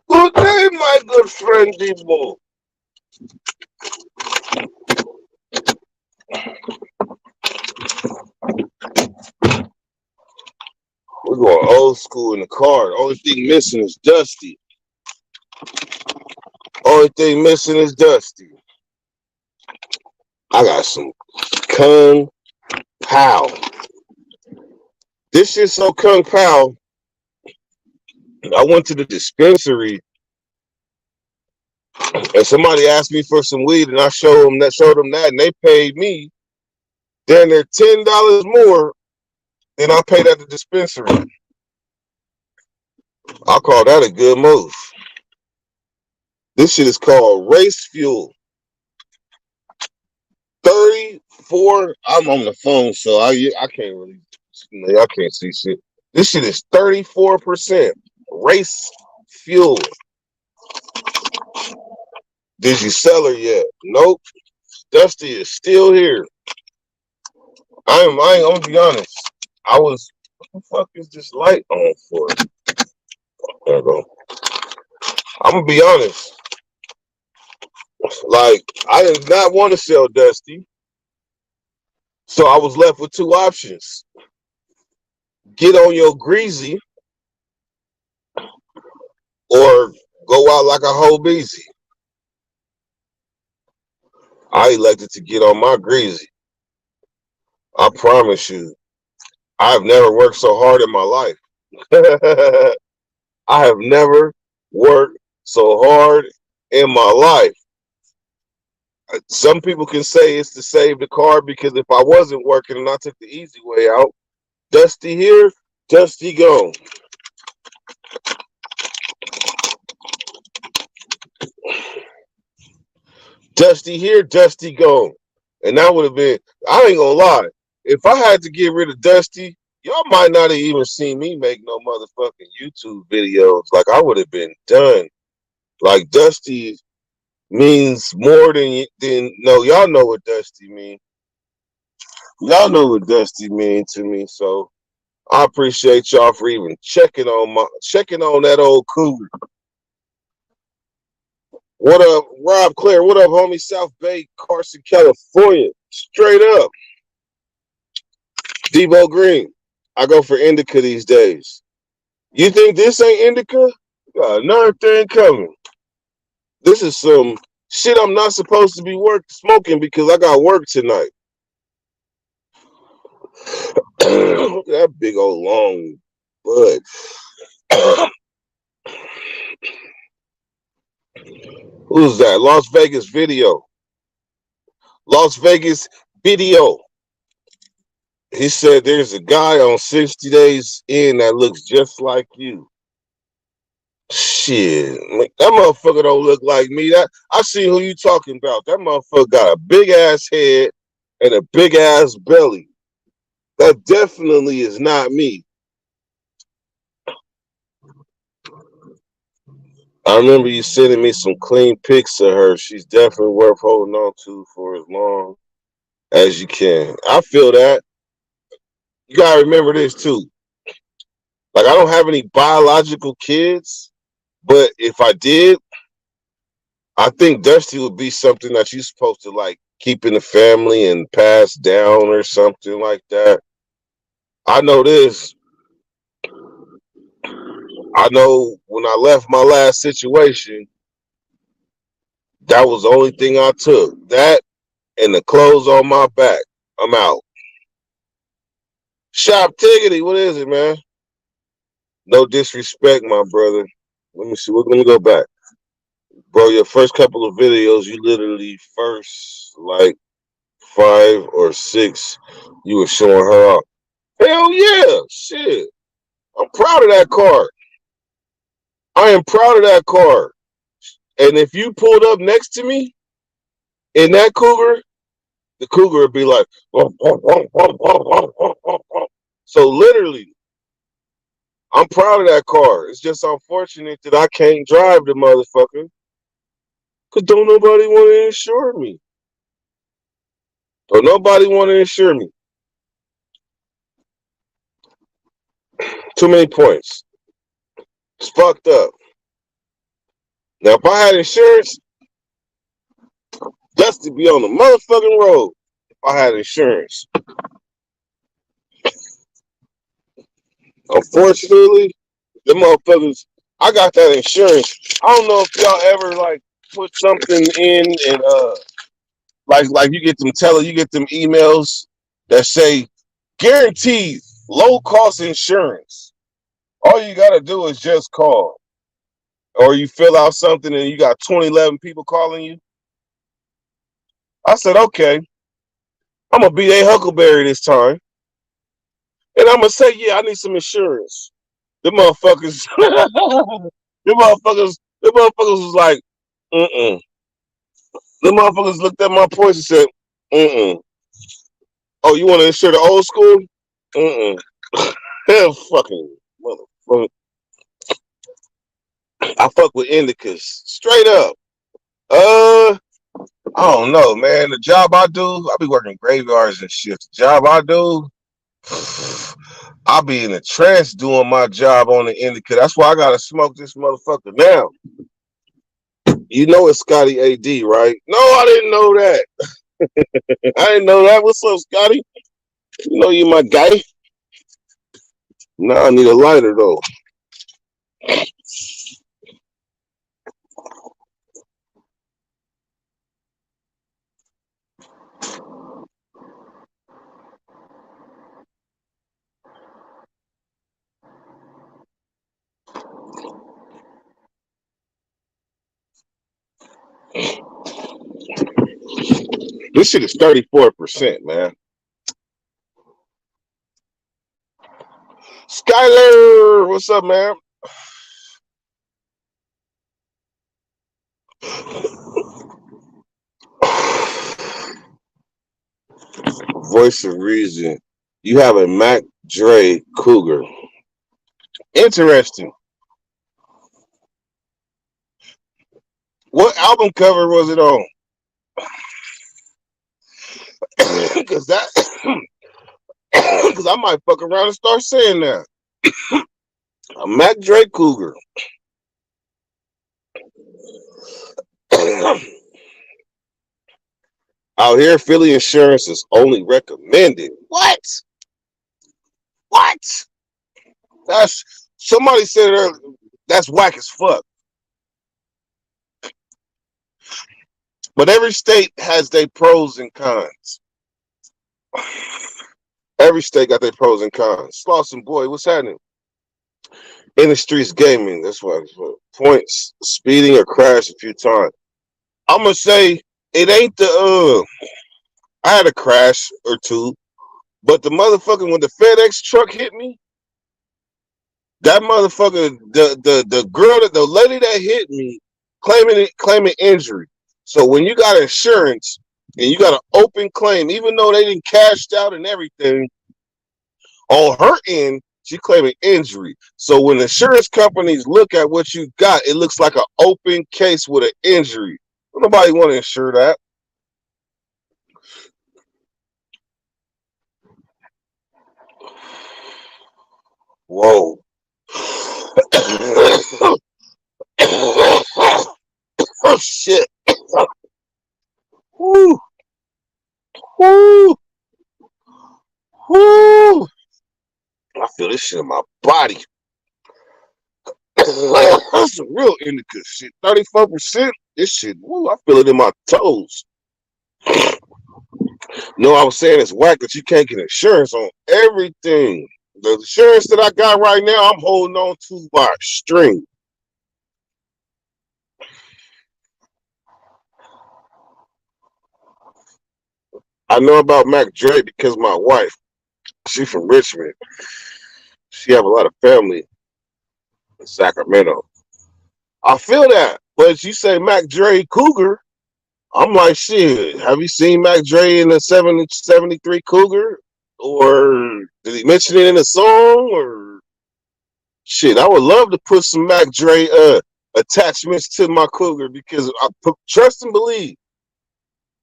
Good day, my good friend Debo. We're going old school in the car. The only thing missing is Dusty. Only thing missing is Dusty. I got some Kung Pao. This shit's so Kung Pao. I went to the dispensary and somebody asked me for some weed, and I showed them that, and they paid me then they're $10 more than I paid at the dispensary. I call that a good move. This shit is called Race Fuel. 34. I'm on the phone, so I can't really. I can't see shit. This shit is 34% Race Fuel. Did you sell her yet? Nope. Dusty is still here. I'm gonna be honest. I was. What the fuck is this light on for? There we go. I'm gonna be honest. Like, I did not want to sell Dusty, so I was left with two options: get on your greasy, or go out like a whole beezy. I elected to get on my greasy. I promise you, I've never worked so hard in my life. I have never worked so hard in my life. Some people can say it's to save the car because if I wasn't working and I took the easy way out, Dusty here, Dusty gone. Dusty here, Dusty gone. And that would have been, I ain't gonna lie, if I had to get rid of Dusty, y'all might not have even seen me make no motherfucking YouTube videos. Like, I would have been done. Like, Dusty means more than no, y'all know what Dusty mean. Y'all know what Dusty mean to me. So I appreciate y'all for even checking on that old cougar. What up, Rob Claire? What up, homie? South Bay, Carson, California. Straight up. Debo Green. I go for indica these days. You think this ain't indica? Got another thing coming. This is some shit I'm not supposed to be smoking because I got work tonight. Look at that big old long bud. Who's that? Las Vegas Video. Las Vegas Video. He said there's a guy on 60 Days In that looks just like you. Shit, that motherfucker don't look like me. That I see who you talking about. That motherfucker got a big ass head and a big ass belly. That definitely is not me. I remember you sending me some clean pics of her. She's definitely worth holding on to for as long as you can. I feel that. You gotta remember this too. Like, I don't have any biological kids, but if I did, I think Dusty would be something that you're supposed to like keep in the family and pass down or something like that. I know this. I know when I left my last situation, that was the only thing I took. That and the clothes on my back. I'm out. Shop Tiggity, what is it, man? No disrespect, my brother. Let me see. We're gonna go back. Bro, your first couple of videos, you literally 5 or 6, you were showing her off. Hell yeah, shit. I'm proud of that car. I am proud of that car. And if you pulled up next to me in that Cougar, the Cougar would be like, so literally, I'm proud of that car. It's just unfortunate that I can't drive the motherfucker because don't nobody want to insure me. Don't nobody want to insure me. Too many points. It's fucked up. Now, if I had insurance, Dusty be on the motherfucking road. If I had insurance. Unfortunately, the motherfuckers, I got that insurance. I don't know if y'all ever like put something in and like you get them emails that say guaranteed low cost insurance. All you gotta do is just call. Or you fill out something and you got 2011 people calling you. I said, okay, I'm gonna be a Huckleberry this time. And I'm gonna say, yeah, I need some insurance. The motherfuckers the motherfuckers was like, mm-mm. The motherfuckers looked at my points and said, mm-mm. Oh, you want to insure the old school? Mm-mm. Hell fucking motherfucker. I fuck with indicas. Straight up. I don't know, man. The job I do, I be working graveyards and shit. The job I do, I be in a trance doing my job on the indica. That's why I gotta smoke this motherfucker now. You know it's Scotty AD, right? No, I didn't know that. I didn't know that. What's up, Scotty? You know you my guy. Now I need a lighter though. This shit is 34%, man. Skyler, what's up, man? Voice of Reason. You have a Mac Dre Cougar. Interesting. What album cover was it on? Because that, because I might fuck around and start saying that. A Mac Dre Cougar. Out here, Philly insurance is only recommended. What? What? That's somebody said it earlier. That's whack as fuck. But every state has their pros and cons. Every state got their pros and cons. Slauson boy, what's happening? In the streets gaming. That's why points, speeding or crash a few times. I'm gonna say it ain't the I had a crash or two, but the motherfucker when the FedEx truck hit me, that motherfucker, the girl that the lady that hit me, claiming injury. So when you got insurance and you got an open claim, even though they didn't cashed out and everything, on her end, she claiming injury. So when insurance companies look at what you got, it looks like an open case with an injury. Nobody want to insure that. Whoa. Oh shit. Woo. Woo. Woo. I feel this shit in my body. That's some real indica shit. 34%. This shit, woo, I feel it in my toes. No, I was saying it's whack that you can't get insurance on everything. The insurance that I got right now, I'm holding on to by a string. I know about Mac Dre because my wife, she from Richmond. She have a lot of family in Sacramento. I feel that, but you say Mac Dre Cougar, I'm like, shit, have you seen Mac Dre in the 73 Cougar? Or did he mention it in a song? Or shit, I would love to put some Mac Dre attachments to my Cougar because trust and believe,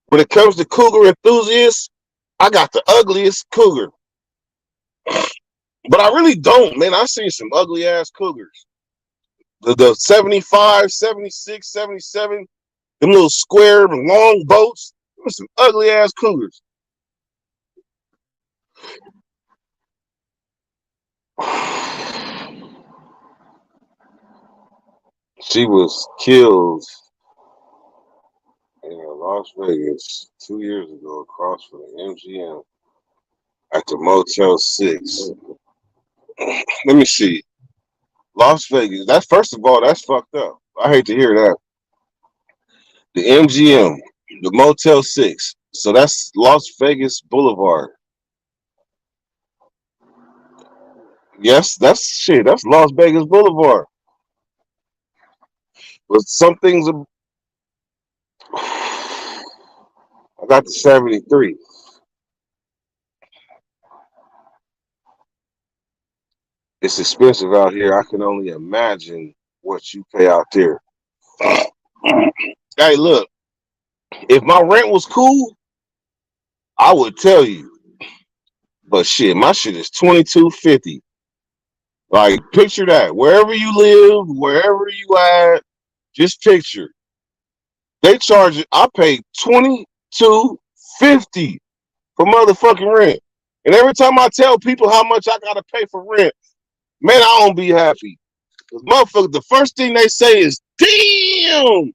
when it comes to Cougar enthusiasts, I got the ugliest Cougar. But I really don't, man. I've seen some ugly ass Cougars. The 75, 76, 77, them little square long boats, some ugly ass Cougars. She was killed in Las Vegas 2 years ago across from the MGM at the Motel 6. Let me see. Las Vegas. That's first of all, that's fucked up. I hate to hear that. The MGM, the Motel 6. So that's Las Vegas Boulevard. Yes, that's shit. That's Las Vegas Boulevard. But some things are, I got the 73. It's expensive out here. I can only imagine what you pay out there. Hey, look, if my rent was cool, I would tell you. But shit, my shit is $22.50. Like, picture that. Wherever you live, wherever you at, just picture. They charge it. I pay $22.50 for motherfucking rent. And every time I tell people how much I gotta pay for rent, man, I don't be happy. Because motherfucker, the first thing they say is, damn.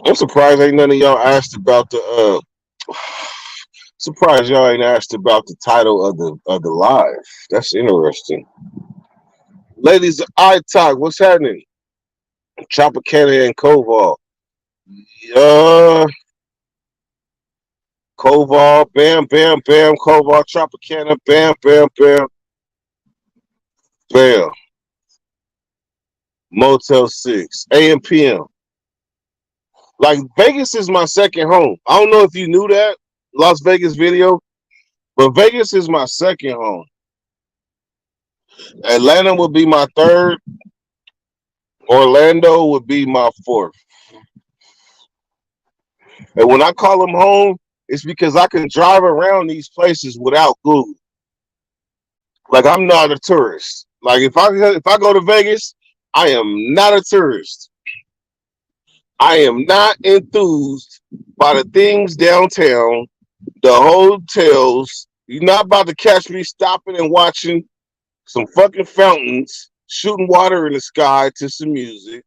I'm surprised ain't none of y'all asked about the surprised y'all ain't asked about the title of the live. That's interesting. Ladies, I talk. What's happening? Tropicana and Koval. Uh, Koval, bam, bam, bam. Koval, Tropicana, bam, bam, bam, bam. Motel 6, AM, PM. Like, Vegas is my second home. I don't know if you knew that, Las Vegas video, but Vegas is my second home. Atlanta would be my third. Orlando would be my fourth. And when I call them home, it's because I can drive around these places without Google. Like, I'm not a tourist. Like, if I go to Vegas, I am not a tourist. I am not enthused by the things downtown, the hotels. You're not about to catch me stopping and watching some fucking fountains, shooting water in the sky to some music.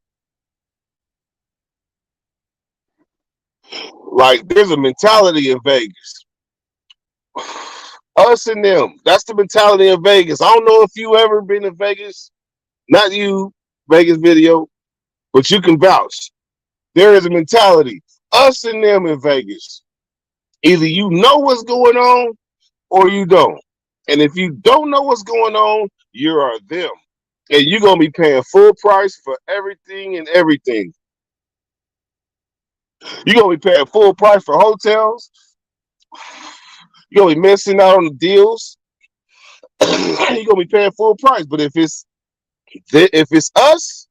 Like, there's a mentality in Vegas. Us and them. That's the mentality in Vegas. I don't know if you ever been to Vegas. Not you, Vegas video, but you can vouch. There is a mentality. Us and them in Vegas. Either you know what's going on or you don't. And if you don't know what's going on, you are them. And you're going to be paying full price for everything and everything. You're going to be paying full price for hotels. You're going to be missing out on the deals. You're going to be paying full price. But if it's us,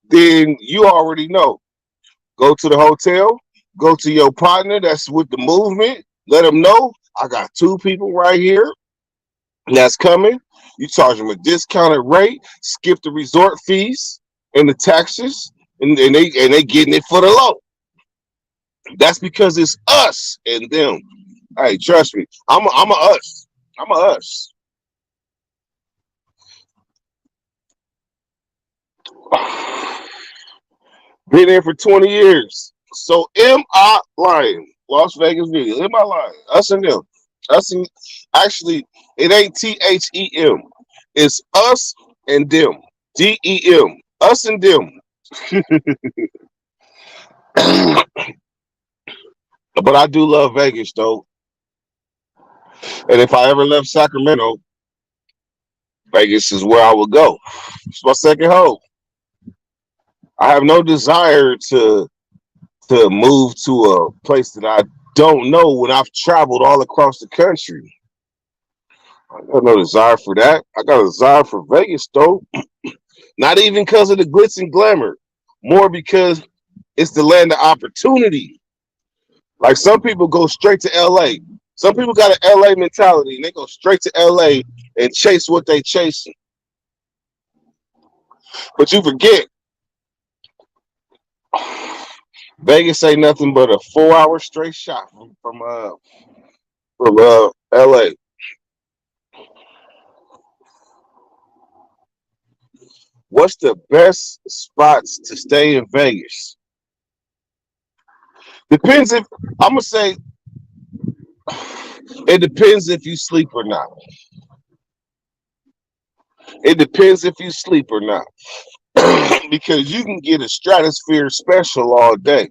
then you already know. Go to the hotel. Go to your partner that's with the movement. Let them know I got two people right here that's coming. You charge them a discounted rate. Skip the resort fees and the taxes, and they getting it for the low. That's because it's us and them. Hey, trust me, I'm a us. I'm a us. Been there for 20 years. So am I lying? Las Vegas video. Am I lying? Us and them. Us and actually, it ain't THEM. It's us and them. DEM. Us and them. But I do love Vegas though, and if I ever left Sacramento, Vegas is where I would go. It's my second home. I have no desire to move to a place that I don't know when I've traveled all across the country. I got no desire for that. I got a desire for Vegas though. Not even because of the glitz and glamour, more because it's the land of opportunity. Like some people go straight to LA. Some people got an LA mentality and they go straight to LA and chase what they chasing. But you forget, Vegas ain't nothing but a 4 hour straight shot from LA. What's the best spots to stay in Vegas? Depends if I'm gonna say it depends if you sleep or not. It depends if you sleep or not. Because you can get a stratosphere special all day.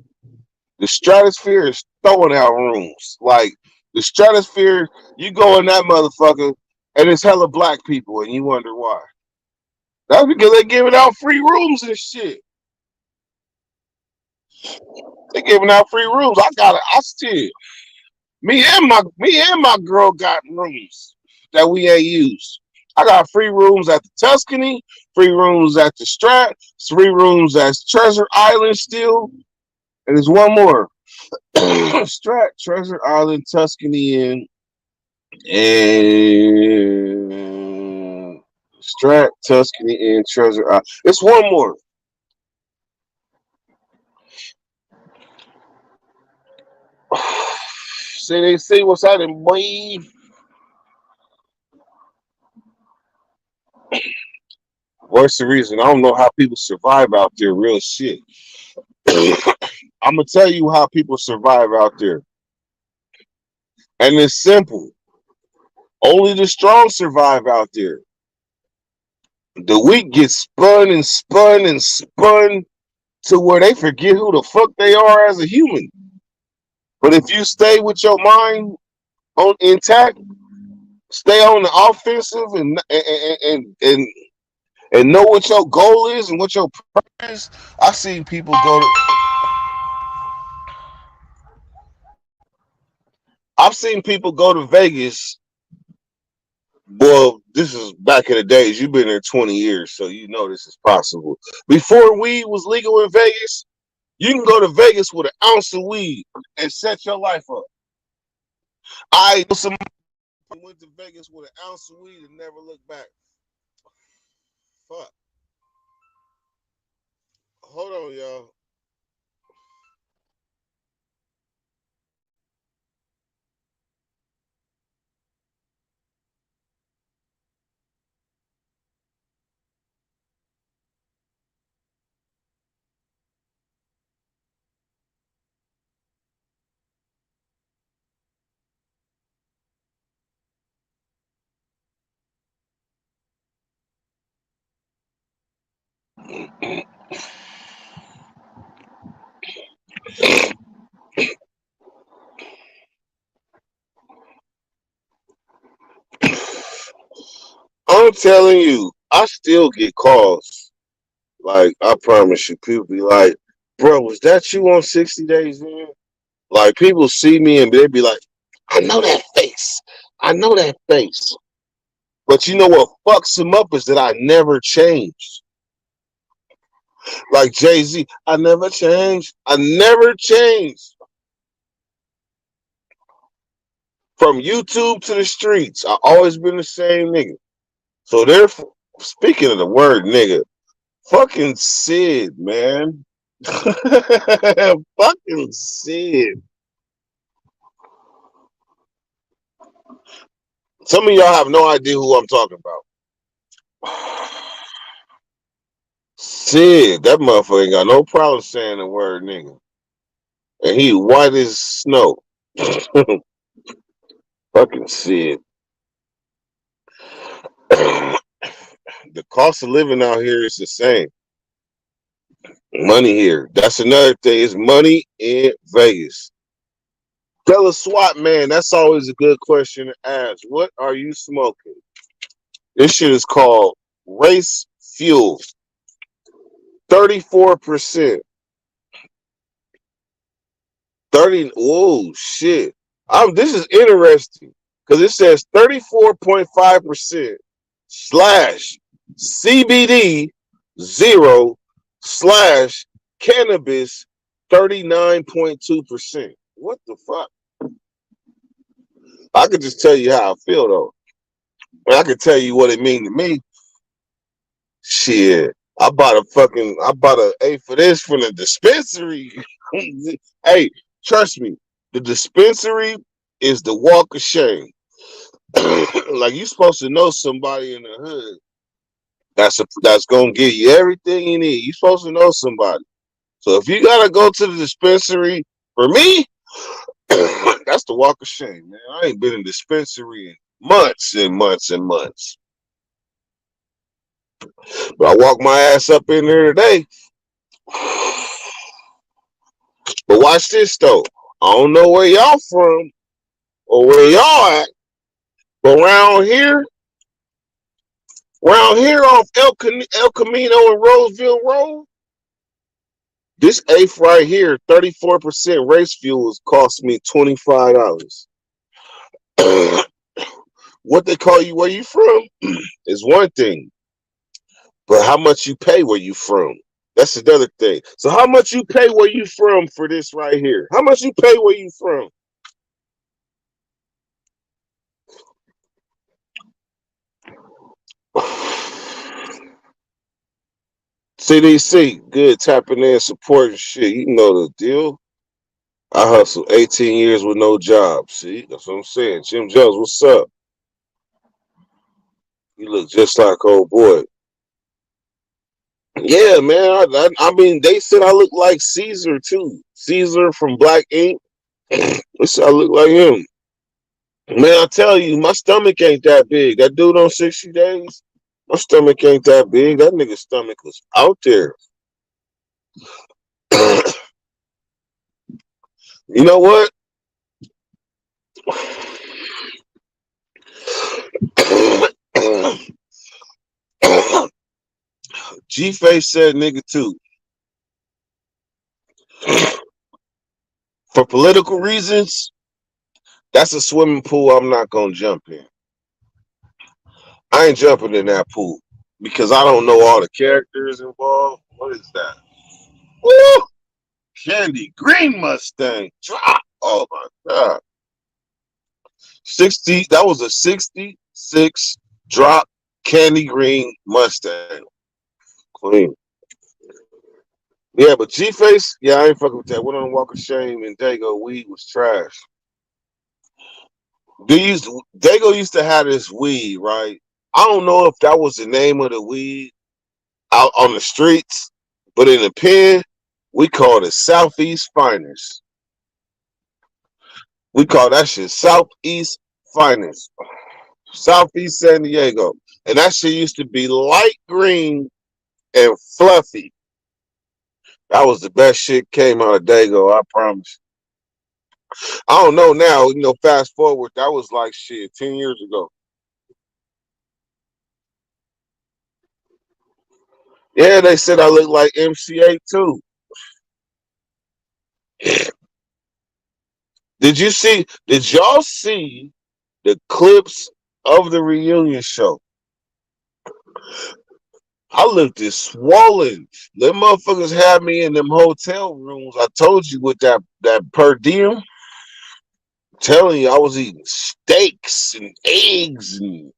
The stratosphere is throwing out rooms. Like the stratosphere, you go in that motherfucker and it's hella black people and you wonder why. That's because they giving out free rooms and shit. They giving out free rooms. I still me and my girl got rooms that we ain't used. I got free rooms at the Tuscany, free rooms at the Strat, free rooms at Treasure Island still, and there's one more. Strat, Treasure Island, Tuscany, and Strat, Tuscany, and Treasure Island. It's one more. See, they see what's happening, boy. What's the reason? I don't know how people survive out there. Real shit. I'm gonna tell you how people survive out there, and it's simple. Only the strong survive out there. The weak get spun and spun and spun to where they forget who the fuck they are as a human. But if you stay with your mind on intact, stay on the offensive and know what your goal is and what your purpose is. I seen people go to I've seen people go to Vegas. Well, this is back in the days. You've been there 20 years, so you know this is possible. Before weed was legal in Vegas, you can go to Vegas with an ounce of weed and set your life up. I know somebody went to Vegas with an ounce of weed and never looked back. Fuck. Hold on, y'all. I'm telling you, I still get calls. Like, I promise you, people be like, bro, was that you on 60 Days In? Like, people see me and they be like, I know that face. I know that face. But you know what fucks them up is that I never changed. Like Jay-Z, I never changed. I never changed. From YouTube to the streets, I always been the same nigga. So therefore, speaking of the word nigga, fucking Sid, man. Fucking Sid. Some of y'all have no idea who I'm talking about. Sid, that motherfucker ain't got no problem saying the word nigga. And he white as snow. Fucking Sid. The cost of living out here is the same. Money here. That's another thing. It's money in Vegas. Tell a SWAT man, that's always a good question to ask. What are you smoking? This shit is called race fuel. 34%. 30. Whoa, shit. This is interesting because it says 34.5% slash CBD zero slash cannabis 39.2%. What the fuck? I could just tell you how I feel though. I could tell you what it mean to me. Shit. I bought a A for this from the dispensary. Hey, trust me, the dispensary is the walk of shame. Like you supposed to know somebody in the hood that's gonna give you everything you need. You supposed to know somebody. So if you gotta go to the dispensary for me, that's the walk of shame, man. I ain't been in dispensary in months and months and months. But I walked my ass up in there today. But watch this though. I don't know where y'all from or where y'all at, but around here off El Camino and Roseville Road, this eighth right here, 34% race fuel has cost me $25. What they call you where you from is one thing, but how much you pay where you from? That's another thing. So how much you pay where you from for this right here? How much you pay where you from? CDC, good tapping in, supporting shit. You know the deal. I hustled 18 years with no job. See, that's what I'm saying. Jim Jones, what's up? You look just like old boy. Yeah, man. I mean, they said I look like Caesar too. Caesar from Black Ink. They said I look like him. Man, I tell you, my stomach ain't that big. That dude on 60 days, my stomach ain't that big. That nigga's stomach was out there. You know what? G Face said nigga too. For political reasons, that's a swimming pool I'm not gonna jump in. I ain't jumping in that pool because I don't know all the characters involved. What is that? Woo! Candy Green Mustang. Drop. Oh my god. 60. That was a 66 drop Candy Green Mustang. Clean. Yeah, but G Face, yeah, I ain't fucking with that. Went on Walk of Shame and Dago weed was trash. Dago used to have this weed, right? I don't know if that was the name of the weed out on the streets, but in the pen, we call it Southeast Finest. We call that shit Southeast Finest. Southeast San Diego. And that shit used to be light green and fluffy. That was the best shit came out of Dago, I promise. I don't know now, fast forward, that was like shit 10 years ago. Yeah, they said I look like MC8 too. Did y'all see the clips of the reunion show? I looked as swollen. Them motherfuckers had me in them hotel rooms. I told you with that per diem. I'm telling you, I was eating steaks and eggs and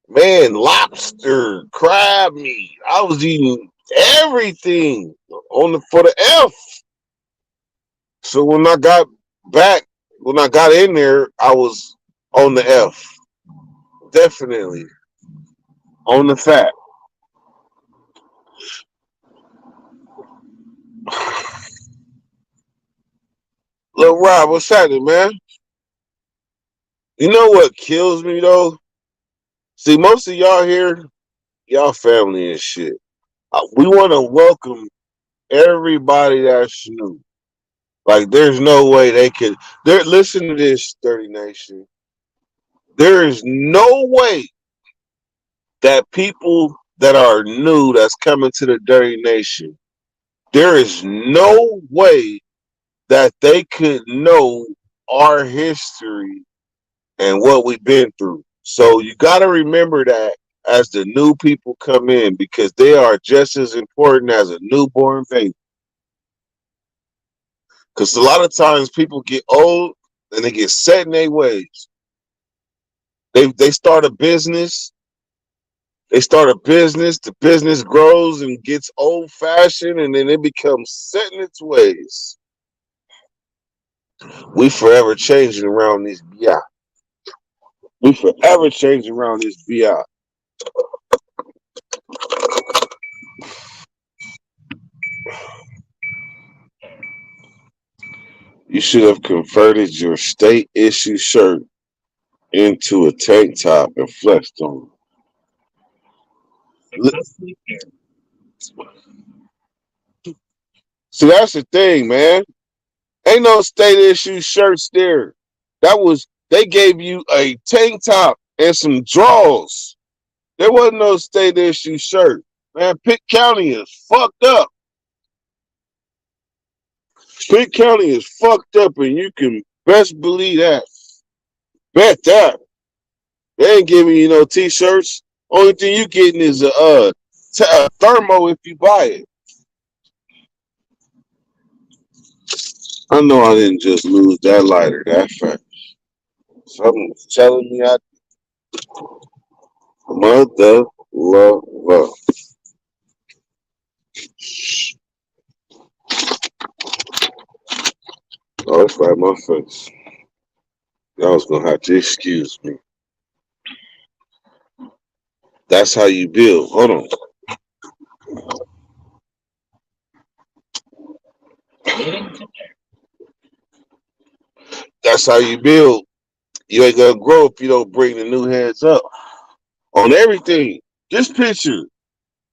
man, lobster, crab meat. I was eating everything for the F. So when I got in there, I was on the F. Definitely on the fat. Look, Rob, what's happening, man? You know what kills me though? See, most of y'all here, y'all family and shit. We want to welcome everybody that's new. Like, there's no way they could. There, listen to this, Dirty Nation. There is no way that people that are new that's coming to the Dirty Nation, there is no way that they could know our history and what we've been through. So you got to remember that as the new people come in, because they are just as important as a newborn baby. Because a lot of times people get old and they get set in their ways. They start a business. They start a business. The business grows and gets old fashioned, and then it becomes set in its ways. We forever changing around this BI. We forever changing around this BI. You should have converted your state issue shirt into a tank top and flexed on it. See, that's the thing, man. Ain't no state issue shirts there. That was they gave you a tank top and some drawers. There wasn't no state issue shirt. Man, Pitt County is fucked up. Pitt County is fucked up, and you can best believe that. Bet that. They ain't giving you no t-shirts. Only thing you getting is a thermo if you buy it. I know I didn't just lose that lighter that fast. Something's telling me I mother love. Oh, it's right in my face. Y'all was gonna have to excuse me. That's how you build. Hold on. That's how you build. You ain't gonna grow if you don't bring the new heads up on everything. Just picture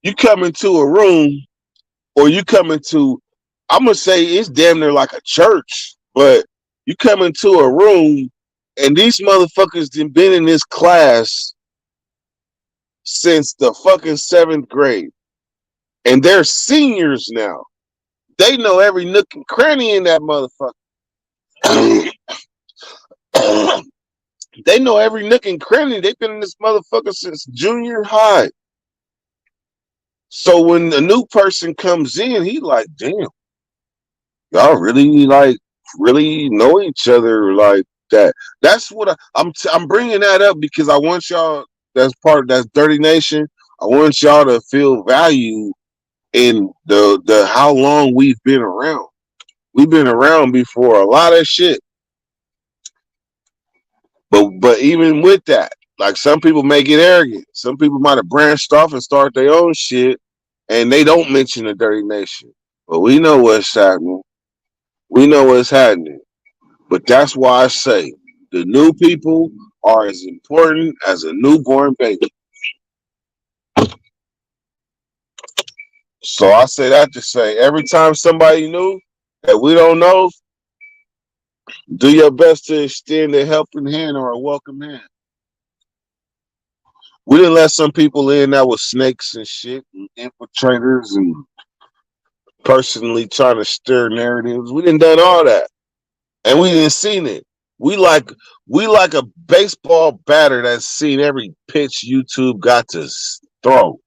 you come into a room, or you come into, I'm gonna say it's damn near like a church, but you come into a room and these motherfuckers been in this class since the fucking 7th grade, and they're seniors now. They know every nook and cranny in that motherfucker. They know every nook and cranny. They've been in this motherfucker since junior high. So when a new person comes in, he like, damn, y'all really know each other like that. That's what I'm bringing that up because I want y'all. That's Dirty Nation. I want y'all to feel value in the how long we've been around. We've been around before a lot of shit. But even with that, like some people may get arrogant. Some people might have branched off and start their own shit, and they don't mention the Dirty Nation. But we know what's happening. We know what's happening. But that's why I say the new people are as important as a newborn baby. So I say that to say every time somebody new that we don't know, do your best to extend a helping hand or a welcome hand. We didn't let some people in that was snakes and shit and infiltrators and personally trying to stir narratives. We didn't done all that. And we didn't seen it. We like we like a baseball batter that's seen every pitch YouTube got to throw.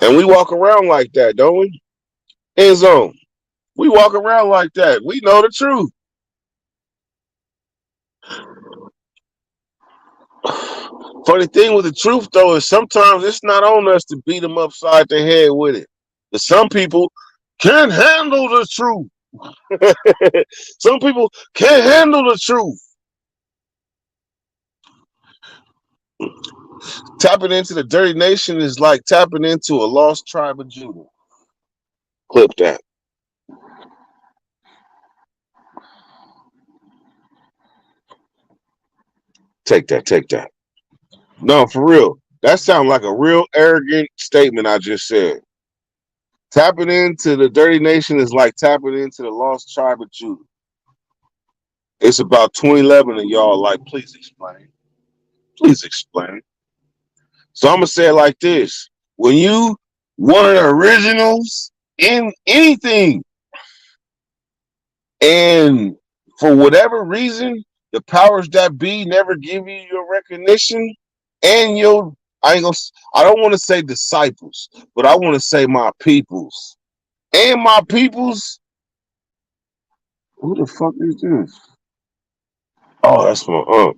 And we walk around like that, don't we? End zone. We walk around like that. We know the truth. Funny thing with the truth though is sometimes it's not on us to beat them upside the head with it. But some people can't handle the truth. Some people can't handle the truth. Tapping into the Dirty Nation is like tapping into a lost tribe of Judah. Clip that. Take that. Take that. No, for real. That sounds like a real arrogant statement I just said. Tapping into the Dirty Nation is like tapping into the lost tribe of Judah. It's about 2011 and y'all like, please explain. Please explain. So I'm gonna say it like this. When you one of the originals in anything, and for whatever reason, the powers that be never give you your recognition and your I don't want to say disciples, but I want to say my peoples. And my peoples, who the fuck is this? Oh, that's my aunt.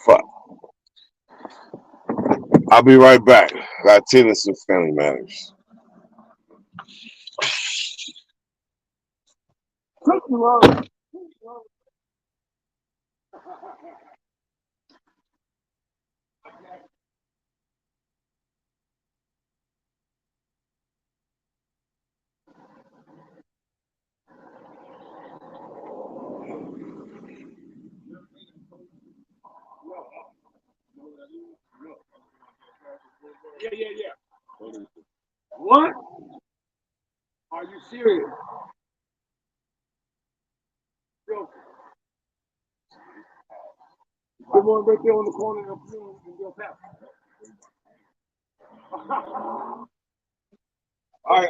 Fuck. I'll be right back. I got attending some family matters. Yeah, yeah, yeah. What? Are you serious? Yo, the one right there on the corner of Blue and Bill Pep. All right,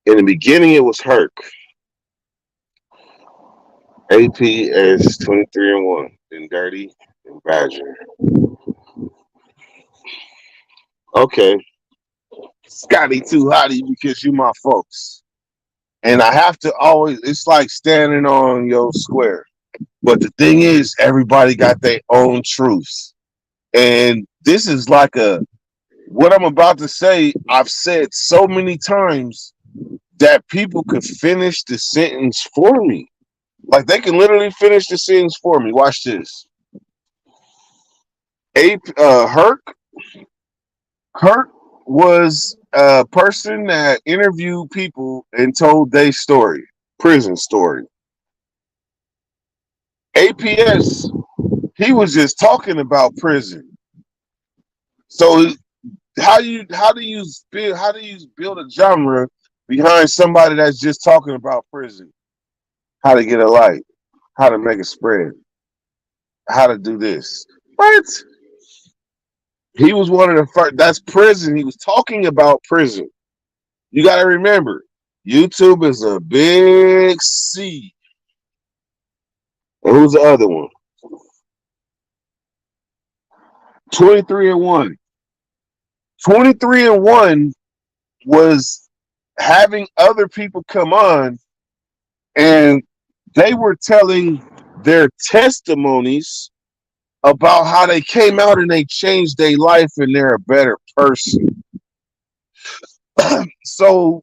in the beginning, it was Herc. AP as 23 and 1. Then Dirty and Badger. Okay. Scotty too hotty because you my folks. And I have to always, it's like standing on your square. But the thing is, everybody got their own truths. And this is like what I'm about to say, I've said so many times that people could finish the sentence for me. Like they can literally finish the sentence for me. Watch this. Herc Kurt was a person that interviewed people and told their story, prison story. APS, he was just talking about prison. So how do you build a genre behind somebody that's just talking about prison? How to get a light, how to make a spread, how to do this. What? He was one of the first. That's prison. He was talking about prison. You got to remember, YouTube is a big C. And who's the other one? 23 and 1. 23 and 1 was having other people come on and they were telling their testimonies about how they came out and they changed their life and they're a better person. So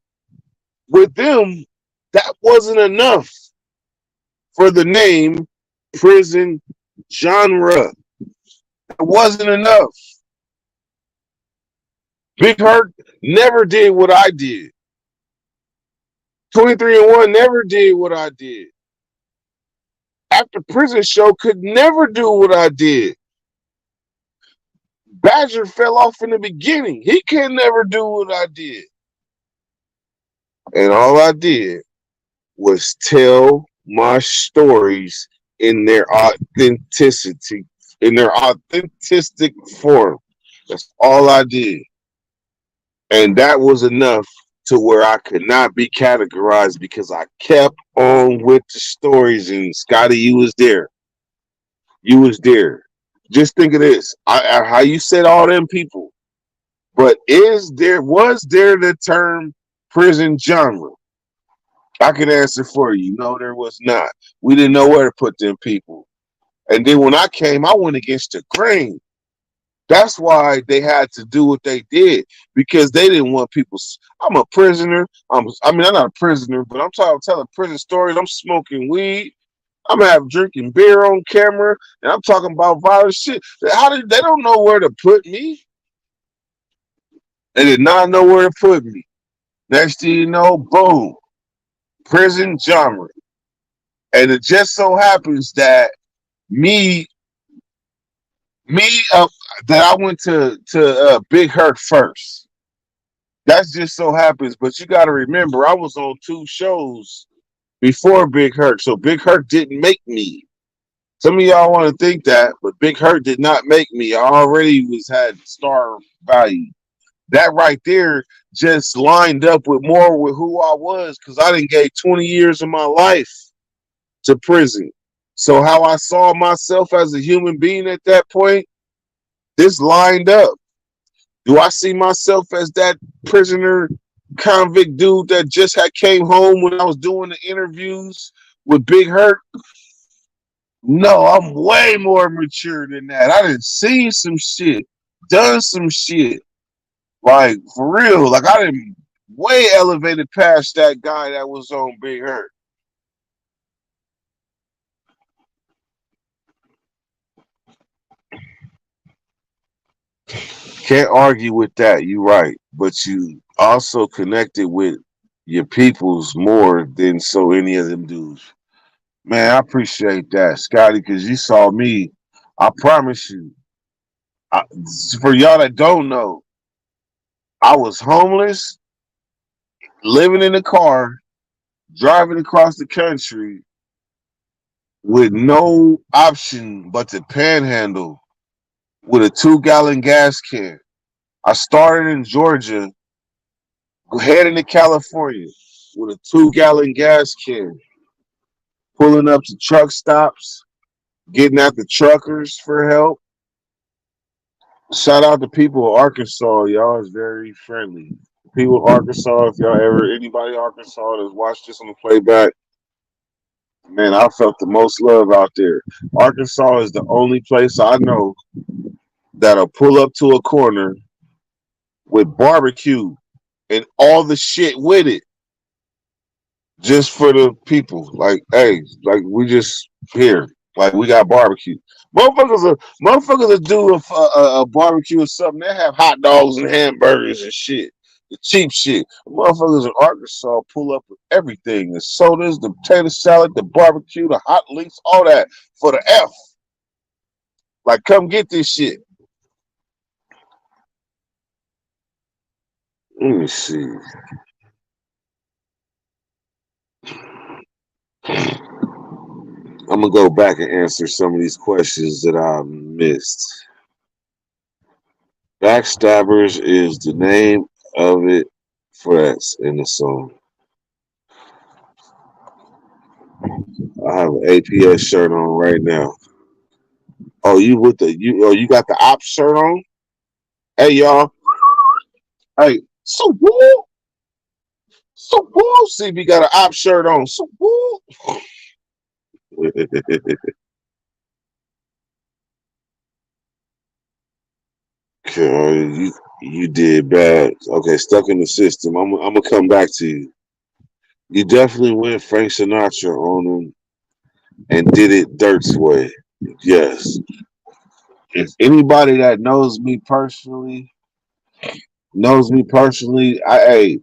with them, that wasn't enough for the name prison genre. It wasn't enough. Big Hurt never did what I did. 23 and 1 never did what I did. After Prison Show could never do what I did. Badger fell off in the beginning. He can never do what I did. And all I did was tell my stories in their authenticity, in their authentic form. That's all I did. And that was enough to where I could not be categorized because I kept on with the stories. And Scotty, you was there. You was there. Just think of this. How you said all them people. But was there the term prison genre? I can answer for you. No, there was not. We didn't know where to put them people. And then when I came, I went against the grain. That's why they had to do what they did because they didn't want people. I'm a prisoner. I'm not a prisoner, but I'm telling prison stories. I'm smoking weed. Drinking beer on camera, and I'm talking about violent shit. They don't know where to put me? They did not know where to put me. Next thing you know, boom, prison genre. And it just so happens that me me that I went to Big Hurt first. That's just so happens, but you got to remember I was on two shows before Big Hurt, so Big Hurt didn't make me. Some of y'all want to think that, but Big Hurt did not make me. I already was had star value. That right there just lined up with more with who I was because I didn't gave 20 years of my life to prison. So how I saw myself as a human being at that point, this lined up. Do I see myself as that prisoner convict dude that just had came home when I was doing the interviews with Big Hurt? No, I'm way more mature than that. I done seen some shit, done some shit. Like for real. Like I didn't way elevated past that guy that was on Big Hurt. Can't argue with that. You right. But you also connected with your peoples more than so any of them dudes. Man, I appreciate that, Scotty, because you saw me. I promise you. I, for y'all that don't know, I was homeless, living in a car, driving across the country with no option but to panhandle with a 2 gallon gas can. I started in Georgia, heading to California with a 2 gallon gas can, pulling up to truck stops, getting at the truckers for help. Shout out to people of Arkansas. Y'all is very friendly. People of Arkansas, if y'all ever, anybody in Arkansas that's watched this on the playback, man, I felt the most love out there. Arkansas is the only place I know that'll pull up to a corner with barbecue and all the shit with it just for the people. Like, hey, like we just here. Like we got barbecue. Motherfuckers will do a barbecue or something. They have hot dogs and hamburgers and shit. The cheap shit. Motherfuckers in Arkansas pull up with everything. The sodas, the potato salad, the barbecue, the hot links, all that for the F. Like, come get this shit. Let me see. I'm gonna go back and answer some of these questions that I missed. Backstabbers is the name of it for that's in the song. I have an APS shirt on right now. Oh, you with the you? Oh, you got the ops shirt on? Hey, y'all. Hey, so woo, so woo. See, we got an ops shirt on. So woo. Okay, you did bad. Okay, stuck in the system. I'm gonna come back to you. You definitely went Frank Sinatra on him and did it Dirt's way. Yes. If anybody that knows me personally, I hey,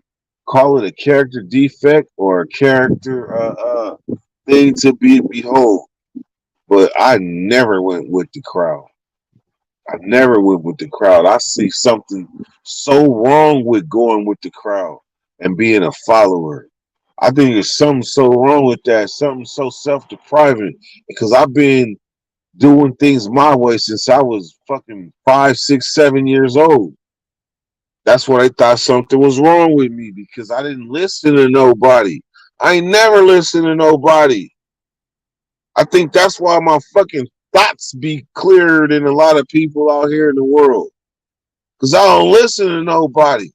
call it a character defect or a character thing to be behold. But I never went with the crowd. I never went with the crowd. I see something so wrong with going with the crowd and being a follower. I think there's something so wrong with that, something so self-depriving. Because I've been doing things my way since I was fucking 5, 6, 7 years old. That's what I thought something was wrong with me because I didn't listen to nobody. I ain't never listened to nobody. I think that's why my fucking thoughts be clearer than a lot of people out here in the world. Because I don't listen to nobody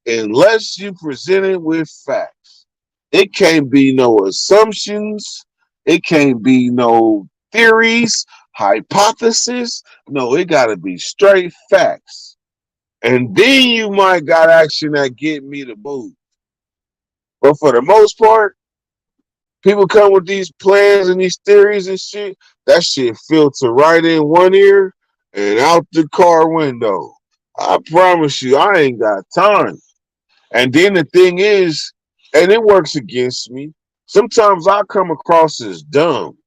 unless you present it with facts. It can't be no assumptions. It can't be no theories, hypothesis. No, it got to be straight facts. And then you might got action that get me to move. But for the most part, people come with these plans and these theories and shit. That shit filter right in one ear and out the car window. I promise you, I ain't got time. And then the thing is, and it works against me. Sometimes I come across as dumb,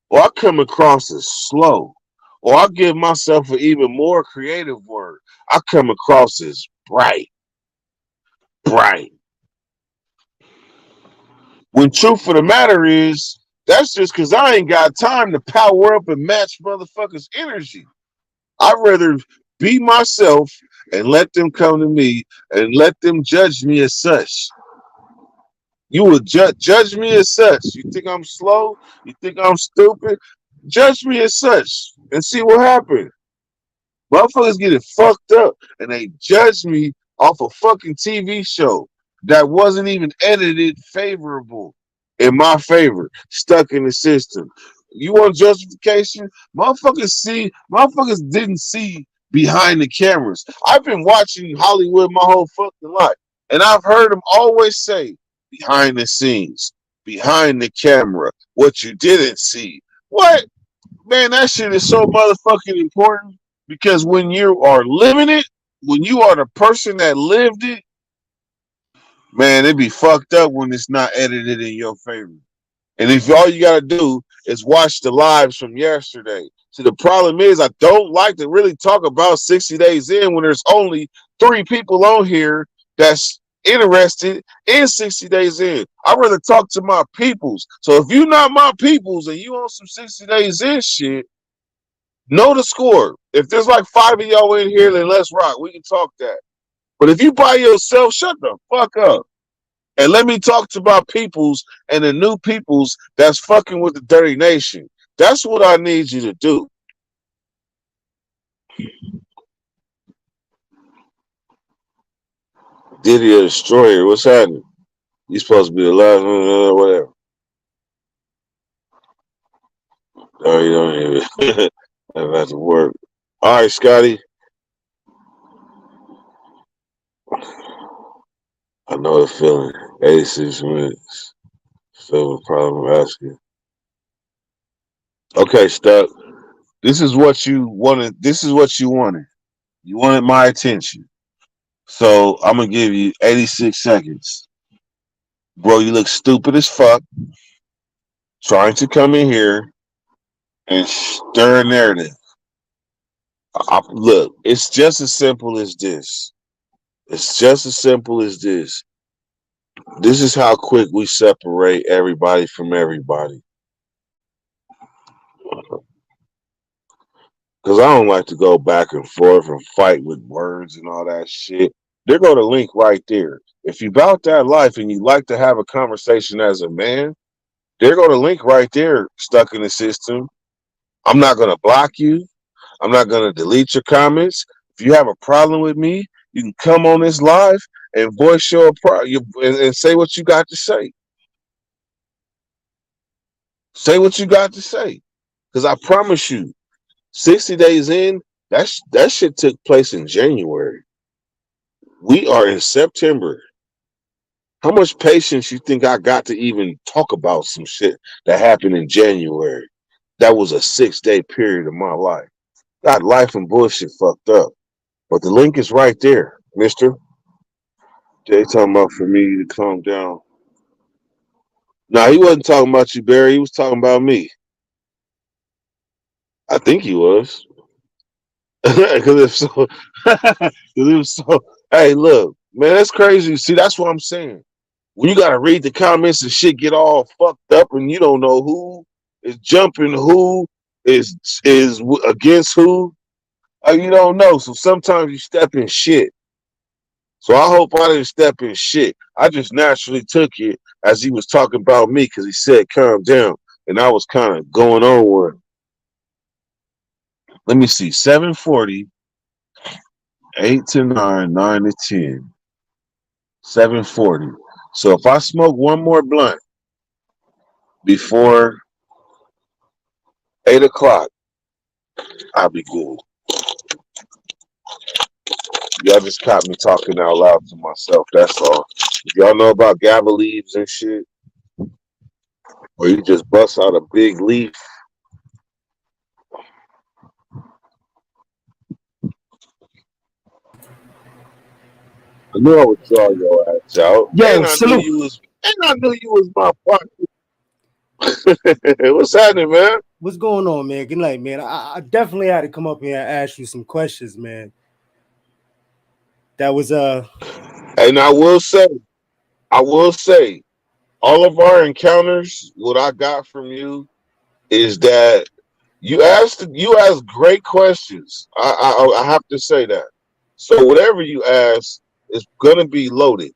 or I come across as slow, or I give myself an even more creative word. I come across as bright, bright. When truth of the matter is, that's just because I ain't got time to power up and match motherfuckers' energy. I'd rather be myself and let them come to me and let them judge me as such. You will judge me as such. You think I'm slow? You think I'm stupid? Judge me as such and see what happens. Motherfuckers get it fucked up and they judge me off a fucking TV show that wasn't even edited favorable in my favor, stuck in the system. You want justification? Motherfuckers didn't see behind the cameras. I've been watching Hollywood my whole fucking life, and I've heard them always say behind the scenes, behind the camera, what you didn't see. What? Man, that shit is so motherfucking important because when you are living it, when you are the person that lived it, man, it be fucked up when it's not edited in your favor. And if all you gotta do is watch the lives from yesterday. See, the problem is I don't like to really talk about 60 days in when there's only 3 people on here that's interested in 60 days in. I'd rather talk to my peoples. So if you're not my peoples and you on some 60 days in shit, know the score. If there's like 5 of y'all in here, then let's rock. We can talk that. But if you by yourself, shut the fuck up. And let me talk to my peoples and the new peoples that's fucking with the dirty nation. That's what I need you to do. Diddy a destroyer. What's happening? You supposed to be the last one, whatever. No, you don't even have to work. All right, Scotty. I know the feeling. 86 minutes. So problem asking. Okay, Stuck. This is what you wanted. This is what you wanted. You wanted my attention. So I'm gonna give you 86 seconds. Bro, you look stupid as fuck trying to come in here and stir a narrative. Look, it's just as simple as this. It's just as simple as this. This is how quick we separate everybody from everybody. Because I don't like to go back and forth and fight with words and all that shit. They're going to link right there. If you bout that life and you like to have a conversation as a man, they're going to link right there, stuck in the system. I'm not going to block you. I'm not going to delete your comments. If you have a problem with me, you can come on this live and voice and say what you got to say. Say what you got to say. Because I promise you, 60 days in, that shit took place in January. We are in September. How much patience you think I got to even talk about some shit that happened in January? That was a 6-day period of my life. Got life and bullshit fucked up. But the link is right there, mister. Jay talking about for me to calm down. Nah, he wasn't talking about you, Barry. He was talking about me. I think he was. Because if so, hey, look, man, that's crazy. See, that's what I'm saying. When you gotta read the comments and shit get all fucked up, and you don't know who is jumping, who is against who, you don't know. So sometimes you step in shit. So I hope I didn't step in shit. I just naturally took it as he was talking about me because he said calm down, and I was kind of going on with. Let me see, 7:40. 8 to 9, 9 to 10, 7:40. So if I smoke one more blunt before 8 o'clock, I'll be good. Y'all just caught me talking out loud to myself. That's all. If y'all know about GABA leaves and shit, or you just bust out a big leaf, I knew I would draw your ass out. Yo, And I knew salute. you was. And I knew you was my partner. What's happening, man? What's going on, man? Good night, man. I definitely had to come up here and ask you some questions, man. That was And I will say, all of our encounters, what I got from you is that you asked great questions. I have to say that. So whatever you ask is gonna be loaded.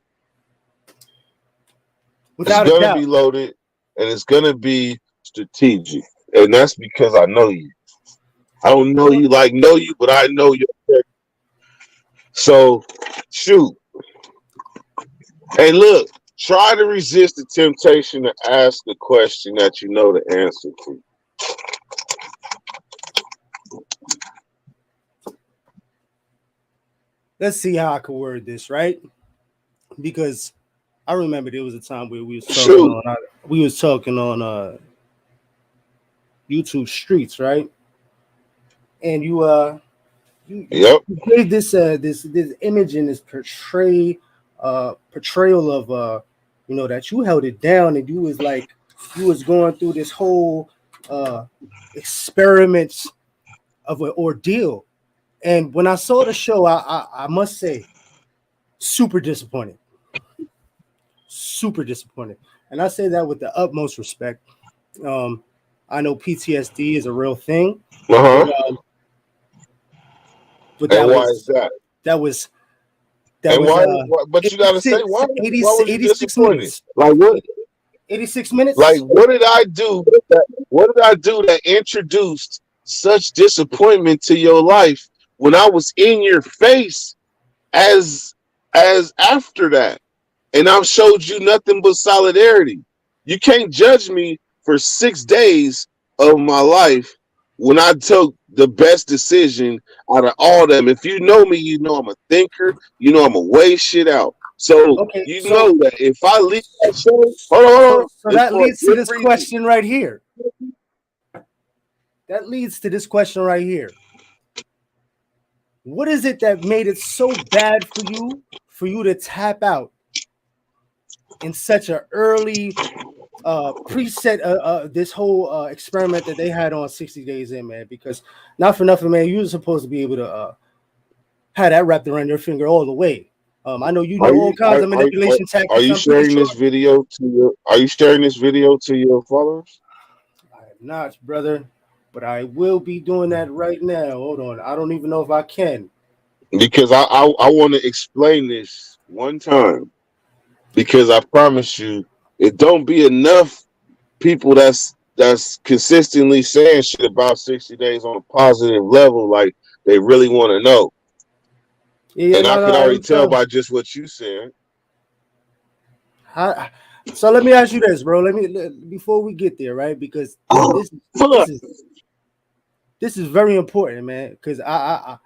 without It's a gonna doubt. be loaded and it's gonna be strategic. And that's because I know you. I don't know you like know you, but I know your character. So shoot. Hey, look, try to resist the temptation to ask a question that you know the answer to. Let's see how I can word this, right? Because I remember there was a time where Shoot. we was talking on YouTube streets, right? And Yep. you gave this image and this portrayal of that you held it down and you was like you was going through this whole experiments of an ordeal. And when I saw the show, I must say, super disappointed. Super disappointed. And I say that with the utmost respect. I know PTSD is a real thing. Uh-huh. But and why is that? That was But you gotta say why was you 86 disappointed? minutes. Like what 86 minutes? like what did I do that introduced such disappointment to your life when I was in your face as after that? And I've showed you nothing but solidarity. You can't judge me for 6 days of my life when I took the best decision out of all them. If you know me, you know I'm a thinker. You know I'm a weigh shit out. So Okay, you so- know that if I leave that show, hold on. So that it's for leads to good this reason. question right here. What is it that made it so bad for you to tap out in such an early preset this whole experiment that they had on 60 Days In, man? Because not for nothing, man, you were supposed to be able to have that wrapped around your finger all the way. I know you know all kinds of manipulation tactics. Are you sharing this video to your followers? I am not, brother, but I will be doing that right now. Hold on, I don't even know if I can. Because I want to explain this one time. Because I promise you, it don't be enough people that's consistently saying shit about 60 days on a positive level, like they really want to know. Yeah, and I could already tell so by just what you said. So let me ask you this, bro. Before we get there, right? Because this is very important, man. Because I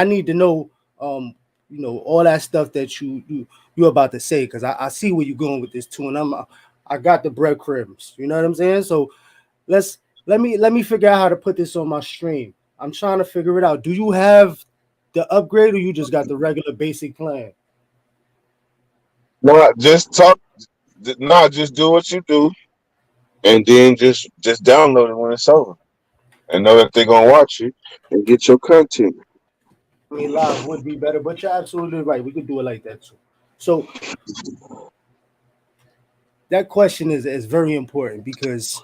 need to know, all that stuff that you're about to say. Because I see where you're going with this too, and I got the breadcrumbs. You know what I'm saying? So let me figure out how to put this on my stream. I'm trying to figure it out. Do you have the upgrade, or you just got the regular basic plan? No, just talk. No, just do what you do, and then just download it when it's over, and know that they're gonna watch you and get your content. I mean, live would be better, but you're absolutely right. We could do it like that too. So that question is very important because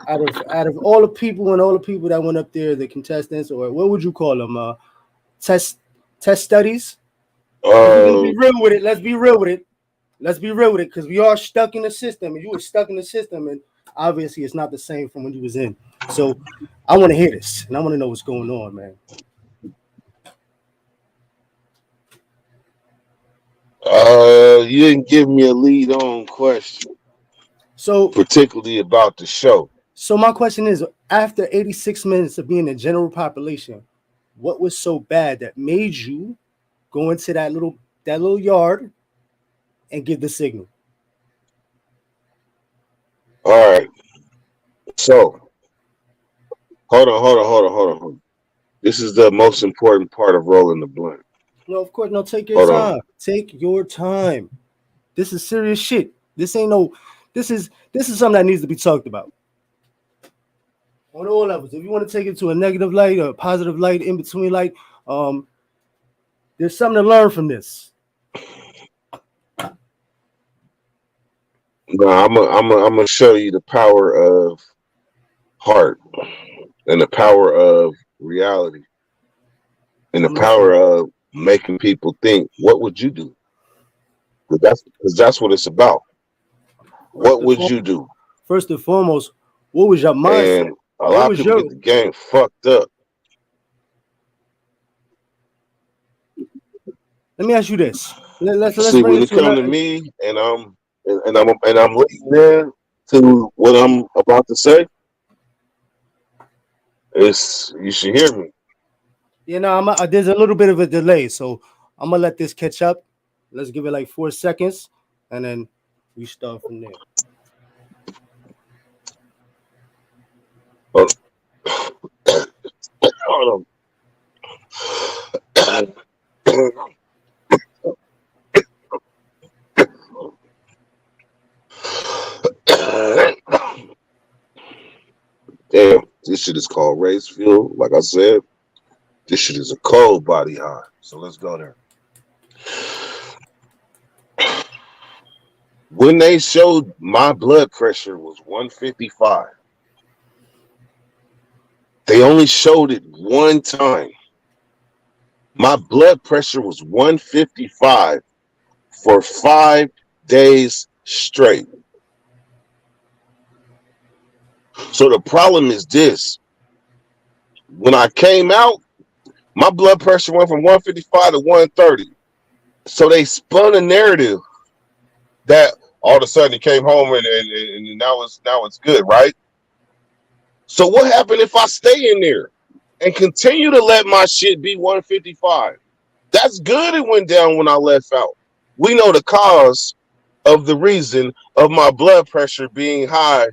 out of all the people and all the people that went up there, the contestants, or what would you call them? Test studies. Let's be real with it. Let's be real with it, because we are stuck in the system, and you were stuck in the system, and obviously it's not the same from when you was in. So I want to hear this, and I want to know what's going on, man. You didn't give me a lead on question. So particularly about the show. So my question is, after 86 minutes of being the general population, what was so bad that made you go into that little yard and give the signal? All right. So hold on. This is the most important part of rolling the blunt. No, of course, no. Take your time. Take your time. This is serious shit. This ain't no. This is something that needs to be talked about on all levels. If you want to take it to a negative light or a positive light, in between light, there's something to learn from this. No, I'm gonna show you the power of heart and the power of reality and the power of making people think. What would you do? Because that's what it's about. What would you do? First and foremost, what was your mindset? And a lot of people get the game fucked up. Let me ask you this. Let's see when it comes to me, and I'm leading in to what I'm about to say. You should hear me. You know, there's a little bit of a delay, so I'm gonna let this catch up. Let's give it like 4 seconds, and then we start from there. Hold on. Damn, this shit is called race fuel. Like I said, this shit is a cold body high. So let's go there. When they showed my blood pressure was 155, they only showed it one time. My blood pressure was 155 for 5 days straight. So the problem is this. When I came out, my blood pressure went from 155 to 130. So they spun a narrative that all of a sudden it came home and now it's good, right? So what happened if I stay in there and continue to let my shit be 155? That's good. It went down when I left out. We know the cause of the reason of my blood pressure being high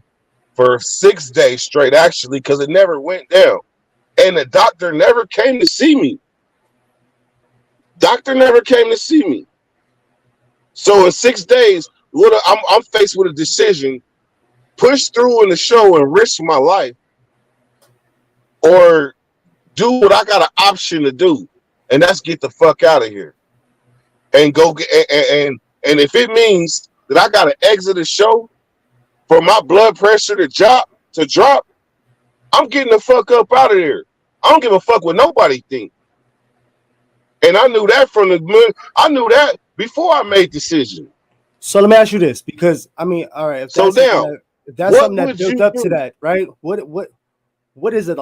for 6 days straight, actually, because it never went down. And the doctor never came to see me. Doctor never came to see me. So in 6 days, I'm faced with a decision: push through in the show and risk my life, or do what I got an option to do, and that's get the fuck out of here and go get. And if it means that I got to exit the show for my blood pressure to drop, I'm getting the fuck up out of there. I don't give a fuck what nobody think. And I knew that I knew that before I made the decision. So let me ask you this, because I mean, all right, if that's something that built up to that, right? What is it?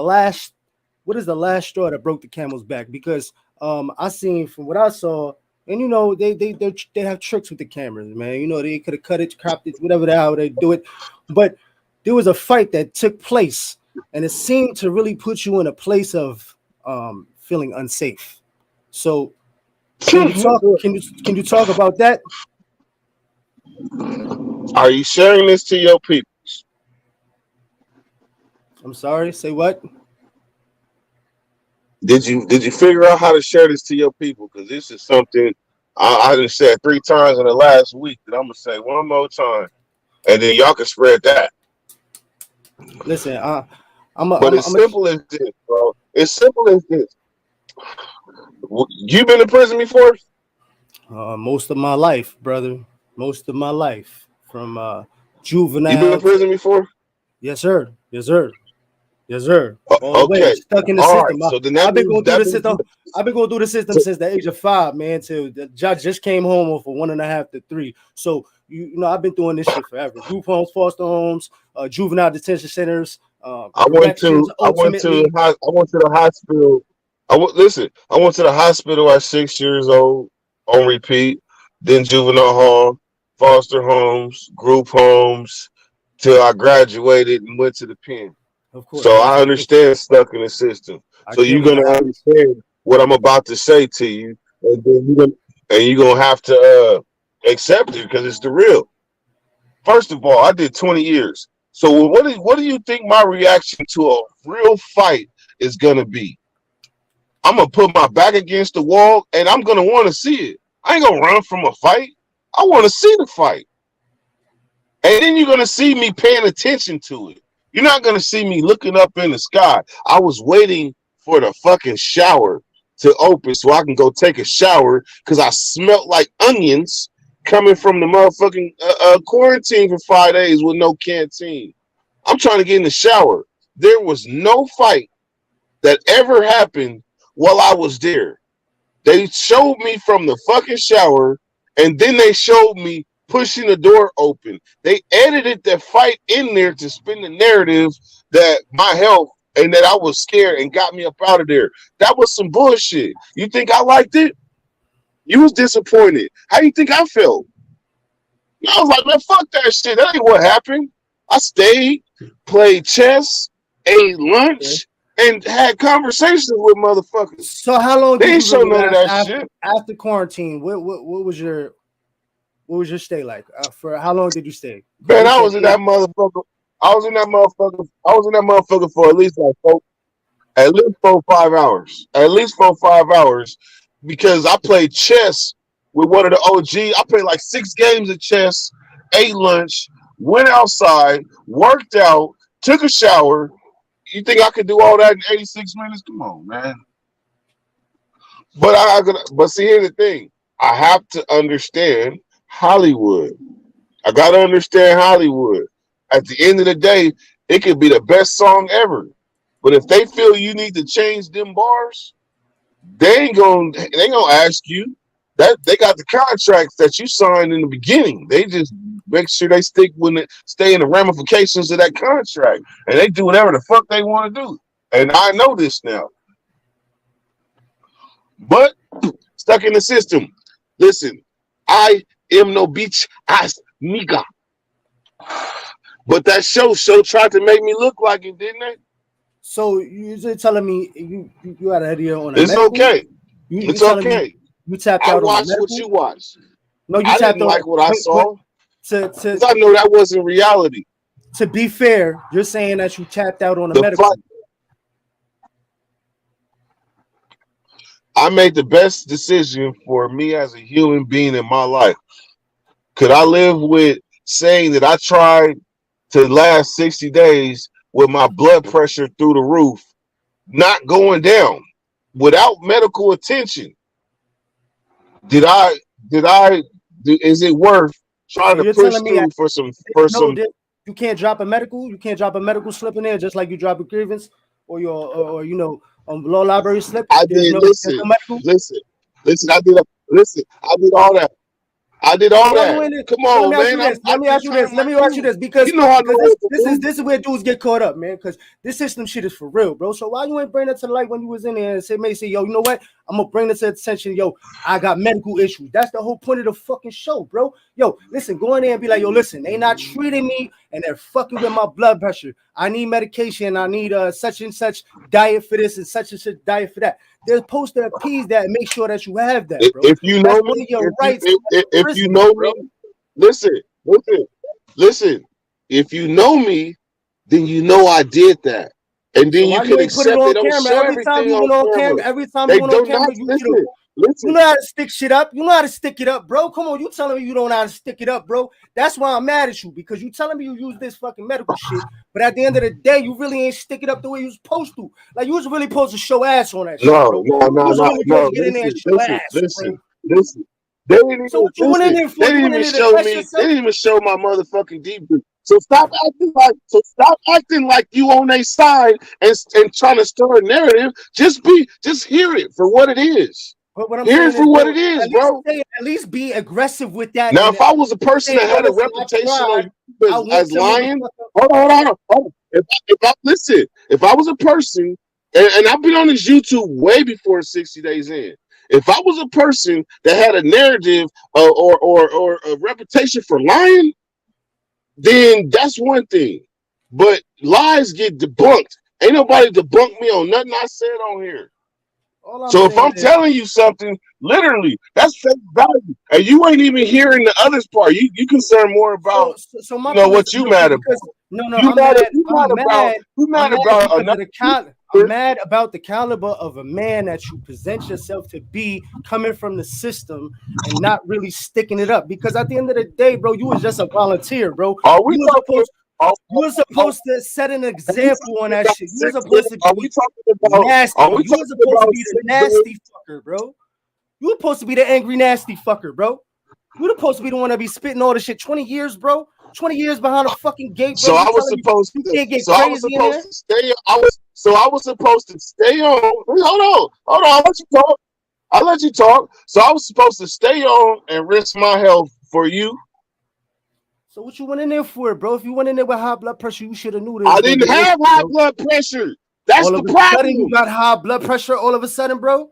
What is the last straw that broke the camel's back? Because I seen from what I saw, and you know, they have tricks with the cameras, man. You know, they could have cut it, cropped it, whatever the hell they do it. But there was a fight that took place, and it seemed to really put you in a place of feeling unsafe. So can you talk about that? Are you sharing this to your people? I'm sorry, say what? Did you figure out how to share this to your people? Because this is something I just said 3 times in the last week that I'm gonna say one more time, and then y'all can spread that. Listen, it's simple as this, bro. It's simple as this. You been in prison before? Most of my life, brother. Most of my life, from juvenile. You been in prison before? Yes, sir. Yes, sir. Yes, sir. Okay. Stuck in the system. Right. So I've been going through the system since the age of 5, man. Till the judge just came home for 1.5 to 3. So you know, I've been doing this shit forever. Group homes, foster homes, juvenile detention centers. I went to the hospital. I went to the hospital at 6 years old on repeat. Then juvenile hall, foster homes, group homes, till I graduated and went to the pen. Of course. So I understand stuck in the system. So you're gonna understand what I'm about to say to you, and then you're gonna have to accept it because it's the real. First of all, I did 20 years. So what do you think my reaction to a real fight is gonna be? I'm gonna put my back against the wall and I'm gonna want to see it. I ain't gonna run from a fight. I want to see the fight. And then you're going to see me paying attention to it. You're not going to see me looking up in the sky. I was waiting for the fucking shower to open so I can go take a shower because I smelt like onions coming from the motherfucking quarantine for 5 days with no canteen. I'm trying to get in the shower. There was no fight that ever happened while I was there. They showed me from the fucking shower, and then they showed me pushing the door open. They edited that fight in there to spin the narrative that my health and that I was scared and got me up out of there. That was some bullshit. You think I liked it? You was disappointed. How you think I felt? I was like, man, fuck that shit. That ain't what happened. I stayed, played chess, ate lunch, and had conversations with motherfuckers. So how long They did ain't you show really none of that after, shit. after quarantine? What was your stay like? For how long did you stay? Man, You I said was in that motherfucker. I was in that motherfucker for at least 4 5 hours. At least 4 5 hours. Because I played chess with one of the OG. I played like 6 games of chess, ate lunch, went outside, worked out, took a shower. You think I could do all that in 86 minutes? Come on, man. But see, here's the thing. I have to understand Hollywood. I gotta understand Hollywood. At the end of the day, it could be the best song ever. But if they feel you need to change them bars, they ain't gonna ask you. That they got the contracts that you signed in the beginning. They just make sure they stay in the ramifications of that contract. And they do whatever the fuck they want to do. And I know this now. But stuck in the system. Listen, I am no bitch ass nigga. But that show tried to make me look like it, didn't it? So you're telling me you had a idea on a It's medical? okay. It's okay. You tapped I out on watched medical? what you watched. No, you I tapped didn't on like what I saw. Because I know that wasn't reality. To be fair, you're saying that you tapped out on a The medical. fight, I made the best decision for me as a human being in my life. Could I live with saying that I tried to last 60 days with my blood pressure through the roof, not going down, without medical attention? Is it worth trying So to you're push telling me through for some you can't drop a medical? You can't drop a medical slip in there just like you drop a grievance or your law library slip? I There's did no medical? listen, I did all that. I did all that. Come on, man. Let me ask you this because you know I know what to do. this is where dudes get caught up, man. Because this system shit is for real, bro. So why you ain't bring that to the light when you was in there and say, yo, you know what? I'm gonna bring this to attention. Yo, I got medical issues. That's the whole point of the fucking show, bro. Yo, listen, go in there and be like, yo, listen, they not treating me and they're fucking with my blood pressure. I need medication. I need such and such diet for this and such diet for that. They're supposed to appease that and make sure that you have that, bro. If you know me, if you know me, listen. If you know me, then you know I did that, and then you can accept it. Don't show everything on camera. Every time you went on camera, you know how to stick shit up. You know how to stick it up, bro. Come on, you telling me you don't know how to stick it up, bro? That's why I'm mad at you, because you telling me you use this fucking medical shit, but at the end of the day, you really ain't stick it up the way you was supposed to. Like, you was really supposed to show ass on that shit, bro. No. Listen. They didn't even show my motherfucking deep. So stop acting like you on their side and trying to stir a narrative. Just hear it for what it is. Hear it for what it is, bro. At least be aggressive with that. Now, if I was a person that had a reputation as lying, hold on. If I was a person, and I've been on this YouTube way before 60 days in. If I was a person that had a narrative or a reputation for lying, then that's one thing. But lies get debunked. Ain't nobody debunked me on nothing I said on here. So if I'm telling you something, literally, that's face value. And you ain't even hearing the other part. You concerned more about what you mad about. No, You I'm mad? mad. You I'm mad about? mad. You I'm mad mad about because of another the cal- I'm YouTuber? mad about the caliber of a man that you present yourself to be coming from the system and not really sticking it up. Because at the end of the day, bro, you was just a volunteer, bro. Are we You was talking? supposed Are, you were are, supposed to set an are we example on talking that about shit. You were sex? supposed to Are we be talking about? nasty. Are we You were talking supposed to about be the sex? nasty fucker, bro. You were supposed to be the angry, nasty fucker, bro. You were supposed to be the one that be spitting all the shit. 20 years, bro. 20 years behind a fucking gate, bro. So You I was telling me supposed you to. can't get So I was crazy in supposed there? to stay. I was supposed to stay on. Wait, hold on. Hold on. I'll let you talk. I'll let you talk. So I was supposed to stay on and risk my health for you. So what you went in there for, bro? If you went in there with high blood pressure, you should have knew this I was gonna didn't be an have issue, high bro. blood pressure. That's All the of a sudden, you problem. got high blood pressure. All of a sudden, bro.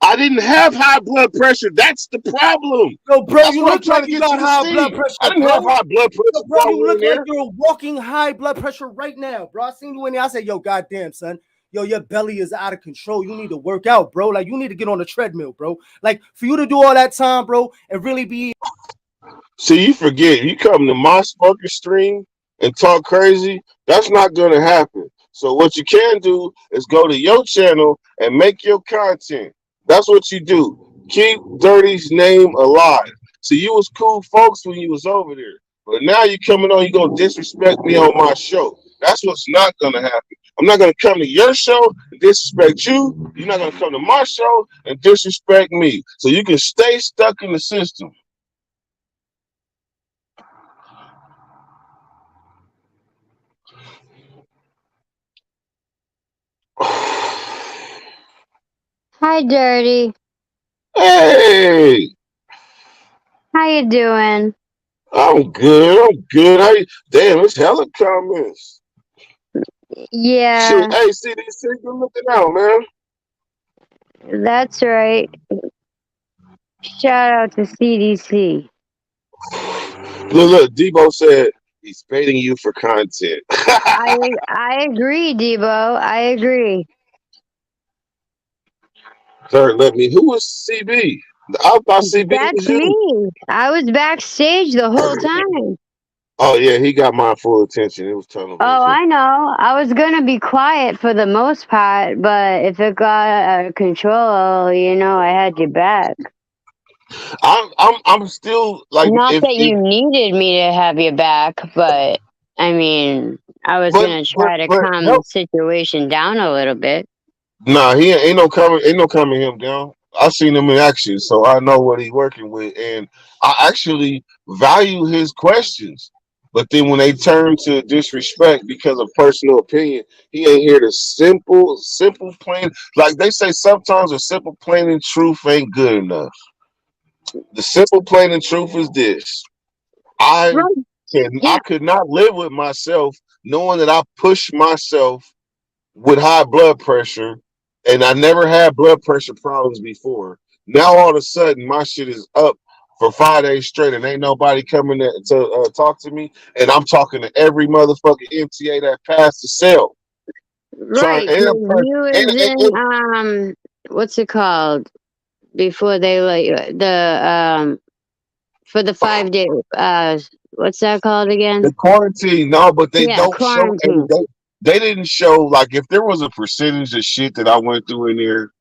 I didn't have high blood pressure. That's the problem. Yo, bro, That's you what I'm look trying like to you get got you to high blood see. I pressure, didn't have bro. high blood Yo, pressure bro, while you we're in look like there. you're walking high blood pressure right now, bro. I seen you in there. I said, yo, goddamn, son. Yo, your belly is out of control. You need to work out, bro. Like, you need to get on the treadmill, bro. Like, for you to do all that time, bro, and really be. See, you forget, you come to my fucking stream and talk crazy, that's not gonna happen. So what you can do is go to your channel and make your content. That's what you do. Keep Dirty's name alive. So you was cool folks when you was over there. But now you coming on, you gonna disrespect me on my show. That's what's not gonna happen. I'm not gonna come to your show and disrespect you. You're not gonna come to my show and disrespect me. So you can stay stuck in the system. Hi, Dirty. Hey, How you doing? I'm good. I'm good. Damn, it's hella comments. Shit, Yeah, hey, CDC, good looking out, man. that's right. Shout out to CDC. Look, Debo said he's baiting you for content. I agree, Debo. I agree. Third, let me. Who was CB? I thought CB That's was you. me. I was backstage the whole time. Oh yeah, he got my full attention. It was tunnel Oh, vision. I know. I was gonna be quiet for the most part, but if it got out of control, I had your back. I'm still like Not if that you needed me to have your back, but I mean, I was but gonna try to but calm the help. situation down a little bit. Nah, he ain't no coming him down. I seen him in action, so I know what he working with, and I actually value his questions. But then when they turn to disrespect because of personal opinion, he ain't here to simple, plain. Like they say, sometimes a simple, plain and truth ain't good enough. The simple, plain and truth is this: I Right. I Yeah. could not live with myself knowing that I pushed myself with high blood pressure, and I never had blood pressure problems before. Now all of a sudden, my shit is up for 5 days straight, and ain't nobody coming to talk to me. And I'm talking to every motherfucking MTA that passed the cell. Trying Right, and, because I'm trying- you was in what's it called before they let you for the 5 day what's that called again? the quarantine. No, but they Yeah, don't show. quarantine. They didn't show like if there was a percentage of shit that I went through in there.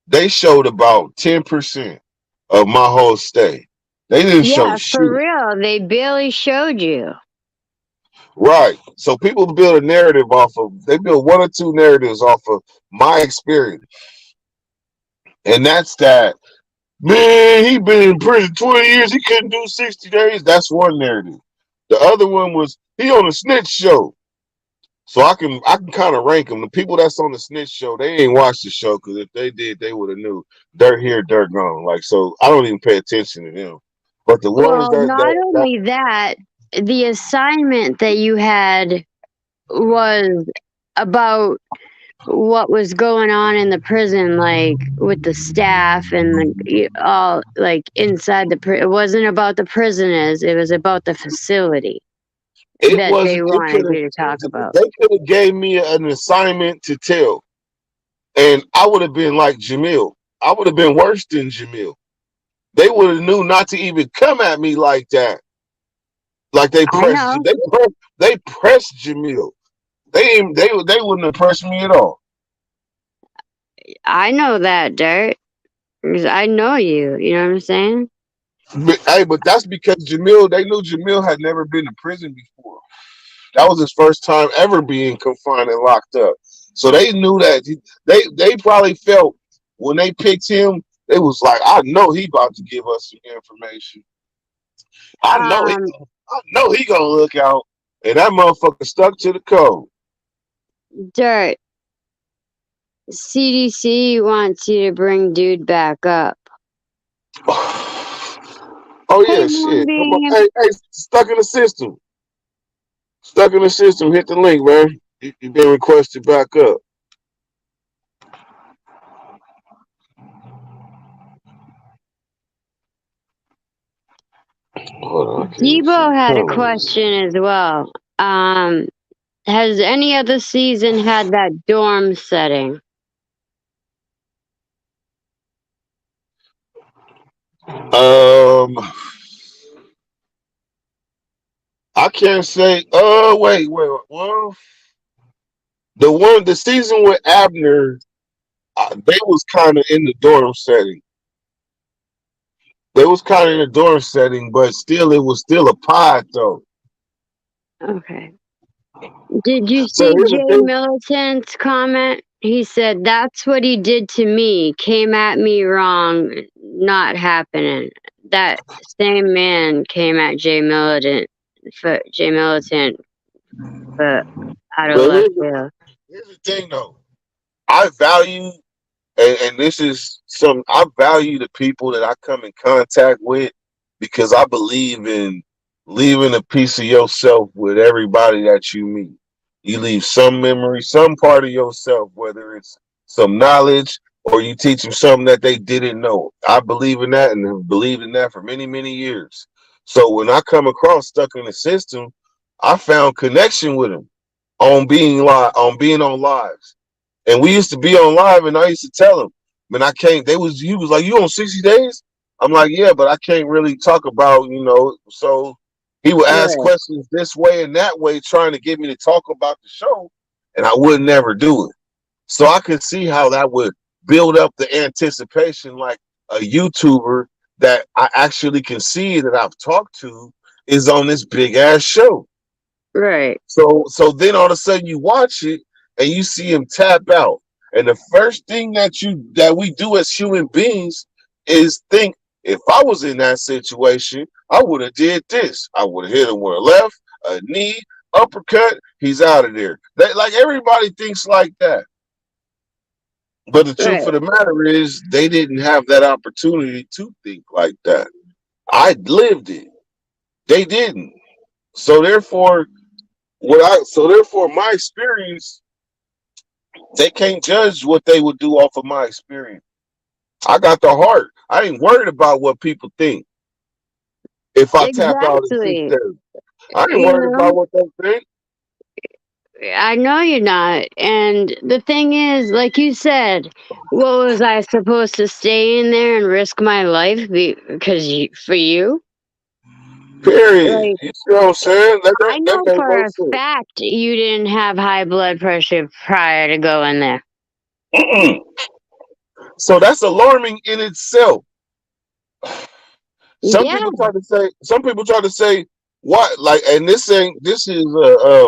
They showed about 10% of my whole stay. They didn't show Yeah, shit. for real. They barely showed you. Right. So people build a narrative they build one or two narratives off of my experience. And that's that, man, he been in prison 20 years, he couldn't do 60 days. That's one narrative. The other one was he on a snitch show. So I can kind of rank them. The people that's on the snitch show, they ain't watched the show because if they did, they would have knew dirt here, dirt gone. Like so, I don't even pay attention to them. But the ones Well, that not that only that, the assignment that you had was about what was going on in the prison, like with the staff and all, like inside it wasn't about the prisoners, it was about the facility it that they wasn't, it could wanted have you to talk about. they could have gave me an assignment to tell. And I would have been like Jamil. I would have been worse than Jamil. They would have knew not to even come at me like that. Like I know. they pressed Jamil. They wouldn't have pressed me at all. I know that, Dirt. 'Cause I know you. You know what I'm saying? But that's because Jamil. They knew Jamil had never been to prison before. That was his first time ever being confined and locked up. So they knew that they probably felt when they picked him, they was like, I know he about to give us some information. I know he Um, I know he gonna look out. And that motherfucker stuck to the code. Dirt. CDC wants you to bring dude back up. Oh Hey, yeah, shit. Come on. Moonbeam. Hey, stuck in the system. Stuck in the system. Hit the link, man. You been requested back up. Hold on, I can't even see Debo the had a comments. question as well. Has any other season had that dorm setting? Um, I can't say. Wait. Well, the season with Abner, they was kind of in the dorm setting. They was kind of in the dorm setting, but still, it was still a pod though. Okay. Did you So see here's the Jay thing. Militant's comment? He said, "That's what he did to me. Came at me wrong. Not happening." That same man came at Jay Militant for out of But left field. here's the thing though. I value, and this is some. I value the people that I come in contact with because I believe in leaving a piece of yourself with everybody that you meet. You leave some memory, some part of yourself, whether it's some knowledge or you teach them something that they didn't know. I believe in that and have believed in that for many, many years. So when I come across stuck in the system, I found connection with them on being on lives. And we used to be on live, and I used to tell him, man, I can't. He was like, you on 60 days? I'm like, yeah, but I can't really talk about, So he would ask Right, questions this way and that way, trying to get me to talk about the show, and I would never do it. So I could see how that would build up the anticipation, like a YouTuber that I actually can see that I've talked to is on this big ass show. right, So then all of a sudden you watch it and you see him tap out. And the first thing that we do as human beings is think, if I was in that situation, I would have did this. I would have hit him with a left, a knee, uppercut, he's out of there. Like everybody thinks like that. But the truth right. of the matter is they didn't have that opportunity to think like that. I lived it. They didn't. So therefore, my experience, they can't judge what they would do off of my experience. I got the heart. I ain't worried about what people think if I tap out at Exactly. 6:30. I ain't You worried about know, what they think. I know you're not. And the thing is, like you said, what was I supposed to stay in there and risk my life for you? Period. Like, You see what I'm saying? I That know made for no a sense. fact you didn't have high blood pressure prior to going there. Mm-mm. So that's alarming in itself. Yeah, Some people try to say, what, like, and this is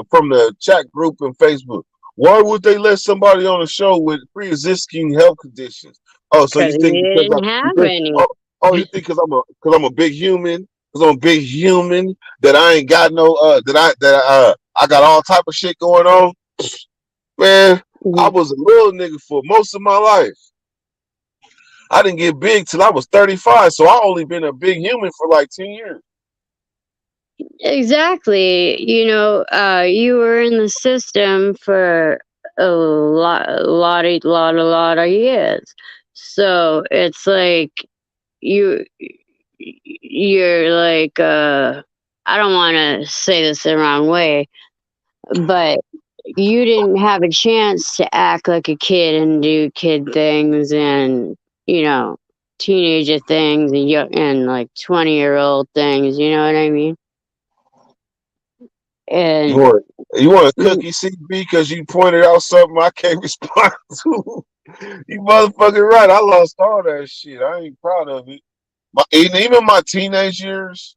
from the chat group in Facebook. Why would they let somebody on the show with pre-existing health conditions? Oh, so because you think you because didn't have any. you think because I'm a big human, because I'm a big human that I ain't got no I got all type of shit going on? Man, I was a little nigga for most of my life. I didn't get big till I was 35, so I only been a big human for like 10 years. Exactly. You were in the system for a lot of years. So it's like you, you're like, I don't want to say this the wrong way, but you didn't have a chance to act like a kid and do kid things and, you know, teenager things and like 20-year-old things. You know what I mean? And You want a cookie, CB, because you pointed out something I can't respond to. You motherfucking right. I lost all that shit. I ain't proud of it. Even my teenage years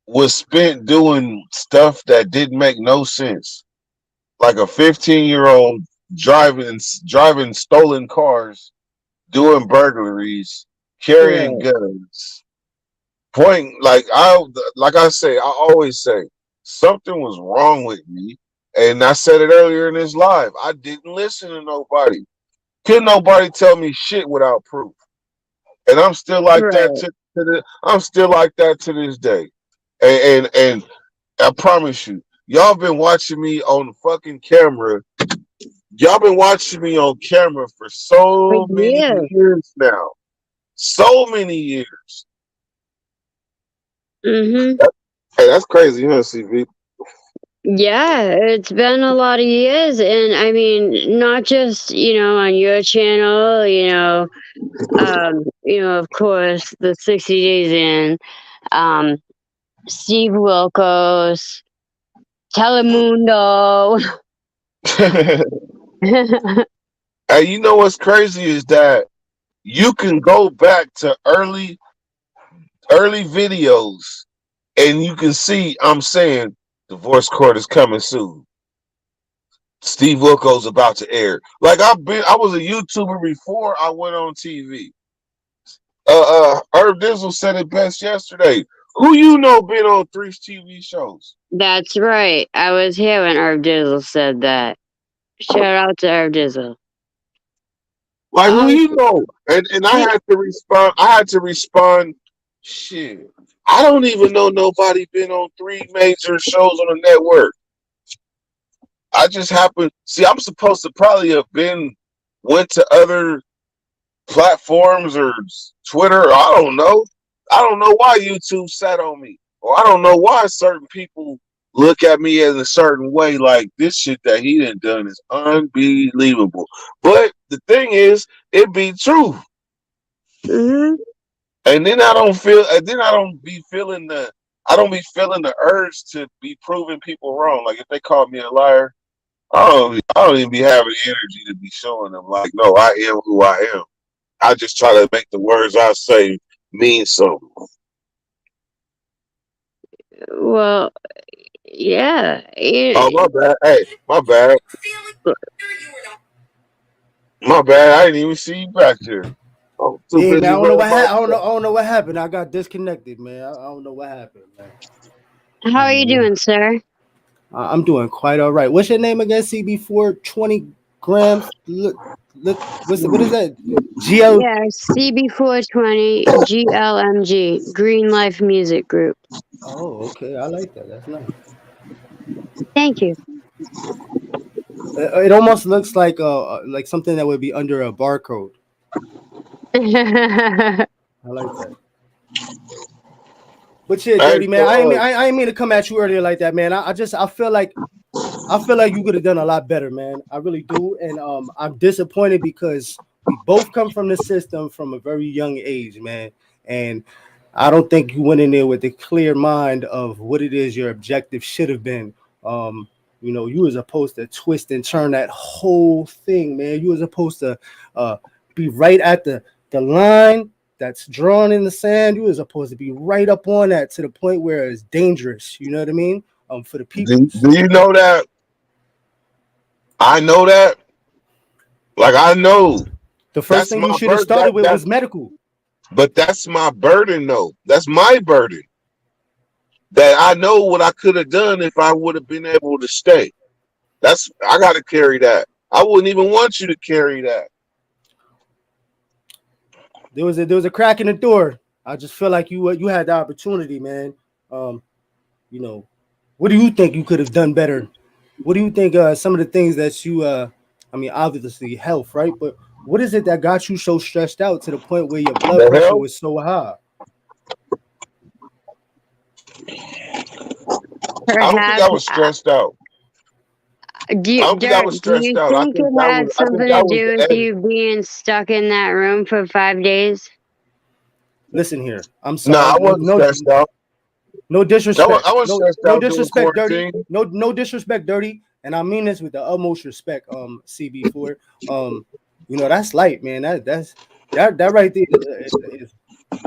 was spent doing stuff that didn't make no sense. Like a 15-year-old driving stolen cars, doing burglaries, carrying guns. Like I say, I always say, something was wrong with me. And I said it earlier in this live. I didn't listen to nobody. Couldn't nobody tell me shit without proof. And I'm still like that I'm still like that to this day. And I promise you, y'all been watching me on the fucking camera. Y'all been watching me on camera for so many years now. So many years. Mm-hmm. Hey, that's crazy, huh, CV? Yeah, it's been a lot of years, and I mean, not just on your channel, of course, the 60 Days In, Steve Wilkos, Telemundo. Hey, you know what's crazy is that you can go back to early videos and you can see I'm saying divorce court is coming soon. Steve Wilkos about to air. Like I was a YouTuber before I went on TV. Herb Dizzle said it best yesterday. Who you know been on 3 TV shows? That's right. I was here when Herb Dizzle said that. Shout out to Herb Dizzle. Like who you know? And I had to respond. Shit. I don't even know nobody been on 3 major shows on the network. I just happened. See, I'm supposed to probably have went to other platforms or Twitter. I don't know. I don't know why YouTube sat on me, or I don't know why certain people look at me in a certain way. Like this shit that he done is unbelievable. But the thing is, it be true. Mm-hmm. And then I don't be feeling the urge to be proving people wrong. Like if they call me a liar, I don't even be having the energy to be showing them like, no, I am who I am. I just try to make the words I say mean something. Well, yeah. Oh, my bad. Hey, my bad. My bad. I didn't even see you back there. I'm too busy. Man, I don't know what happened. I don't know what happened. I got disconnected, man. I don't know what happened, man. How are you doing, sir? I'm doing quite all right. What's your name again? CB4 20 grams. Look, what is that? GL. Yeah, CB420 GLMG Green Life Music Group. Oh, okay. I like that. That's nice. Thank you. It almost looks like something that would be under a barcode. I like that. But yeah, Dirty man, I ain't mean to come at you earlier like that, man. I feel like you could have done a lot better, man. I really do, and I'm disappointed because we both come from the system from a very young age, man. And I don't think you went in there with a clear mind of what it is your objective should have been. You were supposed to twist and turn that whole thing, man. You were supposed to be right at the line that's drawn in the sand. You were supposed to be right up on that to the point where it's dangerous. You know what I mean? For the people. Do you know that? I know that. Like I know. The first thing you should have started with was medical. But that's my burden, though. That's my burden. That I know what I could have done if I would have been able to stay. I got to carry that. I wouldn't even want you to carry that. There was a crack in the door. I just feel like you had the opportunity, man. What do you think you could have done better? What do you think some of the things that you obviously health, right? But what is it that got you so stressed out to the point where your blood pressure was so high? I don't think I was stressed out. Do you think it had something to do with you being stuck in that room for 5 days? Listen here, I'm sorry. No, I wasn't stressed out. No disrespect. I was stressed No out during disrespect, dirty. quarantine. No disrespect, dirty. And I mean this with the utmost respect, CB4. That's light, man. That right there is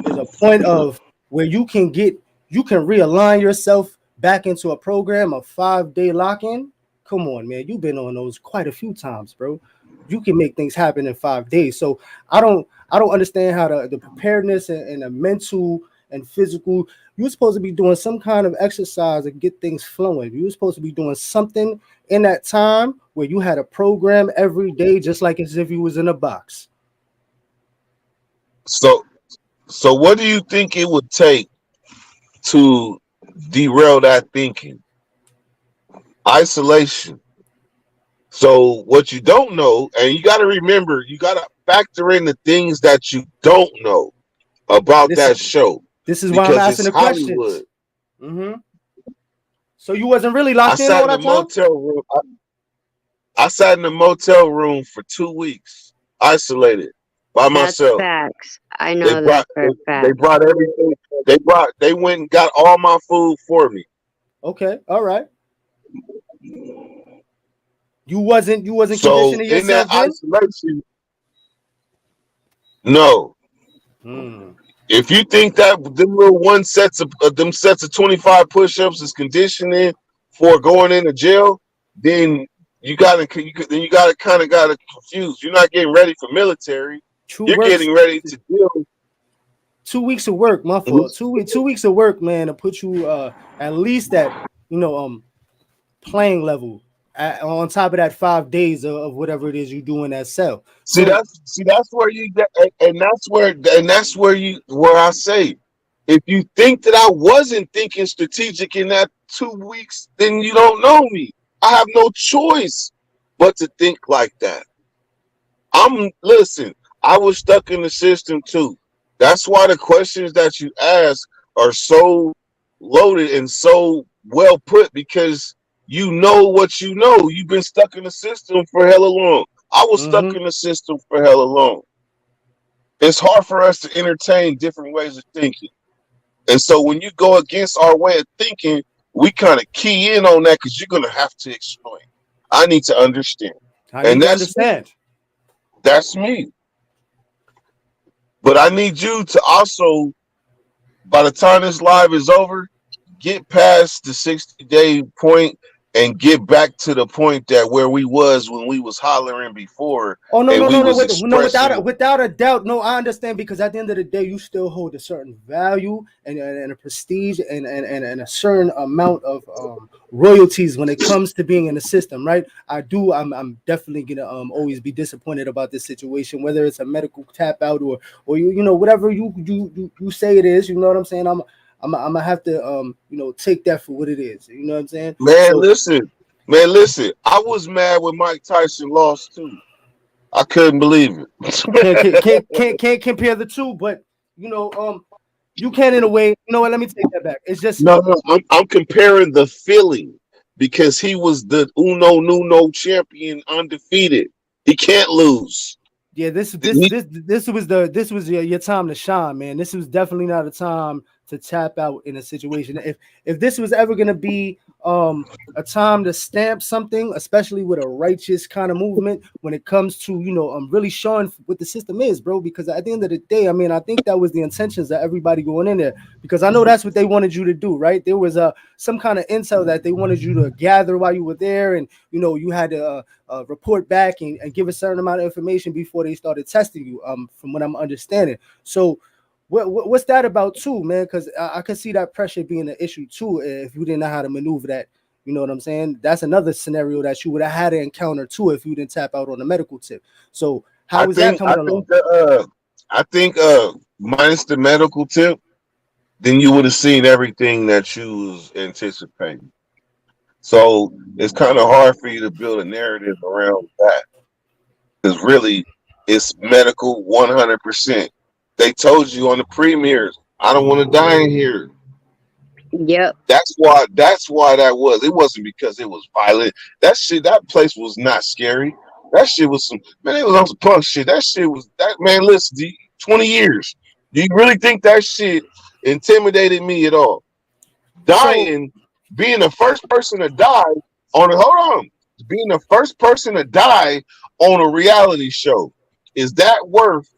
a point of where you can realign yourself back into a program, a 5-day lock-in. Come on, man. You've been on those quite a few times, bro. You can make things happen in 5 days. So I don't understand how the preparedness and the mental and physical, you're supposed to be doing some kind of exercise to get things flowing. You're supposed to be doing something in that time where you had a program every day, just like as if you was in a box. So what do you think it would take to derail that thinking? Isolation. So what you don't know, and you got to remember, you got to factor in the things that you don't know about that show. This is why I'm asking the questions. Mm-hmm. So you wasn't really locked in all that time? I sat in the motel room for 2 weeks, isolated by myself. Facts. I know that for a fact. They brought everything. They went and got all my food for me. Okay, all right. You wasn't conditioning yourself in that isolation. No. If you think that them little sets of 25 push-ups is conditioning for going into jail, then you gotta kind of confuse. You're not getting ready for military. You're getting ready to deal. 2 weeks of work, my fault. 2 weeks of work, man, to put you at least at playing level. On top of that 5 days of whatever it is you do in that cell. That's where you get, and that's where I say, if you think that I wasn't thinking strategic in that 2 weeks, then you don't know me. I have no choice but to think like that. Listen, I was stuck in the system too. That's why the questions that you ask are so loaded and so well put, because you know what you know. You've been stuck in the system for hella long. I was stuck in the system for hella long. It's hard for us to entertain different ways of thinking. And so when you go against our way of thinking, we kind of key in on that, because you're going to have to explain. I need to understand. That's me. But I need you to also, by the time this live is over, get past the 60-day point and get back to the point that where we was when we was hollering before. Oh no, without a doubt. No, I understand, because at the end of the day, you still hold a certain value and a prestige and a certain amount of royalties when it comes to being in the system, right? I'm definitely gonna always be disappointed about this situation, whether it's a medical tap out or whatever you say it is. You know what I'm saying? I'm gonna have to take that for what it is. You know what I'm saying? Listen. I was mad when Mike Tyson lost too. I couldn't believe it. Can't compare the two, but you can in a way. You know what? Let me take that back. It's just I'm comparing the feeling, because he was the uno champion, undefeated. He can't lose. Yeah, this was your time to shine, man. This was definitely not a time to tap out in a situation. If this was ever going to be a time to stamp something, especially with a righteous kind of movement when it comes to really showing what the system is, bro, because at the end of the day, I mean, I think that was the intentions of everybody going in there, because I know that's what they wanted you to do, right? There was some kind of intel that they wanted you to gather while you were there, and you had to report back and give a certain amount of information before they started testing you, from what I'm understanding. So what's that about too, man? Because I can see that pressure being an issue too if you didn't know how to maneuver that. You know what I'm saying? That's another scenario that you would have had to encounter too if you didn't tap out on the medical tip. So how is that coming along? I think minus the medical tip, then you would have seen everything that you was anticipating. So it's kind of hard for you to build a narrative around that, because really it's medical 100%. They told you on the premieres, I don't want to die in here. Yep. That's why that was. It wasn't because it was violent. That place was not scary. That shit was it was on some punk shit. Man, listen, 20 years. Do you really think that shit intimidated me at all? dying, being the first person to die being the first person to die on a reality show, is that worth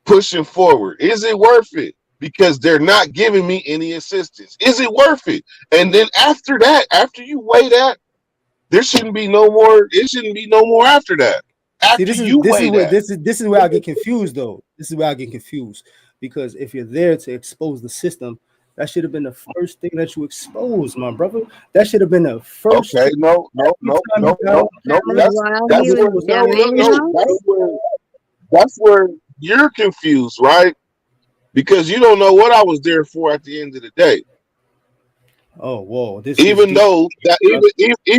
pushing forward? Is it worth it? Because they're not giving me any assistance. Is it worth it? And then after that, after you weigh that, there shouldn't be no more. It shouldn't be no more after that. After This is where I get confused though. This is where I get confused because if you're there to expose the system, that should have been the first thing that you exposed, my brother. That should have been the first. Okay, no. That's where you're confused, right? Because you don't know what I was there for at the end of the day. Oh, whoa! Even though,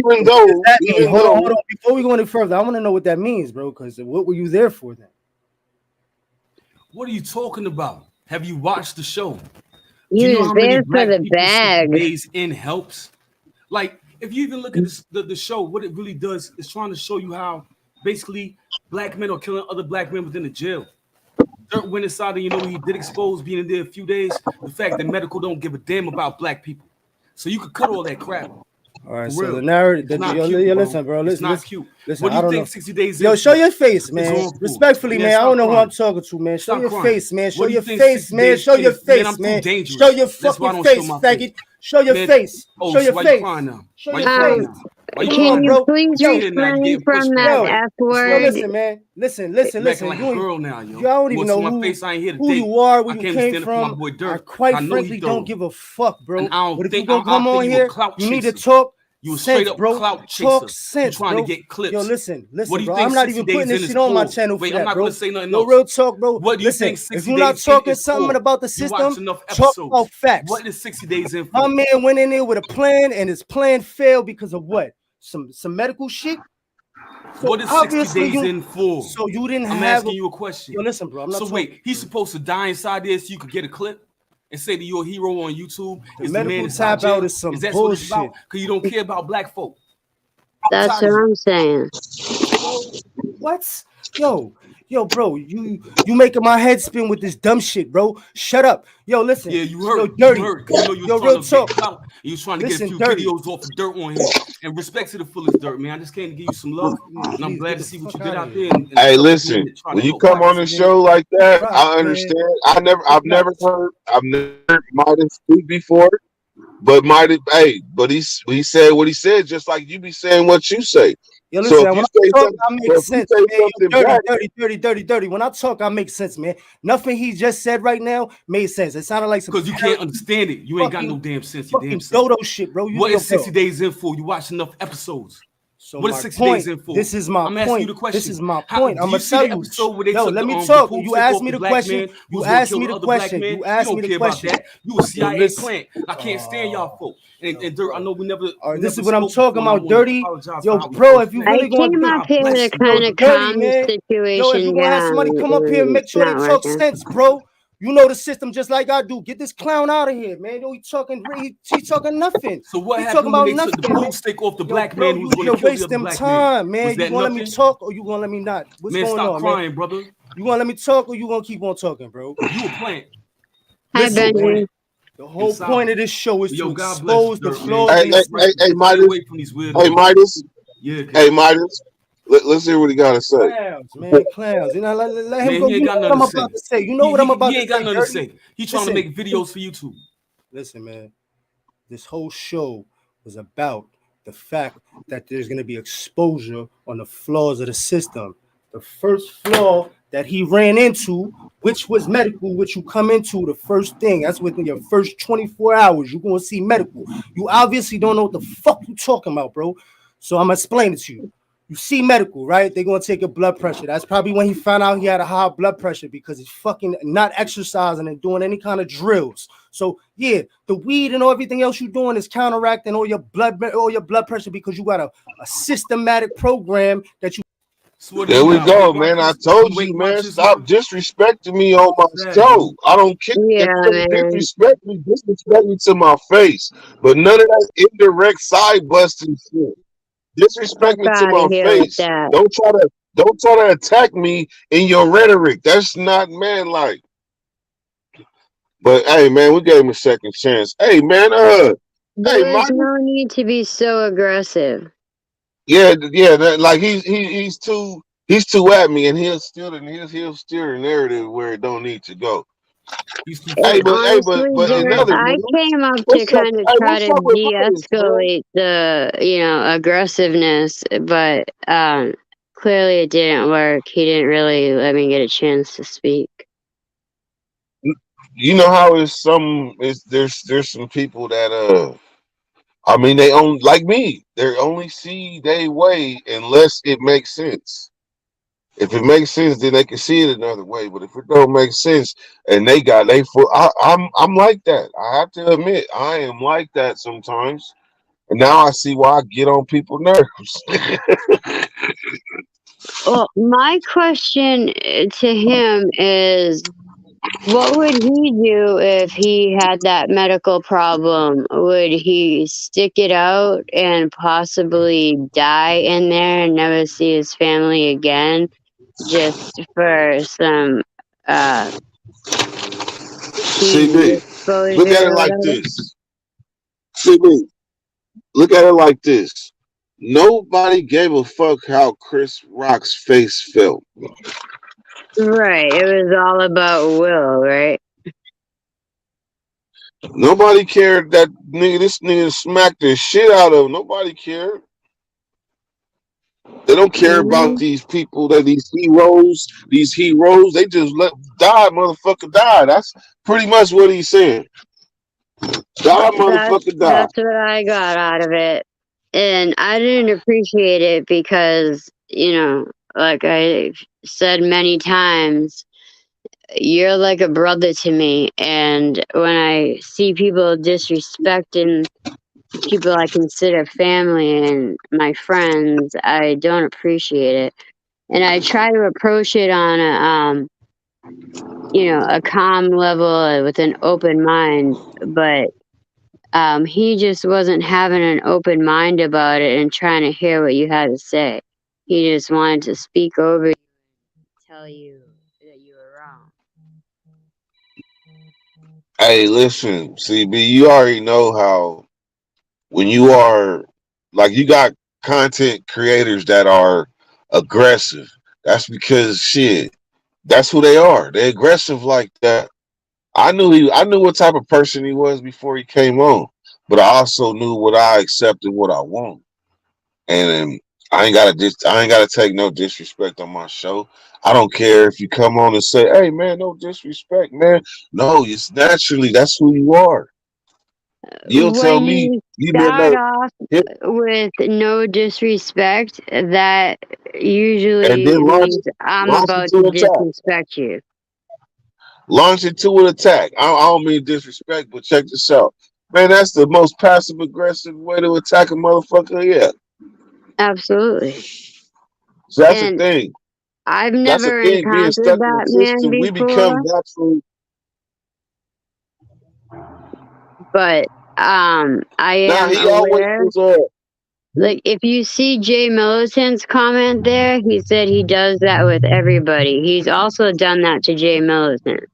hold on. Before we go any further, I want to know what that means, bro. Because what were you there for then? What are you talking about? Have you watched the show? You was there for the bag. Days in helps. Like, if you even look at the show, what it really does is trying to show you how basically black men are killing other black men within the jail. Dirt went inside and he did expose being in there a few days. The fact that medical don't give a damn about black people. So you could cut all that crap. All right, so the narrative. Listen, bro. It's not cute. Listen, what do you think 60 days Yo, show your face, man. Respectfully, man. I don't know who I'm talking to, man. Show your face, man. Show your face, man. Show your face, man. Show your fucking face, faggot. Show your face. Show your face. Show your face. Can you please refrain from that F word? Listen, man. Listen. Like a girl now, yo. I don't even know who you are, where you came from. I quite frankly don't give a fuck, bro. But if you gonna come on here, you need to talk. You a straight up clout chaser. Talk sense, trying bro. to get clips. Yo, listen, what do you bro. think I'm not even putting this shit on my channel for that, I'm not bro. gonna say nothing No else. real talk, bro. What do you think 60 if you're not days talking is something for? about the system, talk about facts. What is 60 days in for? My man went in there with a plan, and his plan failed because of what? Some medical shit. So what is 60 days in for? So you didn't I'm have. asking you a question. Yo, listen, bro. I'm not. So wait, he's supposed to die inside there so you could get a clip and say that you're a hero on YouTube. The medical tap out is some bullshit. What it's about? Because you don't care about black folk. That's what I'm saying. What? Yo, bro, you making my head spin with this dumb shit, bro. Shut up. Yo, listen. Yeah, you heard. Dirty. Yo, real talk. You was trying to get a few videos off of Dirt on here. And respect to the fullest Dirt, man. I just came to give you some love. And I'm glad to see what you did out there. Hey, listen, when you come on a show like that, I understand. I've never heard Midas speak before. But he said what he said, just like you be saying what you say. Yo, listen, so when I talk, I make sense, man. Dirty. When I talk, I make sense, man. Nothing he just said right now made sense. It sounded like some because you can't understand it. You ain't got no damn sense. You damn dodo shit, bro. What is 60 days in for? You watch enough episodes. So what is 60 days in for? This is my point. Asking you the question. This is my point. I'm gonna tell you. Yo, let me talk. You asked me the question. You asked me the question. You asked me the question. You a CIA plant. I can't stand y'all folk. And Dirt, I know we never. This is what I'm talking about, Dirty. Yo, bro, if you really going to come up here to kind of calm the situation yo, if you want to have somebody come up here and make sure they talk sense, bro. You know the system just like I do. Get this clown out of here, man. Yo, he's talking nothing. So what happened when they took the broomstick off the black man who's going to kill the other black time, man. You gonna let me talk or you gonna let me not? What's going on, man? Stop crying, brother. You gonna let me talk or you gonna keep on talking, bro? You a plant. Hi, Benjamin. The whole point of this show is to expose the flaws. Hey, Midas. Hey, Midas. Let's hear what he got to say. Clowns. You know, let him go. You know what I'm about to say. You know what I'm about to say. He ain't got nothing to say. He's trying to make videos for YouTube. Listen, man. This whole show was about the fact that there's going to be exposure on the flaws of the system. The first flaw that he ran into, which was medical, which you come into the first thing. That's within your first 24 hours. You're going to see medical. You obviously don't know what the fuck you talking about, bro. So I'm going to explain it to you. You see medical, right? They're going to take your blood pressure. That's probably when he found out he had a high blood pressure because he's fucking not exercising and doing any kind of drills. So, yeah, the weed and everything else you're doing is counteracting all your blood pressure because you got a systematic program that you. There we go, man. I told you, man. Stop disrespecting me on my show. I don't care. Disrespect me to my face. But none of that indirect side busting shit. Disrespect me to my face. Don't try to attack me in your rhetoric. That's not manlike. But hey, man, we gave him a second chance. Hey, man, hey, There is Michael. no need to be so aggressive. Yeah, yeah, like he's too at me, and he'll steer the narrative where it don't need to go. He's too And Hey, funny. honestly, but Derek, another I nigga, came up to what's up? kind of Hey, try what's to up with Myers, man? de-escalate the, aggressiveness, but clearly it didn't work. He didn't really let me get a chance to speak. You know how there's some people that I mean they own like me. They only see they way unless it makes sense. If it makes sense, then they can see it another way. But if it don't make sense, and they full, I'm like that. I have to admit, I am like that sometimes. And now I see why I get on people's nerves. Well, my question to him is, what would he do if he had that medical problem? Would he stick it out and possibly die in there and never see his family again just for some TV CB, look at exposure it or like whatever? this. CB, look at it like this. Nobody gave a fuck how Chris Rock's face felt. Right. It was all about Will, right? Nobody cared that nigga. This nigga smacked the shit out of him. Nobody cared. They don't care about Mhm. these people, that these heroes. These heroes, they just let die, motherfucker, die. That's pretty much what he's saying. Die, motherfucker, die. That's what I got out of it. And I didn't appreciate it because, like I said many times, you're like a brother to me. And when I see people disrespecting people I consider family and my friends, I don't appreciate it. And I try to approach it on a calm level with an open mind. But he just wasn't having an open mind about it and trying to hear what you had to say. He just wanted to speak over you and tell you that you were wrong. Hey, listen, CB, you already know how when you are like you got content creators that are aggressive. That's because shit. That's who they are. They're aggressive like that. I knew what type of person he was before he came on, but I also knew what I accept and what I want. And I ain't gotta take no disrespect on my show. I don't care if you come on and say, "Hey man, no disrespect, man." No, it's naturally that's who you are. You'll tell When me you you didn't start know, off with no disrespect, that and usually then means I'm launch about into to an attack. disrespect you. Launch into an attack. I don't mean disrespect, but check this out, man. That's the most passive aggressive way to attack a motherfucker. Yeah, Absolutely. so that's the And thing. I've That's the never thing. Being encountered stuck in the that man system, we become before, naturally. but I Nah, am he always aware. was. Like, if you see Jay Militant's comment there, he said he does that with everybody. He's also done that to Jay Militant.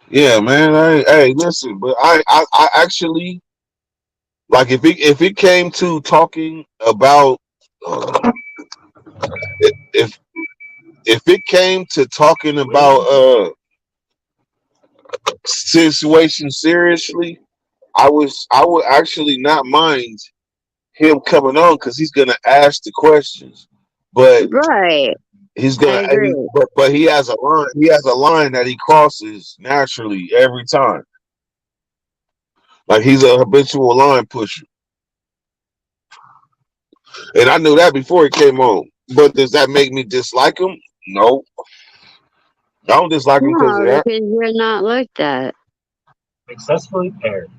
Yeah, man. Hey, listen, but I actually like if it came to talking about if it came to talking about situation seriously, I would actually not mind him coming on because he's gonna ask the questions, but Right. he's I gonna agree. but he has a line that he crosses naturally every time. Like he's a habitual line pusher, and I knew that before he came on. But does that make me dislike him? No, I don't dislike him because of No, that. because you're not like that. Successfully paired.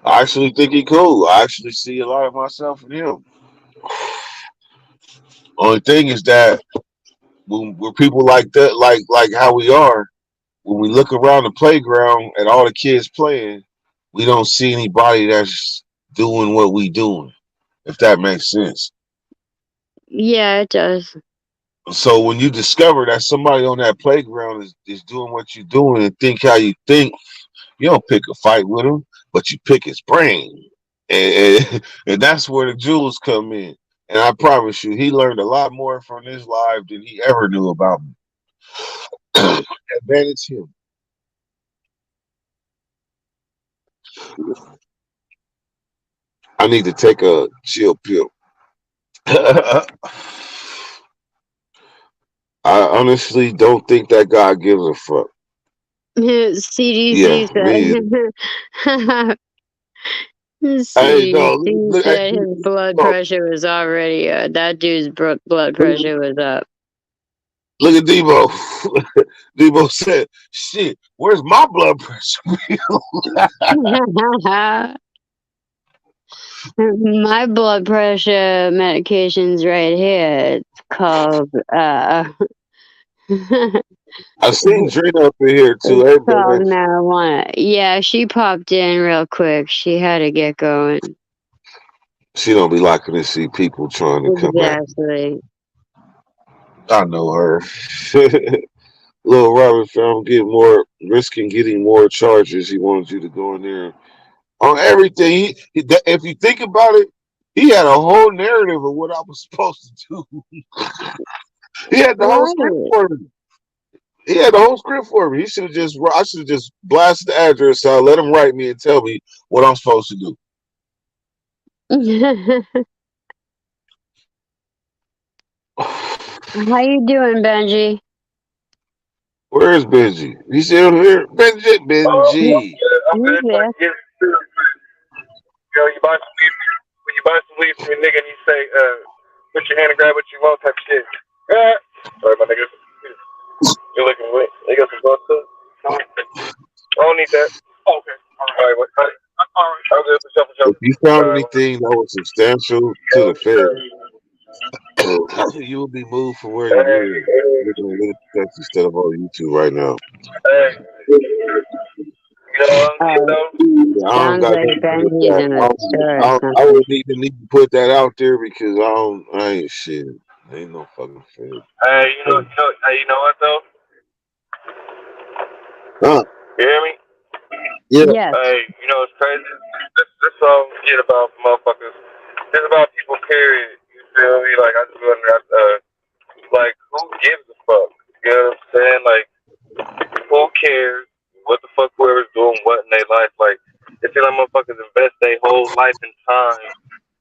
I actually think he cool. I actually see a lot of myself in him. Only thing is that when we're people like that, like how we are, when we look around the playground at all the kids playing, we don't see anybody that's doing what we doing. If that makes sense. Yeah, it does. So when you discover that somebody on that playground is doing what you're doing and think how you think, you don't pick a fight with him, but you pick his brain. And that's where the jewels come in. And I promise you, he learned a lot more from this live than he ever knew about me. Advantage him. I need to take a chill pill. I honestly don't think that guy gives a fuck. Yeah, CDC me. said. Hey, no, CDC hey, said his blood look, pressure was already that dude's blood pressure was up. look at Debo. Debo said, "Shit, where's my blood pressure?" My blood pressure medication's right here. It's called I seen Drina up in here too. it's Hey, called man, marijuana. Yeah, she popped in real quick. She had to get going. she don't be liking to see people trying to come at. Exactly. I know her. Little Robert found risking getting more charges. He wanted you to go in there on everything. If you think about it, he had a whole narrative of what I was supposed to do. He had the whole script Right. for me. He had the whole script for me. I should have just blasted the address out, let him write me and tell me what I'm supposed to do. How you doing, Benji? Where is Benji? He still here? Benji. I'm He's good. Like, there. you know, you buy some weed, when you buy some weed from a nigga and you say, put your hand and grab what you want type shit. Sorry, my nigga. You're looking wet. They got some blood too? I don't need that. Okay. All right, what? I'm good for sure. If you found anything that was substantial to the Fed, you will be moved from where you live. You're going to live in Texas instead of on YouTube right now. Hey, you know what I'm saying? Yeah, I don't Sounds got like nothing to do with Benji's in a that. store or I something. would need to put that out there because I ain't shit. Ain't no fucking Fed. Hey, you know what though? Huh? You hear me? Yeah. Yes. Hey, you know it's crazy. This song get about motherfuckers. It's about people. Period. You feel me? Like I just wonder, like who gives a fuck? You know what I'm saying? Like who cares what the fuck whoever's doing what in their life? Like it seems like motherfuckers invest their whole life and time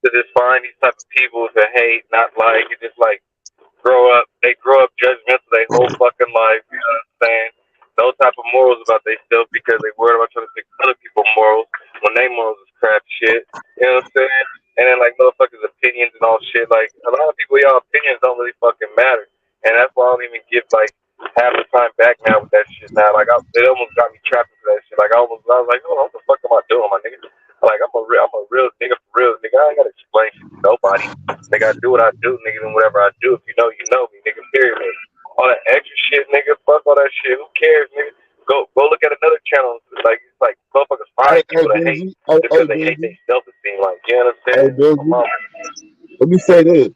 to just find these type of people to hate, not like, and just like they grow up judgmental their whole fucking life. You know what I'm saying? No type of morals about themselves because they worried about trying to fix other people's morals when their morals is crap shit. You know what I'm saying? And then like motherfuckers' opinions and all shit. Like a lot of people, y'all opinions don't really fucking matter, and that's why I don't even give like half the time back now with that shit. Now, like it almost got me trapped into that shit. Like I was like, oh, what the fuck am I doing, my nigga? Like I'm a real nigga for real, nigga. I ain't gotta explain shit to nobody. Nigga, I do what I do, nigga, and whatever I do. If you know me, nigga. Period. Nigga. All that extra shit, nigga. Fuck all that shit. Who cares, nigga? Go look at another channel. Like it's like motherfuckers find people to hate because they hate themselves. It seems like, you know what I'm saying? Let me say this.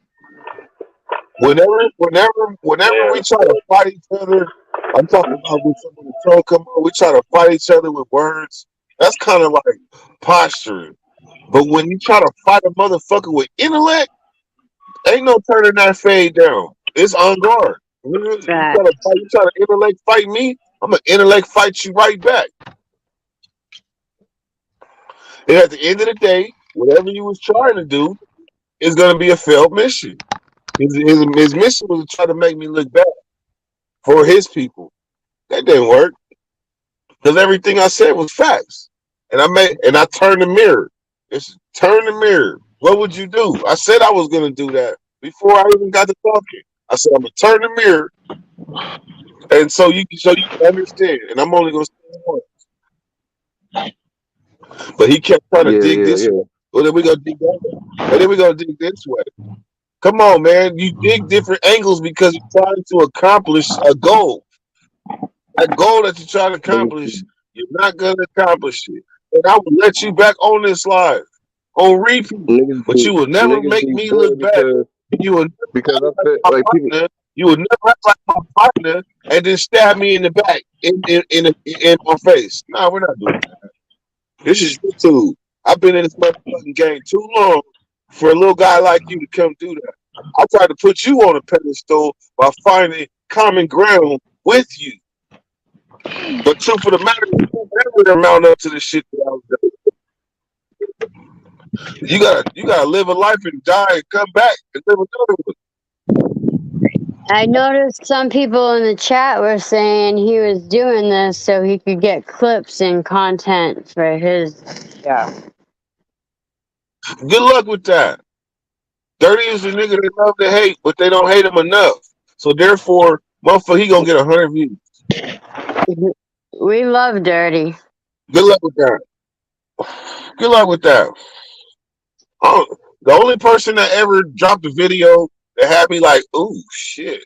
Whenever we try to fight each other, I'm talking about when the troll come on, we try to fight each other with words. That's kind of like posturing. But when you try to fight a motherfucker with intellect, ain't no turning that fade down. It's on guard. You try to intellect fight me, I'm gonna intellect fight you right back. And at the end of the day, whatever you was trying to do is gonna be a failed mission. His mission was to try to make me look bad for his people. That didn't work because everything I said was facts, and I turned the mirror. It's turn the mirror. What would you do? I said I was gonna do that before I even got to talking. I said I'm gonna turn the mirror, and so you can understand. And I'm only gonna say one. But he kept trying to dig this way. Well, then we gonna dig that way. And then we gonna dig this way. Come on, man. You dig different angles because you're trying to accomplish a goal. That goal that you're trying to accomplish, you're not going to accomplish it. And I will let you back on this live, on repeat. But you will never make me look bad. You will because I feel like people. You would never act like my partner and then stab me in the back in my face. No, we're not doing that. This is YouTube. I've been in this motherfucking game too long for a little guy like you to come do that. I tried to put you on a pedestal by finding common ground with you. But truth of the matter is, you never amount up to the shit that I was doing. You gotta live a life and die and come back and live another one. I noticed some people in the chat were saying he was doing this so he could get clips and content for his show. Good luck with that. Dirty is the nigga they love to hate, but they don't hate him enough. So therefore, motherfucker, he gonna get 100 views. We love Dirty. Good luck with that. Good luck with that. The only person that ever dropped a video that had me like, ooh, shit.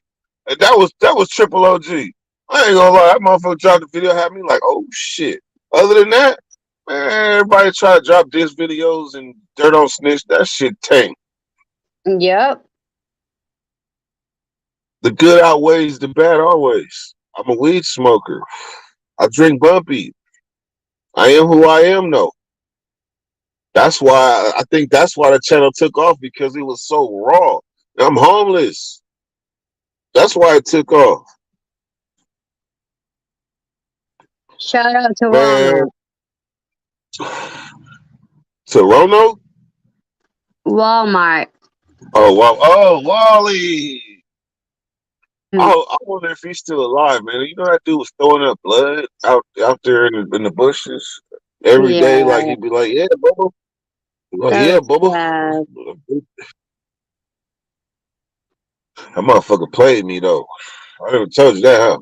And that was Triple OG. I ain't gonna lie, that motherfucker dropped a video, had me like, oh shit. Other than that, man, everybody try to drop diss videos and dirt on snitch. That shit tank. Yep. The good outweighs the bad always. I'm a weed smoker. I drink bumpy. I am who I am though. That's why I think that's why the channel took off, because it was so raw. I'm homeless. That's why it took off. Shout out to Man. Walmart. To Rono? Walmart. Oh, wow. Oh, Wally. Oh, I wonder if he's still alive, man. You know that dude was throwing up blood out there in the bushes every day. Like he'd be like, "Yeah, Bubba." Like, yeah, Bubba. That motherfucker played me though. I never told you that, huh?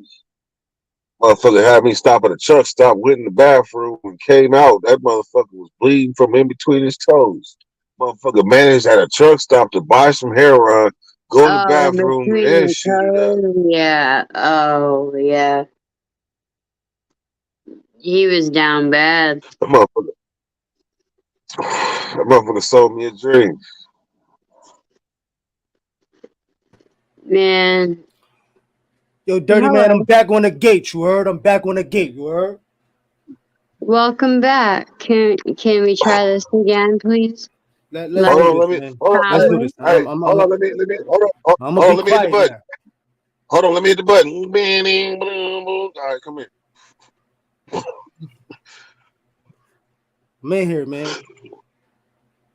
Motherfucker had me stop at a truck stop, went in the bathroom, and came out. That motherfucker was bleeding from in between his toes. Motherfucker managed at a truck stop to buy some heroin, go in the bathroom, and shoot it up. Yeah. Oh, yeah. He was down bad. That motherfucker sold me a dream. Man. Yo, Dirty Man, I'm back on the gate, you heard? I'm back on the gate, you heard? Welcome back. Can we try this again, please? Let's do this, man. Let's do this. Hold on, let me hit the button. Hold on, let me hit the button. All right, come here. I'm in here, man.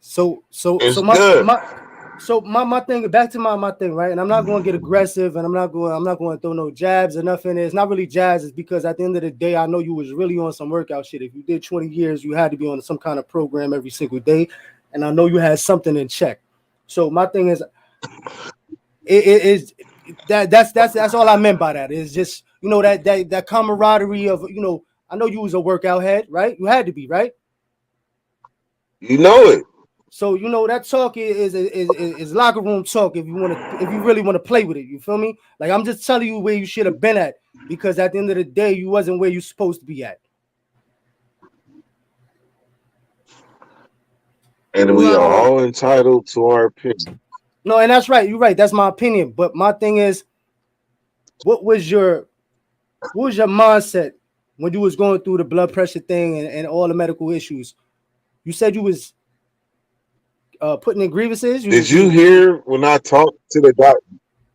So it's my thing, back to my thing, right? And I'm not going to get aggressive, and I'm not going to throw no jabs or nothing. It's not really jabs. It's because at the end of the day, I know you was really on some workout shit. If you did 20 years, you had to be on some kind of program every single day, and I know you had something in check. So my thing is, that's all I meant by that. It's just, you know, that camaraderie of, you know, I know you was a workout head, right? You had to be, right? You know it. So you know that talk is locker room talk. If you really want to play with it, you feel me? Like, I'm just telling you where you should have been at, because at the end of the day, you wasn't where you're supposed to be at. And we are all entitled to our opinion. No, and that's right. You're right. That's my opinion. But my thing is, what was your mindset when you was going through the blood pressure thing and all the medical issues? You said you was putting in grievances. Did you hear when I talked to the doctor?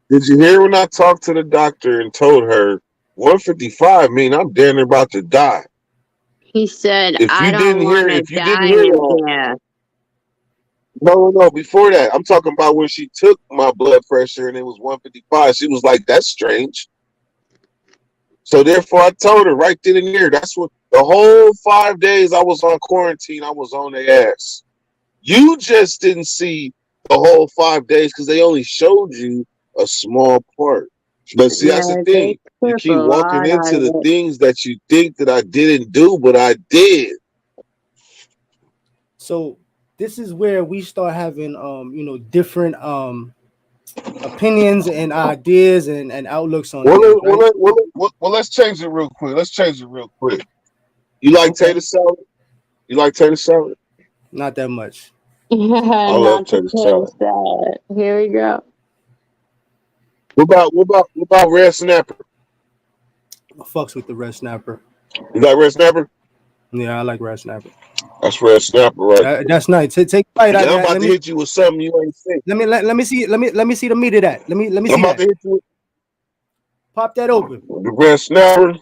Did you hear when I talked to the doctor and told her 155 mean I'm damn near about to die? He said, if you didn't hear that. No, before that. I'm talking about when she took my blood pressure and it was 155. She was like, that's strange. So therefore I told her right then and there. That's what the whole 5 days I was on quarantine, I was on their ass. You just didn't see the whole 5 days because they only showed you a small part. But see, that's the thing. You keep walking into the things that you think that I didn't do, but I did. So this is where we start having you know, different opinions and ideas and outlooks on well, let's change it real quick. You like tater salad? You like tater salad? Not that much. I love tater salad. Here we go. What about Red Snapper? I fucks with the red snapper. You got Red Snapper? Yeah, I like red snapper. That's Red Snapper, right? That's nice. Take a bite. Yeah, I'm about to hit you with something you ain't seen. Let me see the meat of that. Let me I'm see about to that. hit you Pop that open. with the Red Snapper.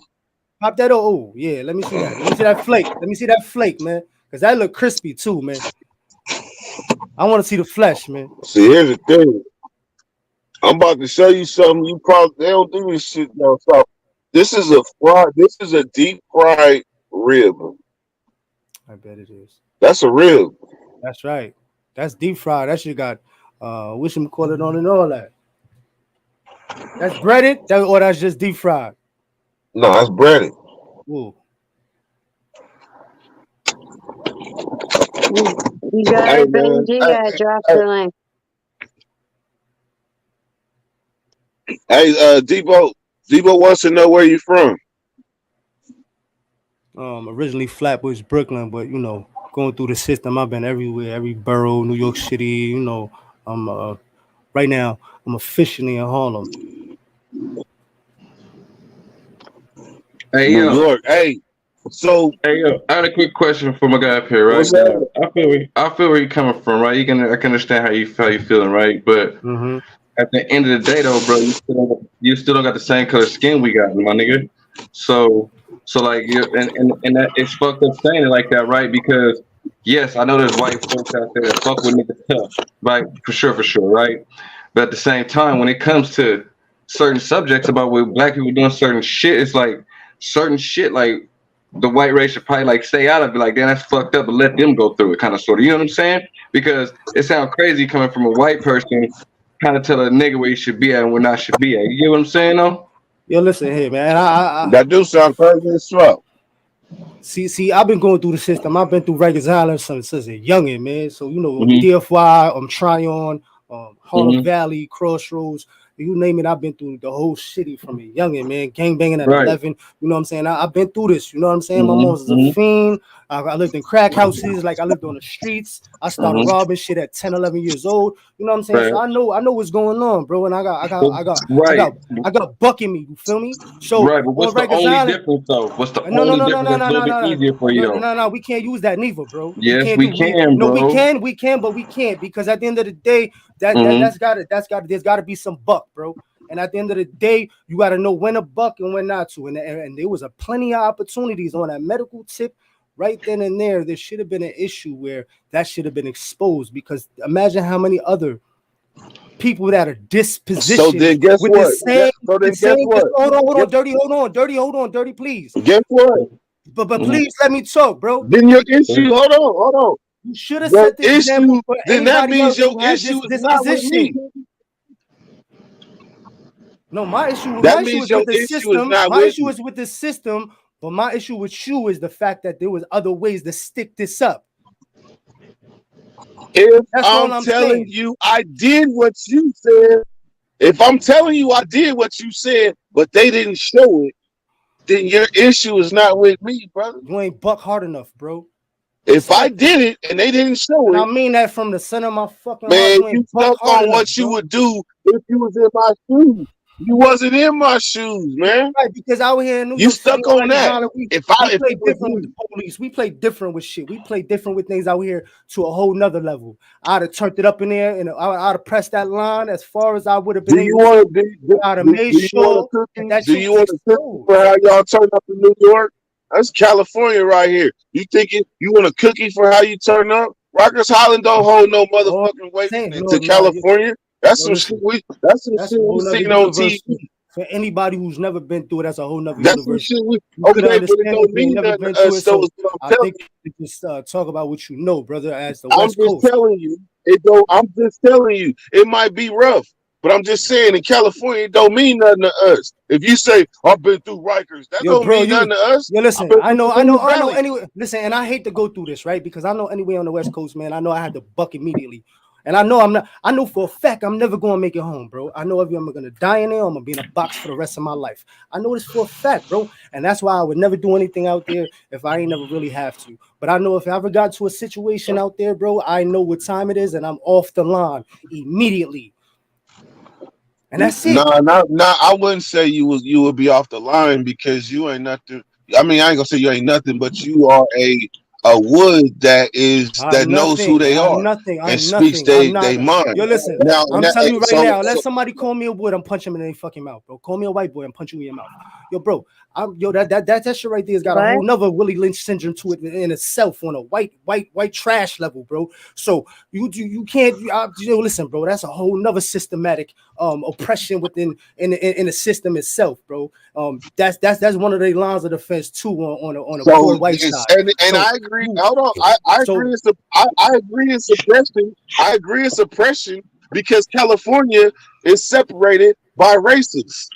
Pop that. Oh, yeah. Let me see that. Let me see that flake. Let me see that flake, man. Cause that look crispy too, man. I want to see the flesh, man. See, here's the thing. I'm about to show you something. You probably they don't do this shit down south. This is a deep fried rib. I bet it is. That's a rib. That's right. That's deep fried. That shit got whatchamacallit on and all that. That's breaded, or that's just deep fried. No, that's breaded. Ooh. You got Hey, it, man. Benji. Yeah, drop the link. Hey, Debo wants to know where you from. Originally Flatbush, Brooklyn, but you know, going through the system, I've been everywhere, every borough, New York City. You know, I'm right now I'm officially in Harlem. Hey New yo, York. Hey, so hey yo, I had a quick question for my guy up here, right? what's that? I feel where you're coming from, right? I can understand how you feeling, right? But Mm-hmm. at the end of the day, though, bro, you still don't got the same color skin we got, my nigga. So like, and that it's fucked up saying it like that, right? Because yes, I know there's white folks out there that fuck with niggas tough, right? For sure, right? But at the same time, when it comes to certain subjects about what black people doing certain shit, it's like certain shit like the white race should probably like stay out of it, like damn, that's fucked up, and let them go through it, kind of sort of. You know what I'm saying? Because it sounds crazy coming from a white person, kind of tell a nigga where he should be at and where not should be at. You get what I'm saying, though? Yo, listen here, man. I That do sound crazy as fuck. see. I've been going through the system. I've been through Rikers Island since a youngin', man. So you know, Mhm. DFY, Tryon, Harlem Mhm. Valley, Crossroads. You name it, I've been through the whole city from a youngin', man. Gang banging at Right. 11. You know what I'm saying? I've been through this. You know what I'm saying? My Mhm. mom was a fiend. I lived in crack houses. Like I lived on the streets. I started Mhm. robbing shit at 10, 11 years old. You know what I'm saying? Right. So I know what's going on, bro. And I Right. got buck in me. You feel me? So Right. But what's on the Rikers only Island. difference, though? What's the No, only difference that's a little bit easier for you, though? no. We can't use that neither, bro. Yes, We we can't can, no, bro. we can, but we can't because at the end of the day, Mhm. there's gotta be some buck, bro. And at the end of the day, you gotta know when to buck and when not to. And there was a plenty of opportunities on that medical tip right then and there. There should have been an issue where that should have been exposed because imagine how many other people that are dispositioned So then guess with what? the same, So then the same. guess what? Hold on, dirty, hold on, dirty, please. Guess what? But Mhm. please let me talk, bro. Then your issue, hold on. You should have Your set the example issue, for then that anybody means else your who had issue this is not with me. disposition. No, my issue That is means your with the issue is system. not My with issue me. is with the system, but my issue with you is the fact that there was other ways to stick this up. If That's all I'm I'm telling saying. you I did what you said, if I'm telling you I did what you said, but they didn't show it, then your issue is not with me, brother. You ain't buck hard enough, bro. If I Respect it. did it and they didn't show And I it, mean that from the center of my fucking heart. man, You you ain't buck stuck hard on enough, what you bro. would do if you was in my shoes. You wasn't in my shoes, man. Right, because out here in New You York City, stuck on Rikers that. Island, we If play it was different with me, the police. We play different with shit. We play different with things out here to a whole nother level. I'd have turned it up in there and I'd have pressed that line as far as I would have been do you able want to. to I'd have do made you want sure a cookie? that Do shit you was want a cookie exposed. for how y'all turn up in New York? That's California right here. You thinking you want a cookie for how you turn up? Rikers Island don't hold no motherfucking weight to California. That's some shit we That's a whole nother seen on TV. universe. For anybody who's never been through it, that's a whole nother That's some universe. shit we You okay, could but it understand don't if you've mean never nothing been to through us. it. So So what I'm I telling think you just talk about what you know, brother, as the I'm West just Coast. telling you, it don't. I'm just telling you, it might be rough, but I'm just saying in California, it don't mean nothing to us. If you say I've been through Rikers, that Yo, don't bro, mean nothing to us. yo, I've listen, been I through know the Valley. anyway. Listen, and I hate to go through this, right? Because I know anyway on the West Coast, man, I know I had to buck immediately. And I know for a fact I'm never gonna make it home, bro. I know if I'm gonna die in there, I'm gonna be in a box for the rest of my life. I know this for a fact, bro. And that's why I would never do anything out there if I ain't never really have to. But I know if I ever got to a situation out there, bro, I know what time it is, and I'm off the line immediately. and that's it. Nah. I wouldn't say you would be off the line because you ain't nothing. I mean, I ain't gonna say you ain't nothing, but you are a wood that I'm knows who nothing. they I'm are nothing. and I'm speaks nothing. I'm not. they mind. Yo, listen. Now, I'm telling you right so, now. Let somebody call me a wood. I'm punching him in their fucking mouth, bro. Call me a white boy. I'm punching you in your mouth. Yo, bro. That shit right there has got a What? whole nother Willie Lynch syndrome to it in itself on a white trash level, bro. So you can't. Listen, bro. That's a whole nother systematic oppression within in the system itself, bro. That's one of the lines of defense too on a poor white side. and So, I agree. Hold on, I so agree. I agree in suppression. I agree in suppression because California is separated by races.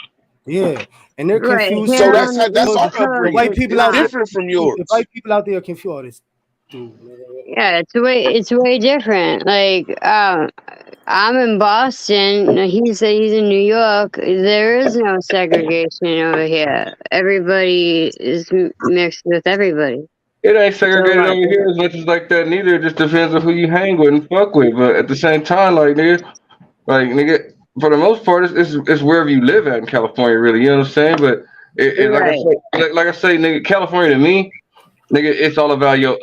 yeah, and they're Right confused. So So here that's on our the East the upbringing. white Coast, it's people It's out there, not. different from the yours. white people out there are confused. Oh, this dude, man. Yeah, it's way different. Like, I'm in Boston. He's in New York. There is no segregation over here. Everybody is mixed with everybody. It ain't So segregated over here as much as like that neither. It just depends on who you hang with and fuck with. But at the same time, nigga, for the most part, it's wherever you live at in California, really. You know what I'm saying? But like I right. say, like I say, nigga, California to me, nigga, it's all about your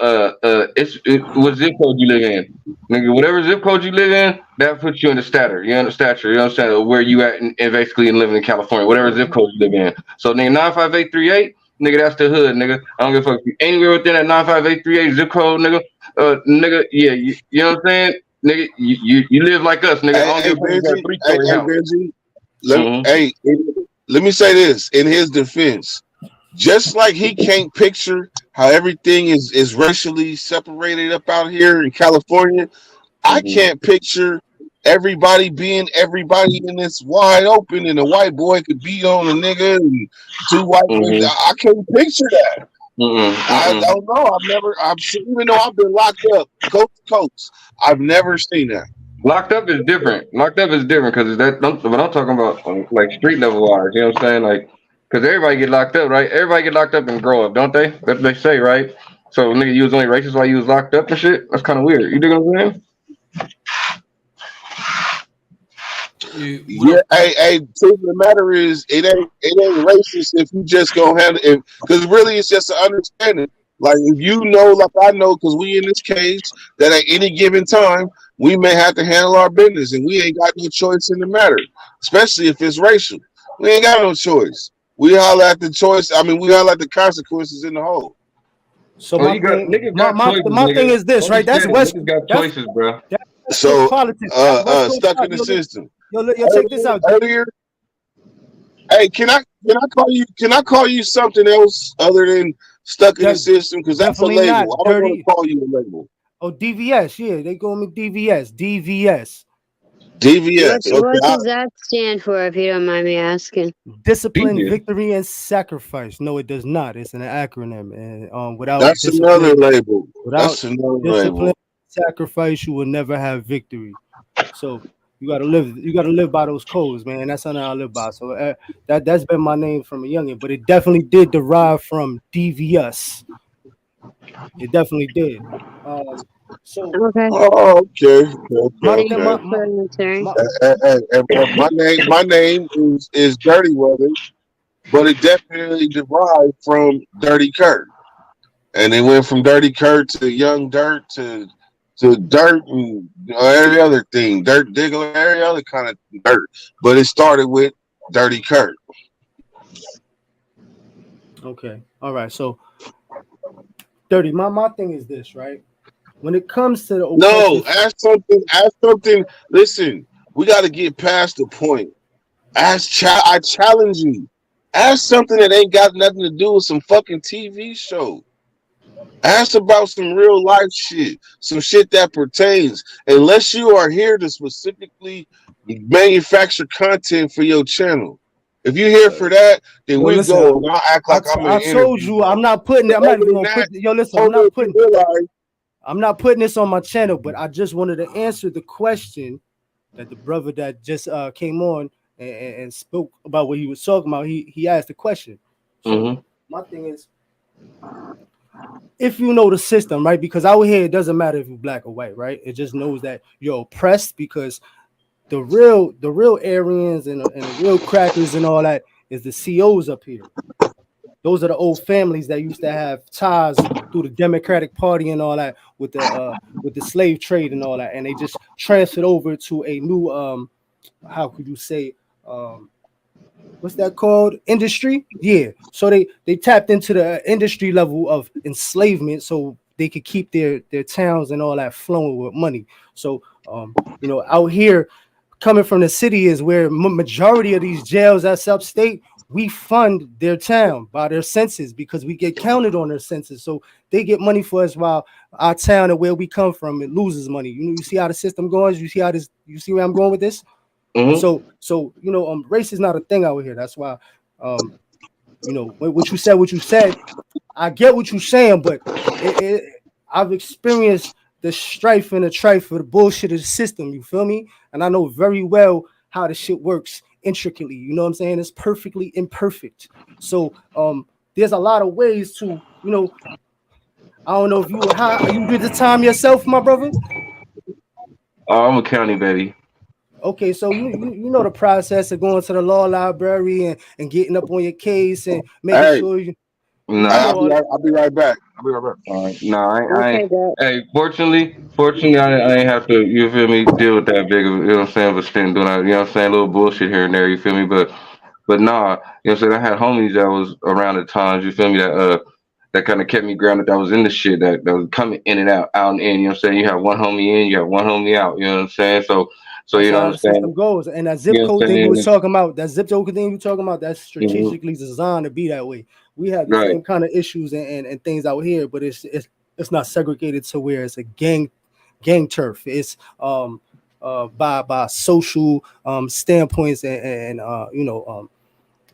what zip code you live in. Nigga, whatever zip code you live in, that puts you in the stature. You understand? You understand where you at and basically in living in California, whatever zip code you live in. So nigga, 95838, nigga, that's the hood, nigga. I don't give a fuck if you anywhere within that 95838 zip code, nigga. Nigga, yeah, you know what I'm saying? Nigga, you live like us, nigga. I don't Hey give a fuck if you got a Benji. three-story Hey house. Benji. Mm-hmm. Let me say this in his defense. Just like he can't picture how everything is racially separated up out here in California, I Mm-hmm. can't picture everybody being everybody in this wide open and a white boy could beat on a nigga and two white men. Mm-hmm. I can't picture that. I Mm-mm. don't know. Even though I've been locked up coast to coast, I've never seen that. Locked up is different. Locked up is different because but I'm talking about like street level wise. You know what I'm saying? Like, because everybody get locked up, right? Everybody get locked up and grow up, don't they? That's what they say, right? So nigga, you was only racist while you was locked up and shit. That's kind of weird. You dig what I'm saying? Yeah, hey, truth of the matter is, it ain't racist if you just go handle it, because really it's just an understanding. Like if you know, like I know, because we in this case that at any given time we may have to handle our business, and we ain't got no choice in the matter, especially if it's racial. We ain't got no choice. We holler at the choice. I mean, we holler at the consequences in the whole. So Well, my you got thing, niggas got choices, my nigga. thing is this, right? That's Understand it. West. Niggas got That's choices, bro. West Coast So, politics. That's West Coast stuck in the politics. system. Yo, check this out. Earlier, hey, can I call you something else other than stuck in the system? Because that's a Definitely not label. I don't want dirty. to call you a label. Oh, DVS. Yeah, they call me DVS. DVS. DVS. What Okay. does that stand for, if you don't mind me asking? Discipline, Devious. victory, and sacrifice. No, it does not. It's an acronym, and without That's another discipline, label. without That's another discipline, label. sacrifice, you will never have victory. So you gotta live. You gotta live by those codes, man. That's something I live by. So that's been my name from a youngin, but it definitely did derive from DVS. It definitely did. So Okay. Oh, okay. my Okay. Thank thing, you Okay. for answering. my My name is Dirty Weather, but it definitely derived from Dirty Kurt. And it went from Dirty Kurt to Young Dirt to Dirt and every other thing, Dirt Diggler, every other kind of dirt. But it started with Dirty Kurt. okay, all right. So dirty. My thing is this, right? When it comes to the No, oppressive, ask something. Ask something. Listen, we got to get past the point. I challenge you. Ask something that ain't got nothing to do with some fucking TV show. Ask about some real life shit, some shit that pertains. Unless you are here to specifically manufacture content for your channel. If you're here for that, then yo, we listen. go and I'll act like I'm in I an told interview. you I'm not putting it. I'm But not other even than gonna put. that, Yo, listen. totally you realize I'm not putting this on my channel, but I just wanted to answer the question that the brother that just came on and spoke about what he was talking about. He asked the question. So Mm-hmm. my thing is, if you know the system, right? Because out here it doesn't matter if you're black or white, right? It just knows that you're oppressed because the real Aryans and the real crackers and all that is the COs up here. Those are the old families that used to have ties through the Democratic Party and all that with the slave trade and all that, and they just transferred over to a new how could you say what's that called? Industry? Yeah. So they tapped into the industry level of enslavement so they could keep their towns and all that flowing with money. So out here coming from the city is where majority of these jails that's upstate, we fund their town by their census because we get counted on their census. So they get money for us while our town and where we come from, it loses money. You see how the system goes? You see where I'm going with this? Mhm. So race is not a thing out here. That's why what you said, I get what you're saying, but I've experienced the strife and the trife for the bullshit of the system. You feel me? And I know very well how the shit works intricately. You know what I'm saying? It's perfectly imperfect. So there's a lot of ways to, I don't know if you did the time yourself, my brother. Oh, I'm a county baby. Okay, so you know the process of going to the law library and getting up on your case and making Hey. sure you. No, I'll be right back. all right. No, I Okay, ain't. that. Hey, fortunately, I ain't have to. You feel me? Deal with that big of, you know what I'm saying? But still doing that, you know what I'm saying? A little bullshit here and there. You feel me? But nah, you know what I'm saying? I had homies that was around at times. You feel me? That kind of kept me grounded. That was in the shit. That was coming in and out and in. You know what I'm saying? You have one homie in, you have one homie out. You know what I'm saying? So That's you know how what the I'm saying? system goes. And that zip You know what code I'm thing you was saying? talking about, that's Mhm. strategically designed to be that way. We have the Right. same kind of issues and things out here, but it's not segregated to where it's a gang turf. It's by social standpoints and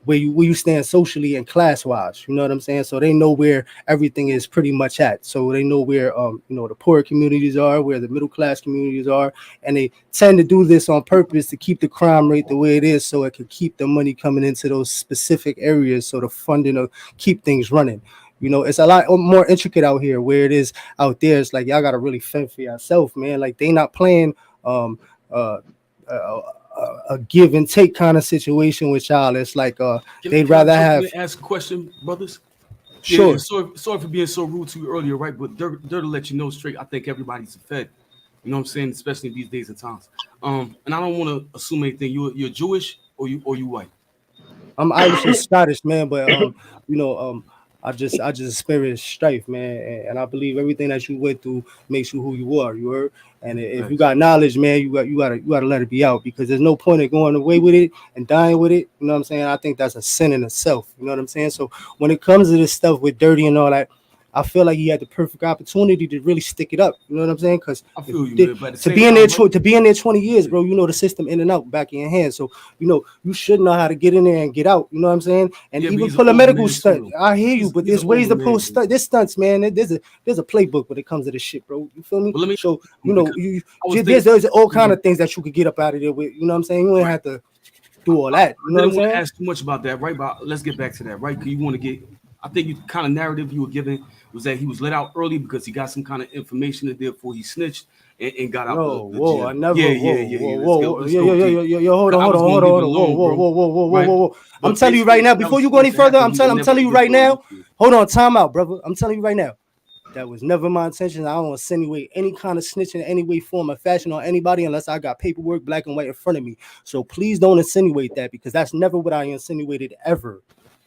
where you stand socially and class wise. You know what I'm saying? So they know where everything is pretty much at. So they know where the poor communities are, where the middle class communities are, and they tend to do this on purpose to keep the crime rate the way it is, so it could keep the money coming into those specific areas, so the funding will keep things running. It's a lot more intricate out here. Where it is out there, it's like y'all gotta really fend for yourself, man. Like they not playing uh, a give and take kind of situation with y'all. It's like they'd Can I rather jump in have. and ask a question, brothers? Yeah, Sure. and sorry for being so rude to you earlier, right? But they're to let you know straight. I think everybody's a fed. You know what I'm saying? Especially in these days and times. And I don't want to assume anything. You're Jewish or you white? I'm Irish and Scottish, man, but I just experienced strife, man, and I believe everything that you went through makes you who you are. You heard? And if you Thanks. got knowledge, man, you gotta let it be out, because there's no point in going away with it and dying with it. You know what I'm saying? I think that's a sin in itself. You know what I'm saying? So when it comes to this stuff with dirty and all that, I feel like he had the perfect opportunity to really stick it up. You know what I'm saying? Because I feel you, man. But at the to same be in time, there to be in there 20 years, bro, the system in and out, back in your hands. So you should know how to get in there and get out. You know what I'm saying? And yeah, but even he's an pull a older medical man stunt. too, though. I hear you, but He's there's an ways older to pull man. this stunts, man. There's a playbook when it comes to this shit, bro. You feel me? But let me, So because I was there's all kind thinking, of things that you could get up out of there with. You know what I'm saying? You ain't right. have to do all that. You I know what I'm didn't want to saying? ask too much about that, right? But let's get back to that, right? Because you want to get. I think you kind of narrative you were giving was that he was let out early because he got some kind of information that therefore he snitched and got out No, the whoa, jail. I never, Yeah, whoa, yeah, yeah, whoa, yeah. whoa, whoa, Let's yo, go yo, yo, deep. yo, yo, hold 'Cause on, I hold was on, gonna hold on, leave hold it on, whoa, alone, whoa, bro. whoa, whoa, whoa, whoa, Right? whoa, whoa. I'm But telling you right basically, now, that before was you go any supposed to further, happen. He was I'm never telling you even right put on now, YouTube. hold on, time out, brother. I'm telling you right now. That was never my intention. I don't insinuate any kind of snitching in any way, form, or fashion on anybody unless I got paperwork black and white in front of me. So please don't insinuate that, because that's never what I insinuated ever.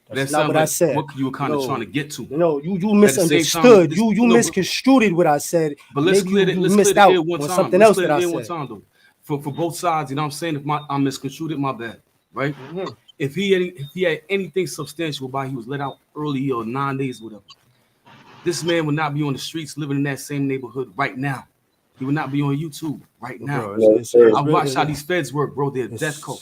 But that That's not sounds what I like said. what you were kind of trying No, to get to. you But at the same time, misunderstood. this You no, but misconstrued what I said. Maybe you let's clear missed the air out one on time. something Let's else clear that I the air one said. time though. For both sides, you know what I'm saying? If I misconstrued it, my bad. Right? Mhm. If he had anything substantial about he was let out early or 9 days, whatever, this man would not be on the streets living in that same neighborhood right now. He would not be on YouTube right now. Bro, No, it's I watched how really these feds work, bro. They're death code.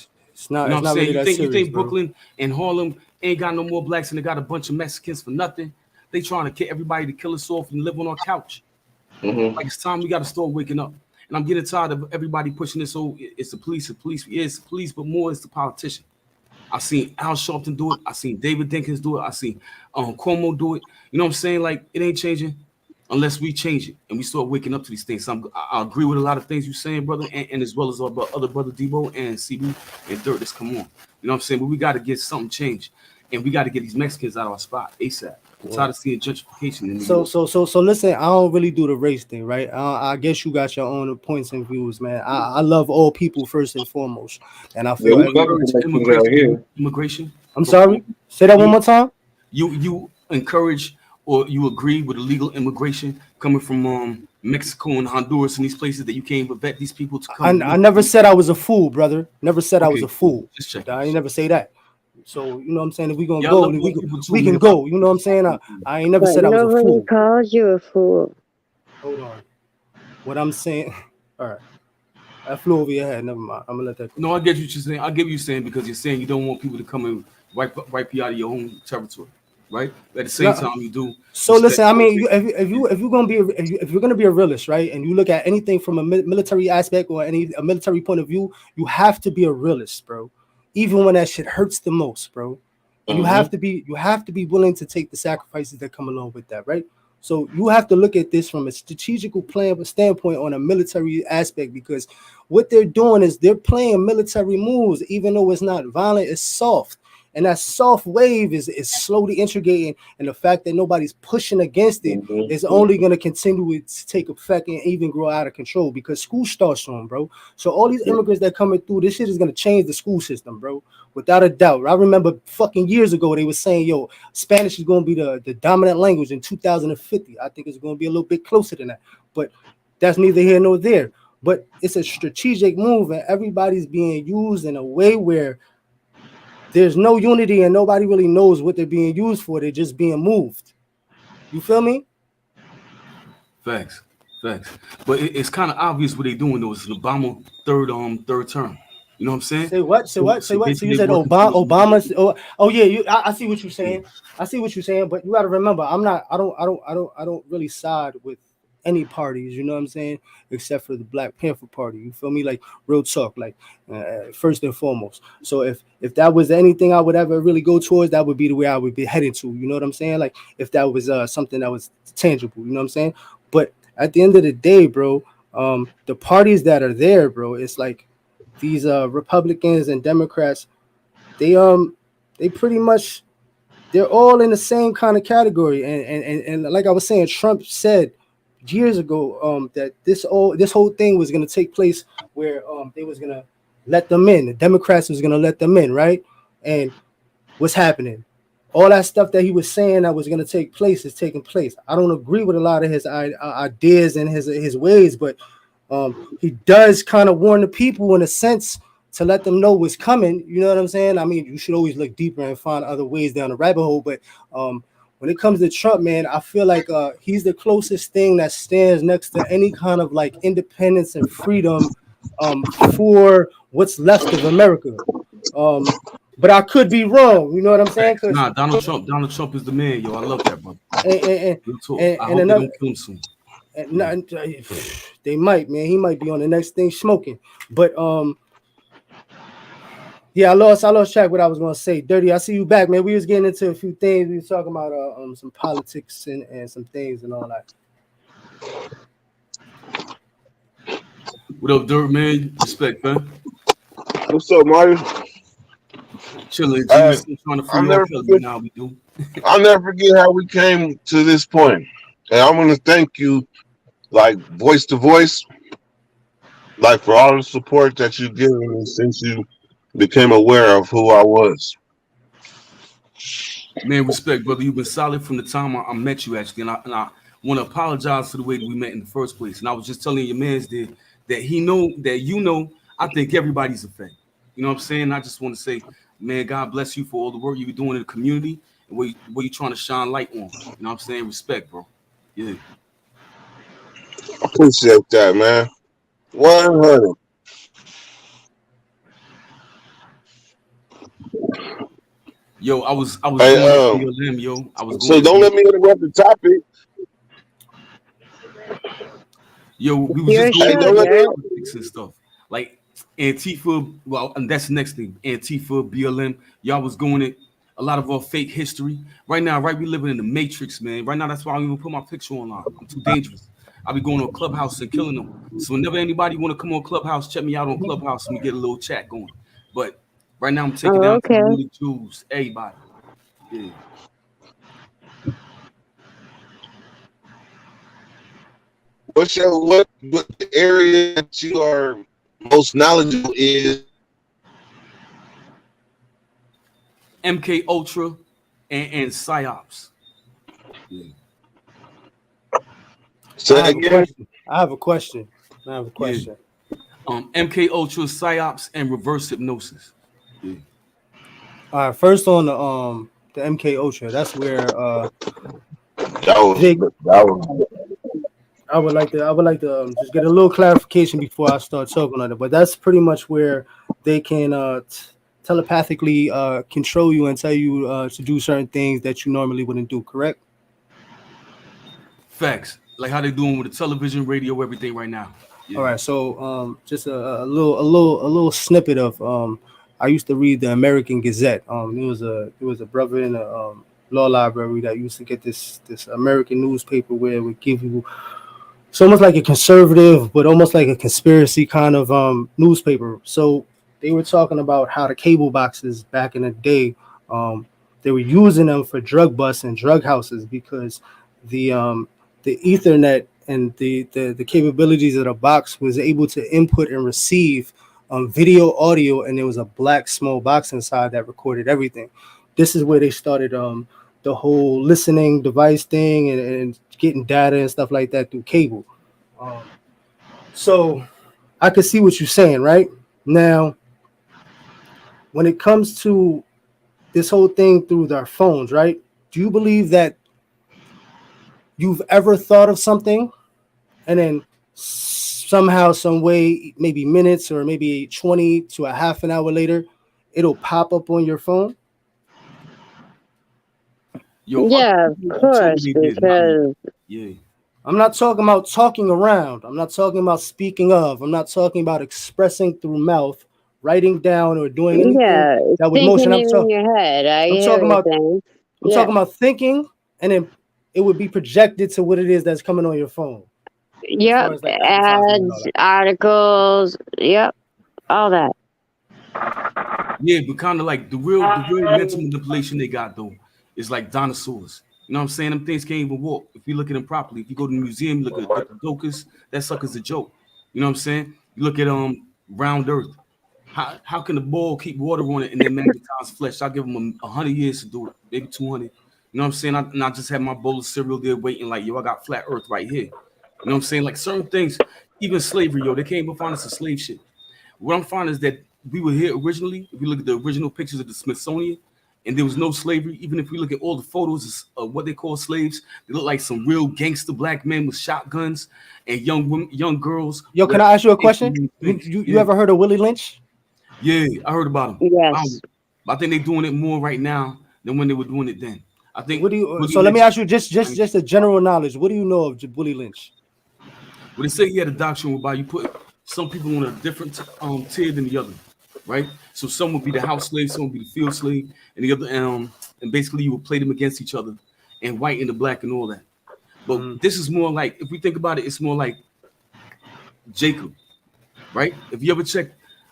You know what it's I'm not saying? really You that think serious, bro. Brooklyn and Harlem ain't got no more blacks and they got a bunch of Mexicans for nothing? They trying to get everybody to kill us off and live on our couch. Mhm. Like it's time we got to start waking up. And I'm getting tired of everybody pushing this. Oh, it's the police, the police. Yeah, it's the police, but more it's the politician. I seen Al Sharpton do it. I seen David Dinkins do it. I seen Cuomo do it. You know what I'm saying? Like it ain't changing. unless we change it and we start waking up to these things. So I agree with a lot of things you're saying, brother, and as well as our other brother Debo and CB and Dirt that's come on. You know what I'm saying? But we got to get something changed, and we got to get these Mexicans out of our spot ASAP. I'm tired of seeing gentrification in New York. So listen, I don't really do the race thing, right? I guess you got your own points and views, man. I love all people first and foremost, and I feel immigration. I'm sorry. Say that one more time. You encourage or you agree with illegal immigration coming from Mexico and Honduras and these places that you can't even vet these people to come? I never said I was a fool, brother. Never said I was a fool. Just check. I ain't never say that. So you know what I'm saying? If we gonna go, we can go. You know what I'm saying? I ain't never said I was a fool. Nobody calls you a fool. Hold on. What I'm saying. All right. I flew over your head. Never mind. I'm gonna let that go. No, I get what you're saying. I get what you're saying because you're saying you don't want people to come and wipe you out of your own territory, right? At the same time, you do. So listen, I mean, if you're gonna be a realist, right, and you look at anything from a military aspect or a military point of view, you have to be a realist, bro. Even when that shit hurts the most, bro. You have to be willing to take the sacrifices that come along with that, right? So you have to look at this from a strategical plan standpoint on a military aspect, because what they're doing is they're playing military moves, even though it's not violent, it's soft. And that soft wave is slowly integrating, and the fact that nobody's pushing against it is only going to continue to take effect and even grow out of control, because school starts soon, bro. So all these immigrants that coming through, this shit is going to change the school system, bro, without a doubt. I remember fucking years ago they were saying, yo, Spanish is going to be the dominant language in 2050. I think it's going to be a little bit closer than that, but that's neither here nor there. But it's a strategic move, and everybody's being used in a way where there's no unity and nobody really knows what they're being used for. They're just being moved. You feel me? Facts. But it's kind of obvious what they're doing though. It's an Obama third term. You know what I'm saying? Say what? So you said Obama's. Oh yeah. I see what you're saying. But you got to remember, I don't really side with any parties, you know what I'm saying, except for the Black Panther Party. You feel me? Like, real talk, like, first and foremost. So if that was anything I would ever really go towards, that would be the way I would be heading to. You know what I'm saying? Like, if that was something that was tangible, you know what I'm saying? But at the end of the day, bro, the parties that are there, bro, it's like these Republicans and Democrats, they pretty much, they're all in the same kind of category. And like I was saying, Trump said years ago that this whole thing was going to take place where they was going to let them in. The Democrats was going to let them in, right? And what's happening? All that stuff that he was saying that was going to take place is taking place. I don't agree with a lot of his ideas and his ways, but he does kind of warn the people in a sense to let them know what's coming. You know what I'm saying? I mean, you should always look deeper and find other ways down the rabbit hole, but when it comes to Trump, man, I feel like he's the closest thing that stands next to any kind of like independence and freedom for what's left of America. But I could be wrong. You know what I'm saying? Nah, Donald Trump is the man, yo. I love that, bro. And they don't kill him soon. They might, man. He might be on the next thing smoking. But yeah, I lost track what I was gonna say. Dirty, I see you back, man. We was getting into a few things. We was talking about some politics and some things and all that. What up, Dirt, man? Respect, man. What's up, Mario? Chilling. Trying to free our Kelly now. We do. I'll never forget how we came to this point. And I'm gonna thank you, like, voice to voice, like, for all the support that you've given me since you became aware of who I was. Man, respect, brother. You've been solid from the time I met you, actually, and I want to apologize for the way that we met in the first place. And I was just telling your man's that he know that I think everybody's a fan. You know what I'm saying? I just want to say, man, God bless you for all the work you're doing in the community and what you're trying to shine light on. You know what I'm saying? Respect, bro. Yeah. Appreciate that, man. 100. Yo, I was Hey, going to BLM, yo. So don't let me interrupt the topic. Yo, we was just going politics and stuff. Like Antifa, well, and that's the next thing. Antifa, BLM, y'all was going it a lot of our fake history. Right now, right, we living in the matrix, man. Right now, that's why I don't even put my picture online. I'm too dangerous. I be going on Clubhouse and killing them. So whenever anybody want to come on Clubhouse, check me out on Clubhouse and we get a little chat going. But right now, I'm taking Oh, down to okay. the little Jews, everybody. Yeah. What the area that you are most knowledgeable is? MK Ultra and PsyOps. Yeah. Say I have a again. question. I have a question. MK Ultra, PsyOps, and reverse hypnosis. Yeah. All right, first on the MK Ultra. That's where Jake, That was I would like to just get a little clarification before I start talking on it. But that's pretty much where they can telepathically control you and tell you to do certain things that you normally wouldn't do. Correct? Facts. Like how they doing with the television, radio, everything right now. Yeah. All right. So just a little snippet of I used to read the American Gazette. There was a brother in a law library that used to get this American newspaper where it would give you. It's almost like a conservative, but almost like a conspiracy kind of newspaper. So they were talking about how the cable boxes back in the day, they were using them for drug busts and drug houses because the Ethernet and the capabilities of the box was able to input and receive video, audio, and there was a black small box inside that recorded everything. This is where they started the whole listening device thing and getting data and stuff like that through cable. So I could see what you're saying, right? Now, when it comes to this whole thing through their phones, right? Do you believe that you've ever thought of something and then somehow, some way, maybe minutes or maybe 20 to a half an hour later, it'll pop up on your phone? Yeah, of course, because yeah. I'm not talking about talking around. I'm not talking about speaking of. I'm not talking about expressing through mouth, writing down, or doing anything that with motion. I'm in your head. I'm talking about thinking, and then it would be projected to what it is that's coming on your phone. Yep, ads, articles, yep, all that. Yeah, but kind of like the real mental manipulation they got though is like dinosaurs. You know what I'm saying? Them things can't even walk. If you look at them properly, if you go to the museum, look at Diplodocus, that sucker's a joke. You know what I'm saying? You look at round Earth. How can the ball keep water on it and then magnetize flesh? I'll give them 100 years to do it, maybe 200. You know what I'm saying? I just have my bowl of cereal there waiting, like, yo, I got flat Earth right here. You know what I'm saying? Like certain things, even slavery, yo, they can't even find us a slave ship. What I'm finding is that we were here originally. If you look at the original pictures of the Smithsonian, and there was no slavery. Even if we look at all the photos of what they call slaves, they look like some real gangster black men with shotguns and young women, young girls. Yo, can I ask you a question? You ever heard of Willie Lynch? Yeah, I heard about him. Yes. I think they're doing it more right now than when they were doing it then. I think. Let me ask you just a general knowledge. What do you know of Willie Lynch? Well, they say he had a doctrine whereby you put some people on a different tier than the other, right? So some would be the house slave, some would be the field slave, and the other, and basically you would play them against each other, and white and the black and all that. But this is more like, if we think about it, it's more like Jacob, right? If you ever check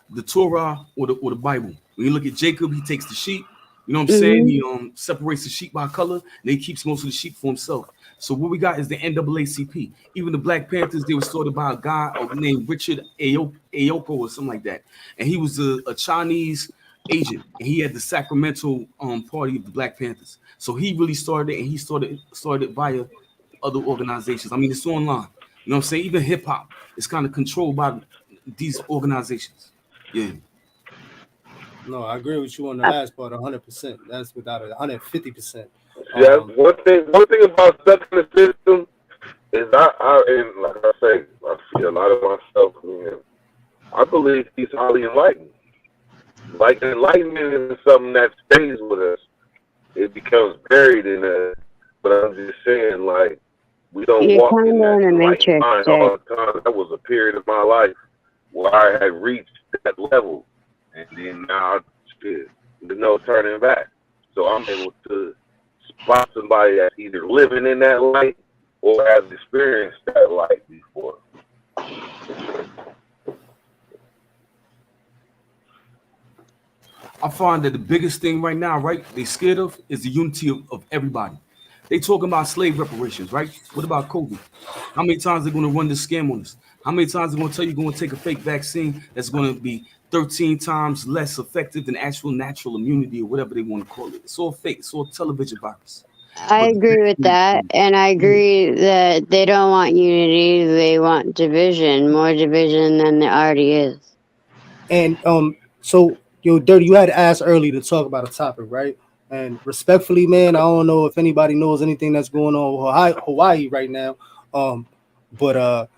the Torah or the Bible, when you look at Jacob, he takes the sheep. You know what I'm saying? He separates the sheep by color, and he keeps most of the sheep for himself. So what we got is the NAACP. Even the Black Panthers, they were started by a guy named Richard Ayoko or something like that. And he was a Chinese agent, and he had the Sacramento party of the Black Panthers. So he really started it, and he started via other organizations. I mean, it's online. You know what I'm saying? Even hip hop is kind of controlled by these organizations. Yeah. No, I agree with you on the last part, 100%. That's without it, 150%. Yeah, one thing about stuck in the system is and like I say, I see a lot of myself in. I believe he's highly enlightened. Like enlightenment is something that stays with us. It becomes buried in us. But I'm just saying, like, we don't walk in that enlightened mind all the time. That was a period of my life where I had reached that level. And then now, there's no turning back. So I'm able to spot somebody that's either living in that light or has experienced that light before. I find that the biggest thing right now, right, they scared of is the unity of everybody. They talking about slave reparations, right? What about COVID? How many times they're going to run this scam on us? How many times they're going to tell you you're going to take a fake vaccine that's going to be 13 times less effective than actual natural immunity or whatever they want to call it? It's all fake. It's all television virus. I agree with that, and I agree that they don't want unity; they want division, more division than there already is. And so yo, Dirty, you had asked early to talk about a topic, right? And respectfully, man, I don't know if anybody knows anything that's going on with Hawaii right now. But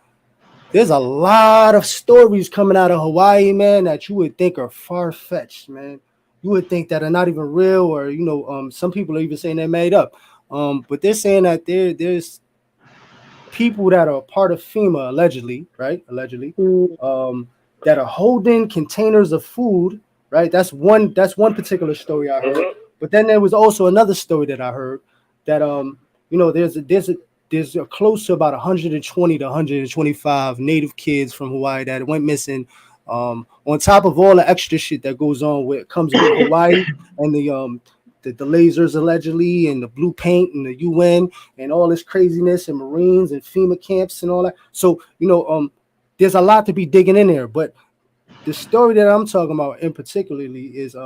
there's a lot of stories coming out of Hawaii, man, that you would think are far-fetched, man. You would think that are not even real, or some people are even saying they're made up. But they're saying that there's people that are part of FEMA, allegedly, right? Allegedly, that are holding containers of food, right? That's one particular story I heard. But then there was also another story that I heard that there's close to about 120 to 125 native kids from Hawaii that went missing. On top of all the extra shit that goes on with comes with Hawaii and the lasers allegedly and the blue paint and the UN and all this craziness and Marines and FEMA camps and all that. So there's a lot to be digging in there. But the story that I'm talking about in particularly is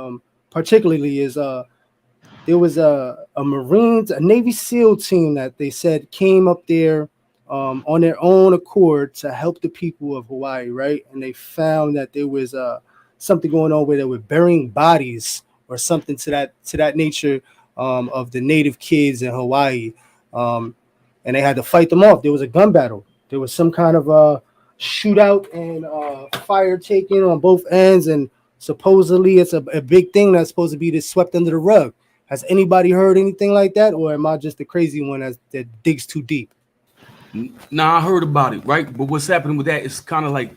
there was a Marines, a Navy SEAL team that they said came up there on their own accord to help the people of Hawaii, right? And they found that there was something going on where they were burying bodies or something to that nature of the native kids in Hawaii, and they had to fight them off. There was a gun battle. There was some kind of shootout and fire taken on both ends, and supposedly it's a big thing that's supposed to be just swept under the rug. Has anybody heard anything like that, or am I just the crazy one that digs too deep? Nah, I heard about it, right? But what's happening with that is kind of like,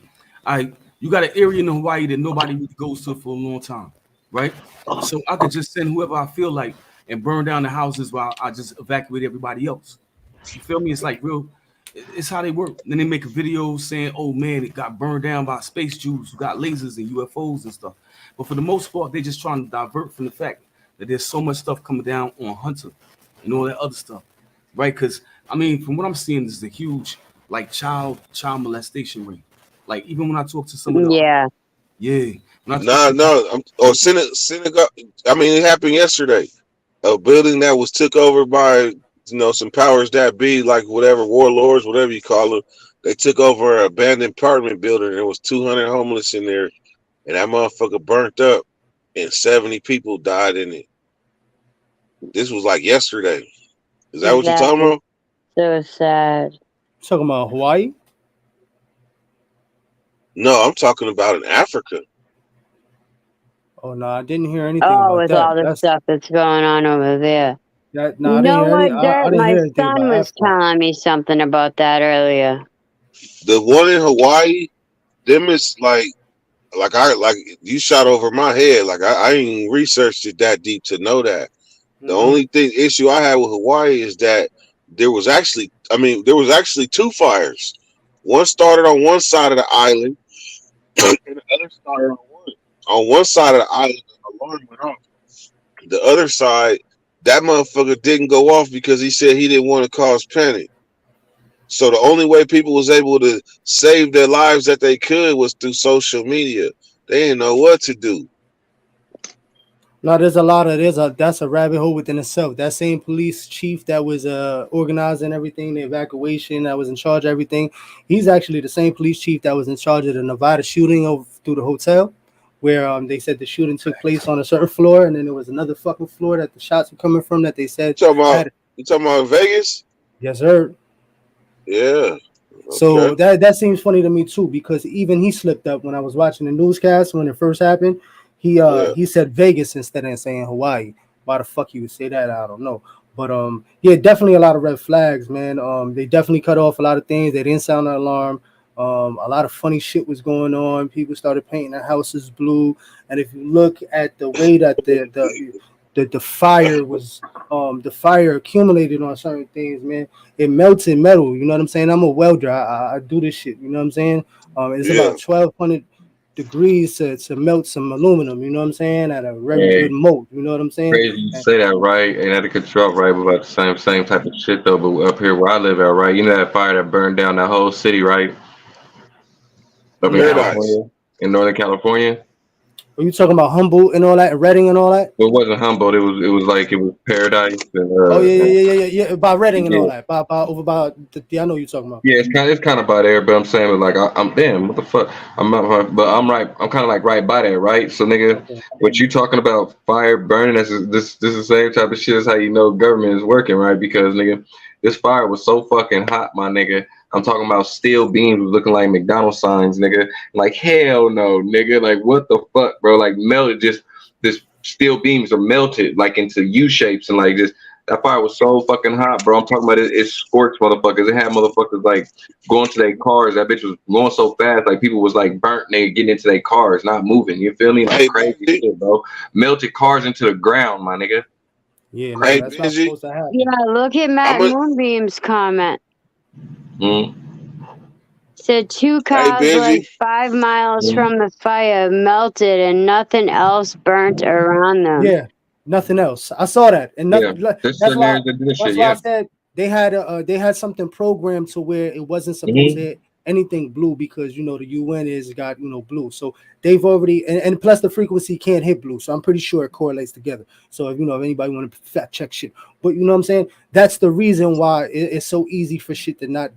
you got an area in Hawaii that nobody really goes to for a long time, right? So I could just send whoever I feel like and burn down the houses while I just evacuate everybody else. You feel me? It's like real. It's how they work. Then they make a video saying, "Oh man, it got burned down by space Jews who got lasers and UFOs and stuff." But for the most part, they're just trying to divert from the fact that there's so much stuff coming down on Hunter and all that other stuff, right? Because I mean, from what I'm seeing, this is a huge like child molestation rate. Like even when I talk to some of the Synagogue. I mean, it happened yesterday. A building that was took over by some powers that be, like whatever warlords, whatever you call them. They took over an abandoned apartment building. There was 200 homeless in there, and that motherfucker burnt up, and 70 people died in it. This was like yesterday. Is that what you're talking about? So sad. Talking about Hawaii? No, I'm talking about in Africa. Oh no, I didn't hear anything Oh, about with that. all the stuff that's going on over there. I You know what, Dirt? My anything son about was Africa. telling me something about that earlier. The one in Hawaii, them is like you shot over my head. Like I ain't researched it that deep to know that. The only issue I had with Hawaii is that there was actually two fires. One started on one side of the island, and the other started on one side of the island. The alarm went off. The other side, that motherfucker didn't go off because he said he didn't want to cause panic. So the only way people was able to save their lives that they could was through social media. They didn't know what to do. No, that's a rabbit hole within itself. That same police chief that was organizing everything, the evacuation, that was in charge of everything. He's actually the same police chief that was in charge of the Nevada shooting through the hotel, where they said the shooting took place on a certain floor, and then there was another fucking floor that the shots were coming from that they said. You talking about Vegas? Yes, sir. Yeah. Okay. So that seems funny to me too, because even he slipped up when I was watching the newscast when it first happened. He said Vegas instead of saying Hawaii. Why the fuck he would say that? I don't know. But definitely a lot of red flags, man. They definitely cut off a lot of things. They didn't sound an alarm. A lot of funny shit was going on. People started painting their houses blue. And if you look at the way that the the fire was the fire accumulated on certain things, man. It melted metal. You know what I'm saying? I'm a welder. I do this shit. You know what I'm saying? It's Yeah. about 1200 degrees to melt some aluminum. You know what I'm saying? At a very Hey, good mode. You know what I'm saying? crazy you say that, right? Ain't out of control, right? But about the same type of shit though. But up here where I live at, right? You know that fire that burned down that whole city, right? Up in Yeah. Paradise. California, in Northern California. Are you talking about Humboldt and all that, and Reading and all that? It wasn't Humboldt. It was Paradise Oh yeah, and yeah. By Reading and yeah. all that. By over by. I know what you're talking about. Yeah, it's kind of by there, but I'm saying, but like, I'm damn, what the fuck? I'm not, but I'm right. I'm kind of like right by there, right? So, nigga, Okay. what you talking about fire burning? This is the same type of shit as how you know government is working, right? Because nigga, this fire was so fucking hot, my nigga. I'm talking about steel beams looking like McDonald's signs, nigga. Like hell no, nigga. Like what the fuck, bro? Like melted, just this steel beams are melted like into U shapes and like this. That fire was so fucking hot, bro. I'm talking about it scorched motherfuckers. It had motherfuckers like going to their cars. That bitch was going so fast, like people was like burnt and they getting into their cars, not moving. You feel me? Like Hey, crazy Benji. shit, bro. Melted cars into the ground, my nigga. Yeah, no, Hey, that's not Benji. supposed to happen. Yeah, look at Matt I'm a, Moonbeam's comment. Mm, Said two hey, cows like Benji. 5 miles mm. from the fire melted and nothing else burnt around them. Yeah, nothing else. I saw that, and Yeah, nothing. there's That's certain why. areas that do this That's shit. why I Yeah. said they had something programmed to where it wasn't supposed to hit anything blue because you know the UN is got blue, so they've already and plus the frequency can't hit blue, so I'm pretty sure it correlates together. So if anybody want to fact check shit, but you know what I'm saying, that's the reason why it's so easy for shit to not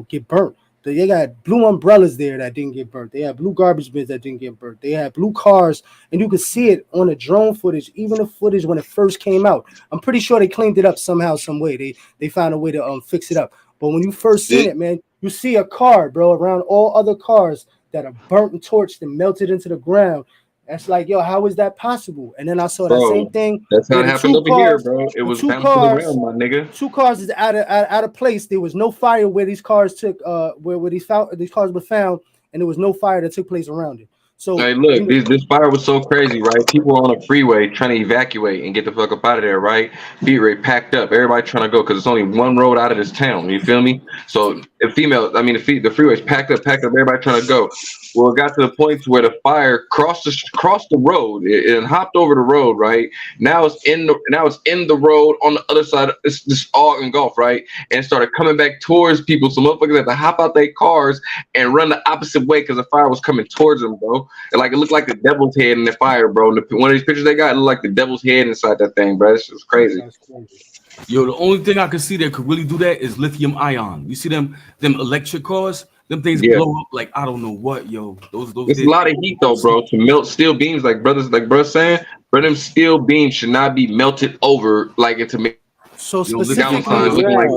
get burnt. They got blue umbrellas there that didn't get burnt. They had blue garbage bins that didn't get burnt. They had blue cars, and you could see it on the drone footage, even the footage when it first came out. I'm pretty sure they cleaned it up somehow, some way. They found a way to fix it up. But when you first seen Did it, man, you see a car, bro, around all other cars that are burnt and torched and melted into the ground. That's like, yo, how is that possible? And then I saw that same Bro, thing that's how where it the happened two over here, cars, bro. It the was two bouncing cars, around, my nigga. two cars is out of place. There was no fire where these cars took where these cars were found, and there was no fire that took place around it. So Hey, look, this fire was so crazy, right? People were on a freeway trying to evacuate and get the fuck up out of there, right? Beat rate packed up. Everybody trying to go because it's only one road out of this town. You feel me? So the freeway's packed up. Everybody trying to go. Well, it got to the point where the fire crossed the road and hopped over the road, right? Now it's in the road on the other side. It's just all engulfed, right? And it started coming back towards people. So motherfuckers had to hop out their cars and run the opposite way because the fire was coming towards them, bro. And like it looked like the devil's head in the fire, bro. One of these pictures they got, it looked like the devil's head inside that thing, bro. This was crazy. that's crazy. Yo, the only thing I can see that could really do that is lithium ion. You see them electric cars, them things Yeah. blow up like I don't know what, yo. Those It's a lot of heat though, bro. To melt steel beams, like bro saying, bro, them steel beams should not be melted over like into So Yo, look down specifically, signs looking like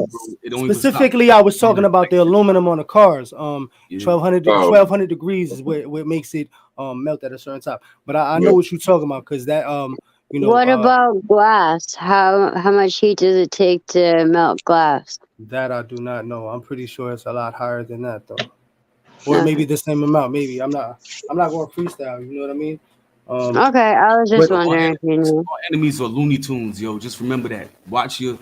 It don't even specifically, I was talking about the aluminum on the cars. Yeah. 1200 degrees is where it makes it melt at a certain time. But I know what you're talking about because that What about glass? How much heat does it take to melt glass? that I do not know. I'm pretty sure it's a lot higher than that though, or maybe the same amount. Maybe I'm not going freestyle. You know what I mean? Okay, I was just but- wondering if you knew. Our enemies are Looney Tunes, yo. Just remember that. Watch your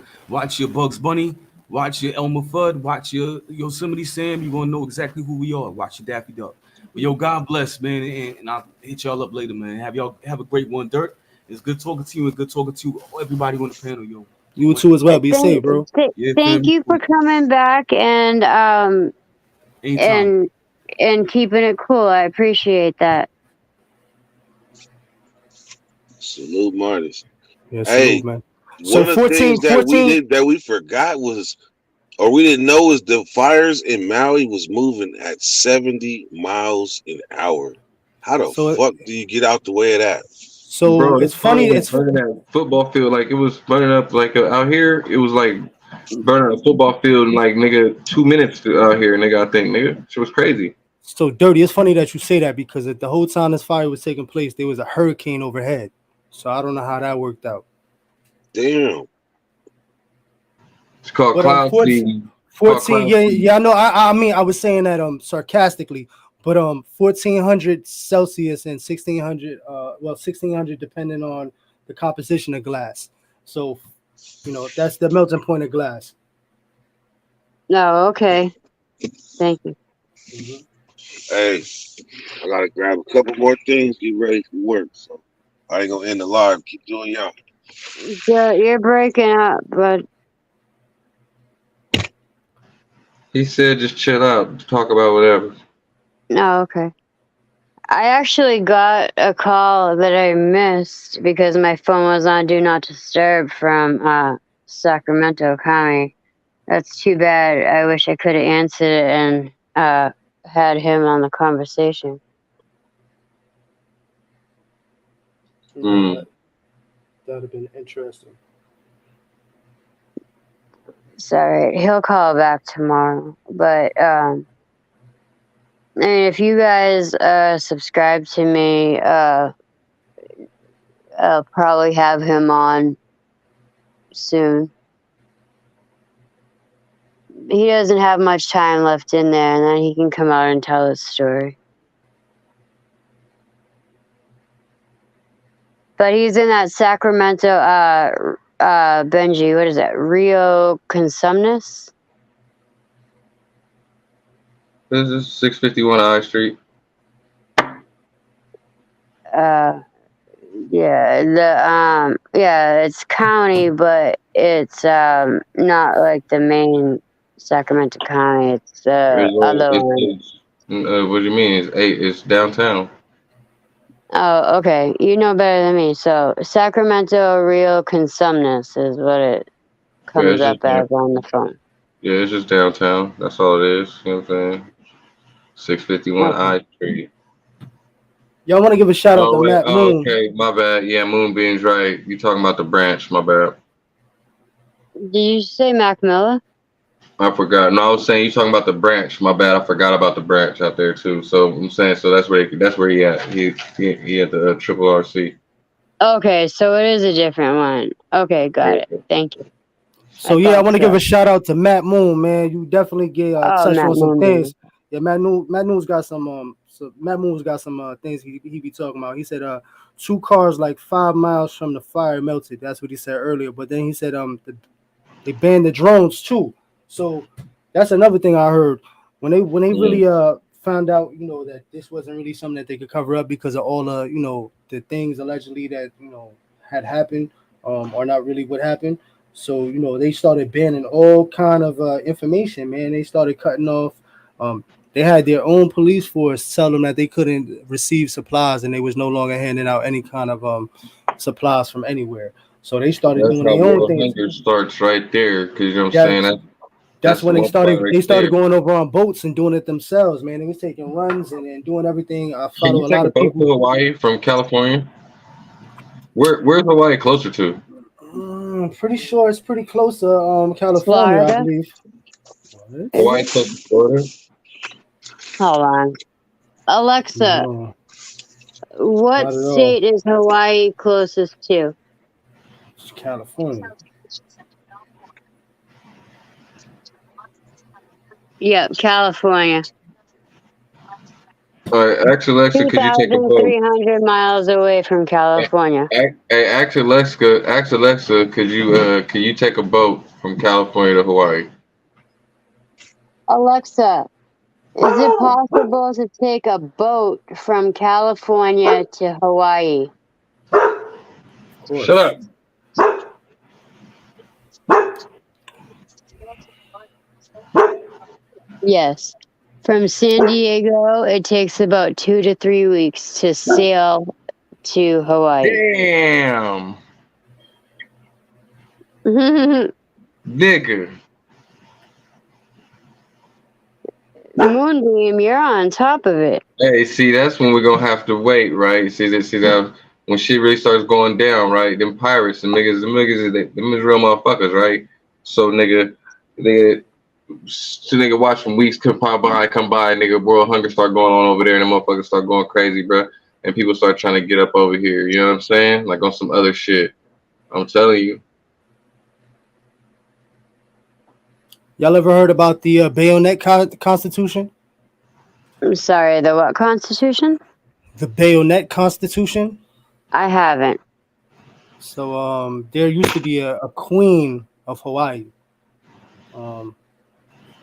Bugs Bunny, watch your Elmer Fudd, watch your Yosemite Sam. You're gonna know exactly who we are. Watch your Daffy Duck. But yo, God bless, man, and I'll hit y'all up later, man. Have a great one, Dirt. It's good talking to you and good talking to everybody on the panel, yo. You too as well. Be safe, bro. Yeah, Thank fam. you for coming back and Anytime. and keeping it cool. I appreciate that. Salute Martis. Yeah, Hey, salute, man. So one of the things that we forgot was, or we didn't know, is the fires in Maui was moving at 70 miles an hour. How the fuck do you get out the way of that? So bro, it's funny. It's burning that football field. Like it was burning up. Like out here, it was like burning a football field in like nigga 2 minutes out here, nigga. I think nigga, it was crazy. so dirty. It's funny that you say that because at the whole time this fire was taking place, there was a hurricane overhead. So I don't know how that worked out. Damn. It's called But cloud seeding. 14. Yeah. I know. I mean, I was saying that sarcastically, but 1400 Celsius and 1600 depending on the composition of glass. So, you know, that's the melting point of glass. No, okay. Thank you. Hey, I gotta grab a couple more things, get ready for work. So I ain't gonna end the live. Keep doing y'all. You're breaking up, but He said just chill out, talk about whatever. no, okay. I actually got a call that I missed because my phone was on Do Not Disturb from Sacramento County. That's too bad. I wish I could have answered it and had him on the conversation. That'd have been interesting. Sorry, he'll call back tomorrow. But I mean, if you guys subscribe to me, I'll probably have him on soon. He doesn't have much time left in there, and then he can come out and tell his story. But he's in that Sacramento, Benji, what is that? Rio Consumnes? This is 651 I Street. Yeah, it's county, but it's not like the main Sacramento County. It's the other one. What do you mean? It's downtown. Oh, okay. You know better than me. So Sacramento Rio Consumnes is what it comes up as on the phone. Yeah, it's just downtown. That's all it is. You know what I'm saying? 651 I Street. Y'all want to give a shout out to Matt Moon. Okay, my bad. Yeah, Moonbeam's right. You talking about the branch? My bad. Did you say Mac Miller? I forgot. No, I was saying you talking about the branch. My bad. I forgot about the branch out there too. So I'm saying that's where he at. He at the Triple RC. Okay, so it is a different one. Okay, got it. Thank you. So I want to give a shout out to Matt Moon, man. You definitely get touch on some things. Yeah, Matt Moon's got some Matt Moon's got some things he be talking about. He said 2 cars like 5 miles from the fire melted. That's what he said earlier. But then he said they banned the drones too. So that's another thing I heard when they really found out, you know, that this wasn't really something that they could cover up because of all the, you know, the things allegedly that, you know, had happened or not really what happened. So, you know, they started banning all kind of information, man. They started cutting off. They had their own police force tell them that they couldn't receive supplies and they was no longer handing out any kind of supplies from anywhere. So they started doing their own thing. Hunger starts right there, because you know what I'm saying. That's when they started. They started going over on boats and doing it themselves, man. They was taking runs and doing everything. I follow a lot of people. To Hawaii from California. Where's Hawaii closer to? I'm pretty sure it's pretty close to California, Florida? I believe. Hawaii close to Florida. Hold on. Alexa, what state is Hawaii closest to? It's California. Yep, California. All right, ask Alexa, could you take a boat? 2,300 miles away from California. Hey, ask Alexa, could you take a boat from California to Hawaii? Alexa, is it possible to take a boat from California to Hawaii? Shut up. Yes. From San Diego, it takes about 2 to 3 weeks to sail to Hawaii. Damn. Nigga. Moonbeam, you're on top of it. Hey, see, that's when we're gonna have to wait, right? See that when shit really starts going down, right? Them pirates, them niggas them is real motherfuckers, right? So nigga watch from weeks come by, nigga, world hunger start going on over there, and the motherfuckers start going crazy, bro. And people start trying to get up over here, you know what I'm saying? Like on some other shit. I'm telling you. Y'all ever heard about the Bayonet Constitution? I'm sorry, the what constitution? The Bayonet Constitution. I haven't. So there used to be a queen of Hawaii. Oh,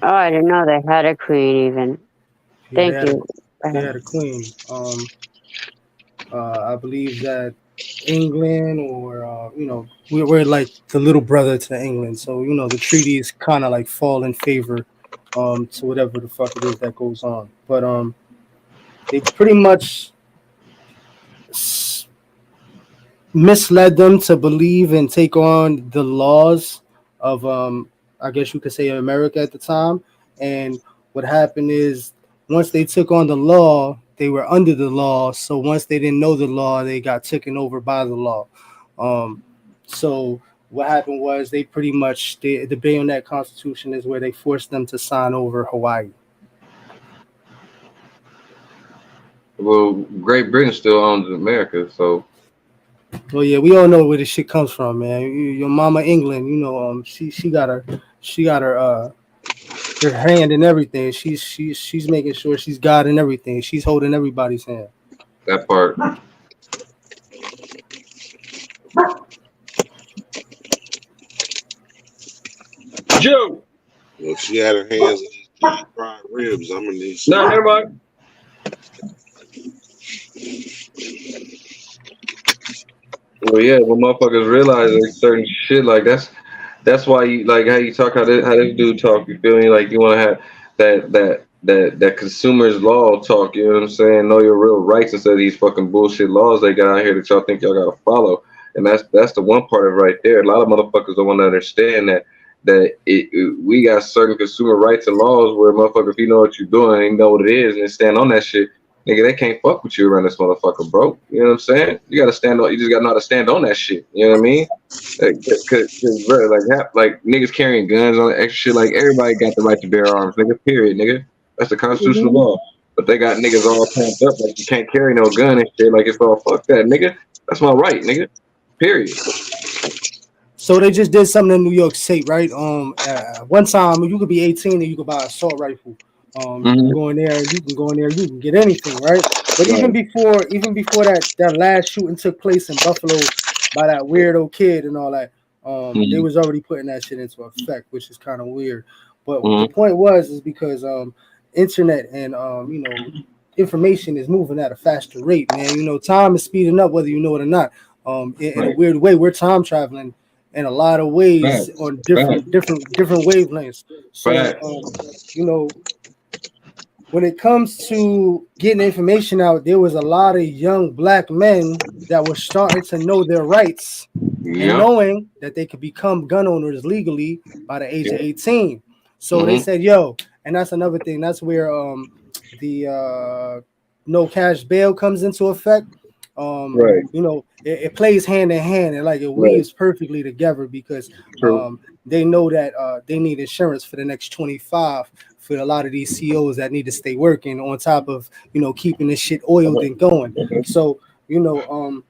I didn't know they had a queen even. Yeah, Thank you. they had a queen. I believe that England, or we're like the little brother to England, so the treaties kind of like fall in favor to whatever the fuck it is that goes on. But they pretty much misled them to believe and take on the laws of I guess you could say America at the time. And what happened is, once they took on the law, they were under the law. So once they didn't know the law, they got taken over by the law. So what happened was, they pretty much, the Bayonet Constitution is where they forced them to sign over Hawaii. Well, Great Britain still owns America, so. Well, yeah, we all know where this shit comes from, man. Your mama England, she got her hand in everything. She's making sure she's God in everything. She's holding everybody's hand. That part. Joe. If she had her hands in these giant fried ribs, I'm gonna need some. No, never mind. Well, yeah, when motherfuckers realize like certain shit, like that's why you like how you talk, how this dude talk. You feel me? Like you want to have that consumers law talk. You know what I'm saying? Know your real rights instead of these fucking bullshit laws they got out here that y'all think y'all gotta follow. And that's the one part of it right there. A lot of motherfuckers don't want to understand that we got certain consumer rights and laws where motherfucker, if you know what you're doing and you know what it is and stand on that shit, nigga, they can't fuck with you around this motherfucker, bro. You know what I'm saying? You gotta stand on. You just gotta know how to stand on that shit. You know what I mean? Cause bro, like niggas carrying guns on extra shit. Like everybody got the right to bear arms, nigga. Period, nigga. That's the constitutional law. But they got niggas all pumped up like you can't carry no gun and shit. Like it's all fuck that, nigga. That's my right, nigga. Period. So they just did something in New York State, right? One time you could be 18 and you could buy an assault rifle. You can go in there, you can get anything, right? But even before that last shooting took place in Buffalo by that weirdo kid and all that, they was already putting that shit into effect, which is kind of weird. But the point is because internet and information is moving at a faster rate, man. Time is speeding up, whether you know it or not. In a weird way, we're time traveling in a lot of ways on different wavelengths. So when it comes to getting information out, there was a lot of young black men that were starting to know their rights and knowing that they could become gun owners legally by the age of 18. So they said, yo, and that's another thing. That's where the no cash bail comes into effect. It plays hand in hand, and like it weaves perfectly together because they know that they need insurance for the next 25 for a lot of these CEOs that need to stay working on top of keeping this shit oiled and going. So they know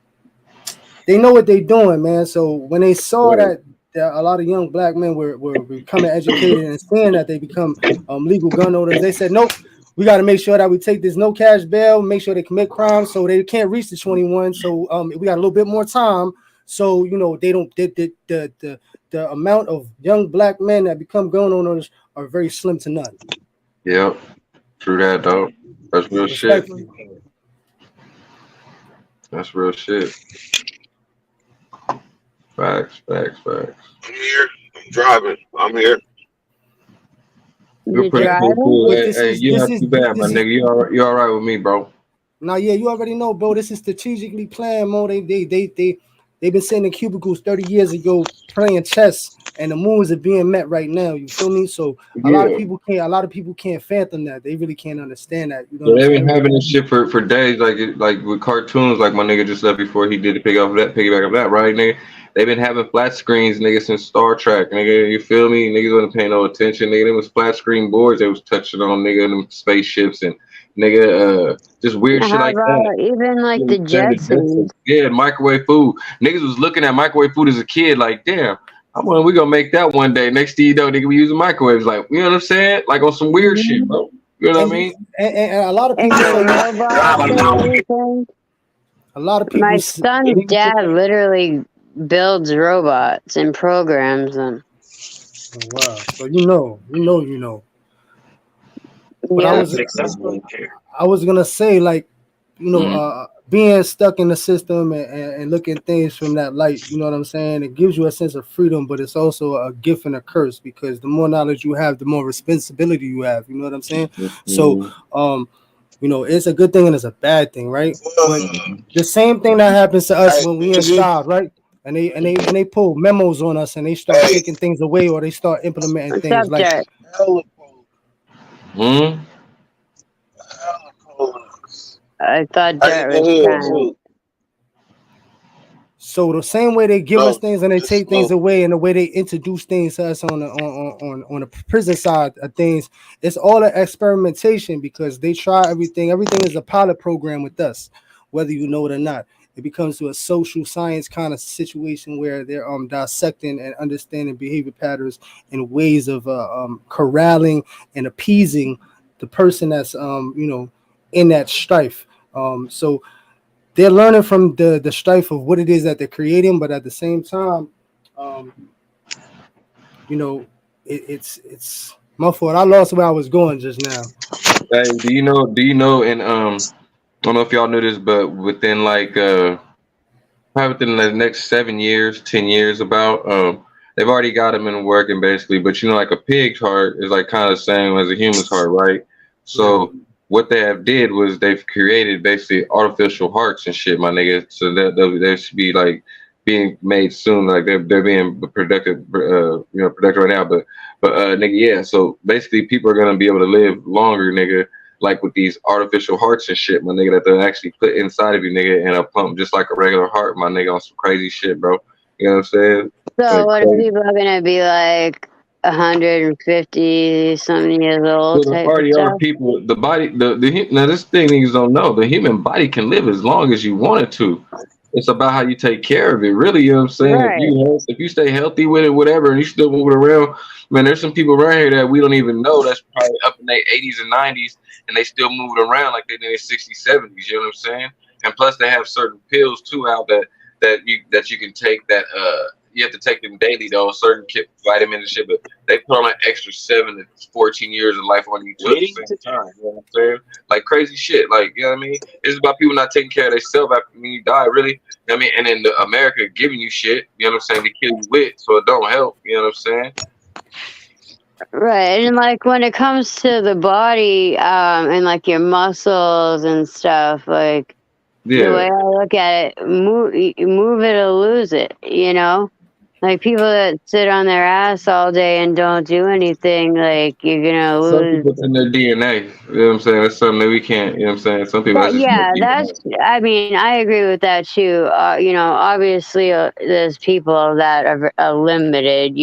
what they're doing, man. So when they saw that a lot of young black men were becoming educated and seeing that they become legal gun owners, they said, nope. We got to make sure that we take this no cash bail, make sure they commit crimes so they can't reach the 21. So we got a little bit more time. So, they don't, the amount of young black men that become gun owners are very slim to none. Yep. True that, though. That's real shit. That's real shit. Facts. I'm here. I'm driving. I'm here. You're pretty cool. Hey, you're not too bad, my nigga. You all right with me, bro? Now, yeah, you already know, bro. This is strategically planned, Mo. They've been sitting in cubicles 30 years ago playing chess, and the moves are being met right now. You feel me? So a lot of people can't fathom that. They really can't understand that. They've been having this shit for days, like with cartoons, like my nigga just left before he did the piggyback of that, right, nigga? They've been having flat screens, nigga, since Star Trek, nigga. You feel me? Niggas wasn't paying no attention, nigga. There was flat screen boards they was touching on, nigga, them spaceships and nigga, just weird shit like that. Even like the Jetsons. Yeah, microwave food. Niggas was looking at microwave food as a kid, like, damn, we gonna make that one day. Next thing you know, nigga, we using microwaves, like, you know what I'm saying? Like on some weird shit, bro. You know what I mean? And a lot of people. My son's dad literally builds robots and programs them. Oh, wow. So you know. But Yeah. I was gonna say, like, being stuck in the system and looking at things from that light, you know what I'm saying? It gives you a sense of freedom, but it's also a gift and a curse, because the more knowledge you have, the more responsibility you have. You know what I'm saying? So, it's a good thing and it's a bad thing, right? But the same thing that happens to us when we inside, right? And they pull memos on us and they start taking things away, or they start implementing What's things up, like. Jared? I thought Jared was trying. So the same way they give us things and they take things away, and the way they introduce things to us on the prison side of things, it's all an experimentation, because they try everything. Everything is a pilot program with us, whether you know it or not. It becomes to a social science kind of situation where they're dissecting and understanding behavior patterns and ways of corralling and appeasing the person that's in that strife. So they're learning from the strife of what it is that they're creating, but at the same time, it's my fault. I lost where I was going just now. Hey, do you know? And I don't know if y'all knew this, but within like probably within the next 7 years, 10 years, about they've already got them in working basically. But like a pig's heart is like kind of the same as a human's heart, right? So what they have did was they've created basically artificial hearts and shit, my nigga. So that they should be like being made soon, like they're being productive, productive right now. But nigga, yeah. So basically, people are gonna be able to live longer, nigga. Like with these artificial hearts and shit, my nigga, that they'll actually put inside of you, nigga, and a pump just like a regular heart, my nigga, on some crazy shit, bro. You know what I'm saying? So Like, what if people are gonna be like 150 something years old well, type of already stuff? are people. The body, now this thing niggas don't know. The human body can live as long as you want it to. It's about how you take care of it, really. You know what I'm saying? Right. If you stay healthy with it, whatever, and you still moving around, man, there's some people around here that we don't even know that's probably up in their 80s and 90s, and they still moving around like they're in their 60s, 70s. You know what I'm saying? And plus, they have certain pills too out that you can take that you have to take them daily though, certain vitamins and shit, but they put on an extra 7 to 14 years of life on you too at the same time. You know what I'm saying? Like crazy shit. Like, you know what I mean? It's about people not taking care of themselves after when you die, really. You know what I mean? And then America giving you shit, you know what I'm saying, to kill you with, so it don't help. You know what I'm saying? Right. And like when it comes to the body, and like your muscles and stuff, like the way I look at it, move it or lose it, you know? Like people that sit on their ass all day and don't do anything, like you're gonna lose. Some people, it's in their DNA. You know what I'm saying? That's something that we can't. You know what I'm saying? Some people. I mean, I agree with that too. Obviously, there's people that are limited,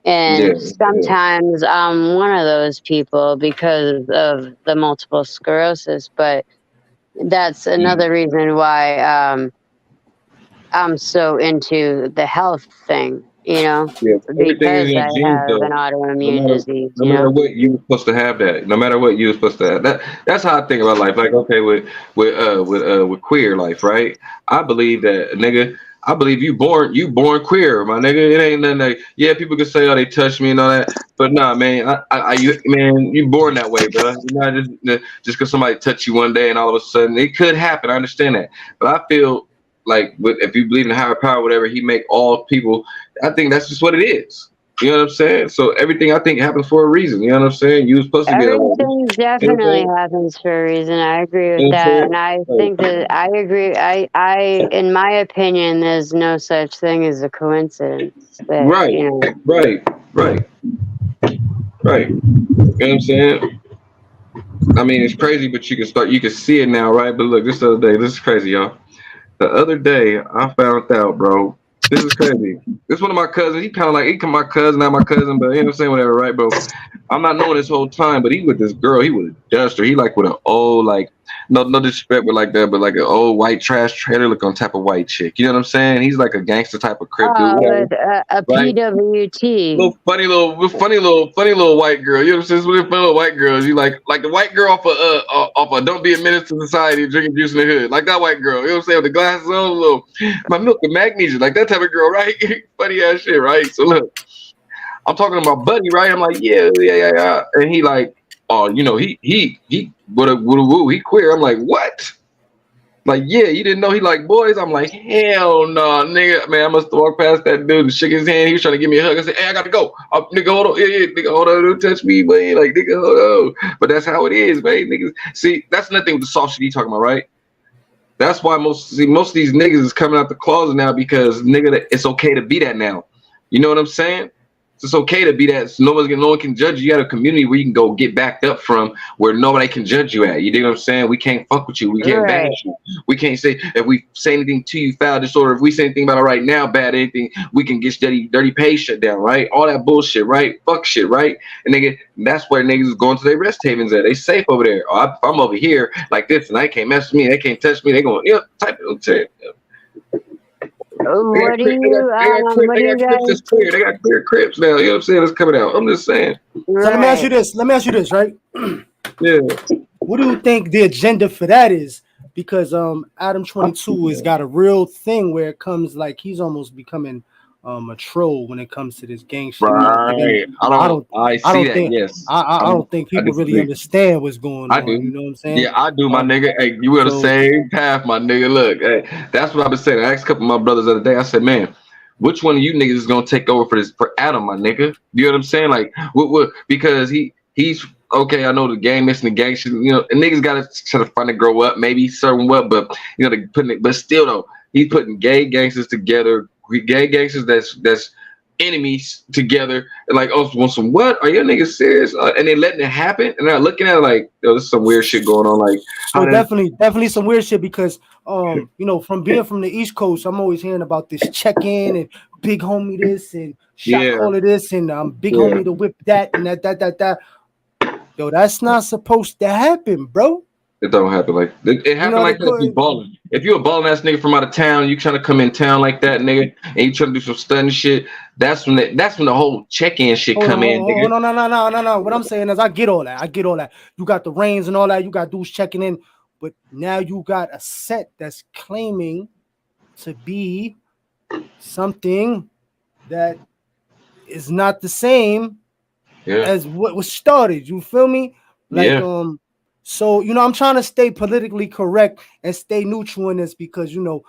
and sometimes I'm one of those people because of the multiple sclerosis. But that's another reason why I'm so into the health thing, because I have an autoimmune disease. No matter what, you were supposed to have that. No matter what, you were supposed to have that. That's how I think about life. Like, okay, with queer life, right? I believe that, nigga. I believe you born queer, my nigga. It ain't nothing like, yeah, people can say, oh, they touched me and all that, but nah, man, you born that way, bro. You're not just because somebody touched you one day and all of a sudden it could happen. I understand that, but I feel like if you believe in a higher power, whatever, he make all people. I think that's just what it is. You know what I'm saying? So everything I think happens for a reason. You know what I'm saying? You were supposed to be. Everything definitely happens for a reason. I agree with that, and I think that I agree. I, in my opinion, there's no such thing as a coincidence. Right. You know what I'm saying? I mean, it's crazy, but you can see it now, right? But look, this other day, this is crazy, y'all. The other day, I found out, bro. This is crazy. This is one of my cousins. He kind of like, my cousin, not my cousin, but you know what I'm saying, whatever, right, bro? I'm not knowing this whole time, but he with this girl. He with a duster. He like with an old, like no disrespect, but like that, but like an old white trash trailer looking type of white chick. You know what I'm saying? He's like a gangster type of crip dude, whatever. But a Right? PWT. Funny little white girl. You know what I'm saying? Funny little white girls. You like the white girl off of Don't Be a Menace to Society, drinking juice in the hood, like that white girl. You know what I'm saying? With the glasses on, little my milk and magnesia, like that type of girl, right? Funny ass shit, right? So look, I'm talking to my buddy, right? I'm like, yeah, and he like, oh, you know, he he queer. I'm like, what? Like, yeah, you didn't know he like boys? I'm like, hell no, nigga. Man, I must walk past that dude and shook his hand. He was trying to give me a hug. I said, hey, I got to go. Nigga, hold on. Yeah, nigga, hold on. Don't touch me, man. Like, nigga, hold on. But that's how it is, man. Niggas. See, that's nothing with the soft shit he talking about, right? That's why most of these niggas is coming out the closet now because, nigga, it's okay to be that now. You know what I'm saying? It's okay to be that. So no one can judge you. You got a community where you can go get backed up from, where nobody can judge you at. You dig what I'm saying? We can't fuck with you. We can't bash you. We can't say if we say anything to you foul disorder. If we say anything about it right now, bad anything, we can get dirty pay shut down, right? All that bullshit, right? Fuck shit, right? And nigga, that's where niggas is going to their rest havens at. They safe over there. If I'm over here like this and they can't mess with me, they can't touch me. They going, type it. What do you guys? They got clear crips now. You know what I'm saying? It's coming out. I'm just saying. So let me ask you this, right? Yeah. What do you think the agenda for that is? Because Adam 22 has got a real thing where it comes like he's almost becoming a troll when it comes to this gang shit. Right. I don't think people really understand what's going on. I do. You know what I'm saying? Yeah, I do, my nigga. Hey, you were the same path, my nigga. Look, hey, that's what I've been saying. I asked a couple of my brothers the other day. I said, man, which one of you niggas is gonna take over for Adam, my nigga? You know what I'm saying? Like, what? Because he's okay. I know the gang missing the gang shit. You know, and niggas gotta try to find to grow up, maybe certain what, but you know, they putting it. But still, though, he's putting gay gangsters together. Gay gangsters that's enemies together, and like, oh, want some what? Are you niggas serious? And they letting it happen, and they're looking at it like, yo, there's some weird shit going on. Like, so definitely some weird shit because you know, from being from the East Coast, I'm always hearing about this check-in and big homie this and shot caller this and big homie to whip that and that. Yo, that's not supposed to happen, bro. It don't happen like it happened like that. If you balling, if you're a balling ass nigga from out of town, you trying to come in town like that, nigga, and you trying to do some stunning shit. That's when the whole check-in shit come in. Nigga. No. What I'm saying is, I get all that. You got the reins and all that. You got dudes checking in, but now you got a set that's claiming to be something that is not the same as what was started. You feel me? Like So, you know, I'm trying to stay politically correct and stay neutral in this because, you know,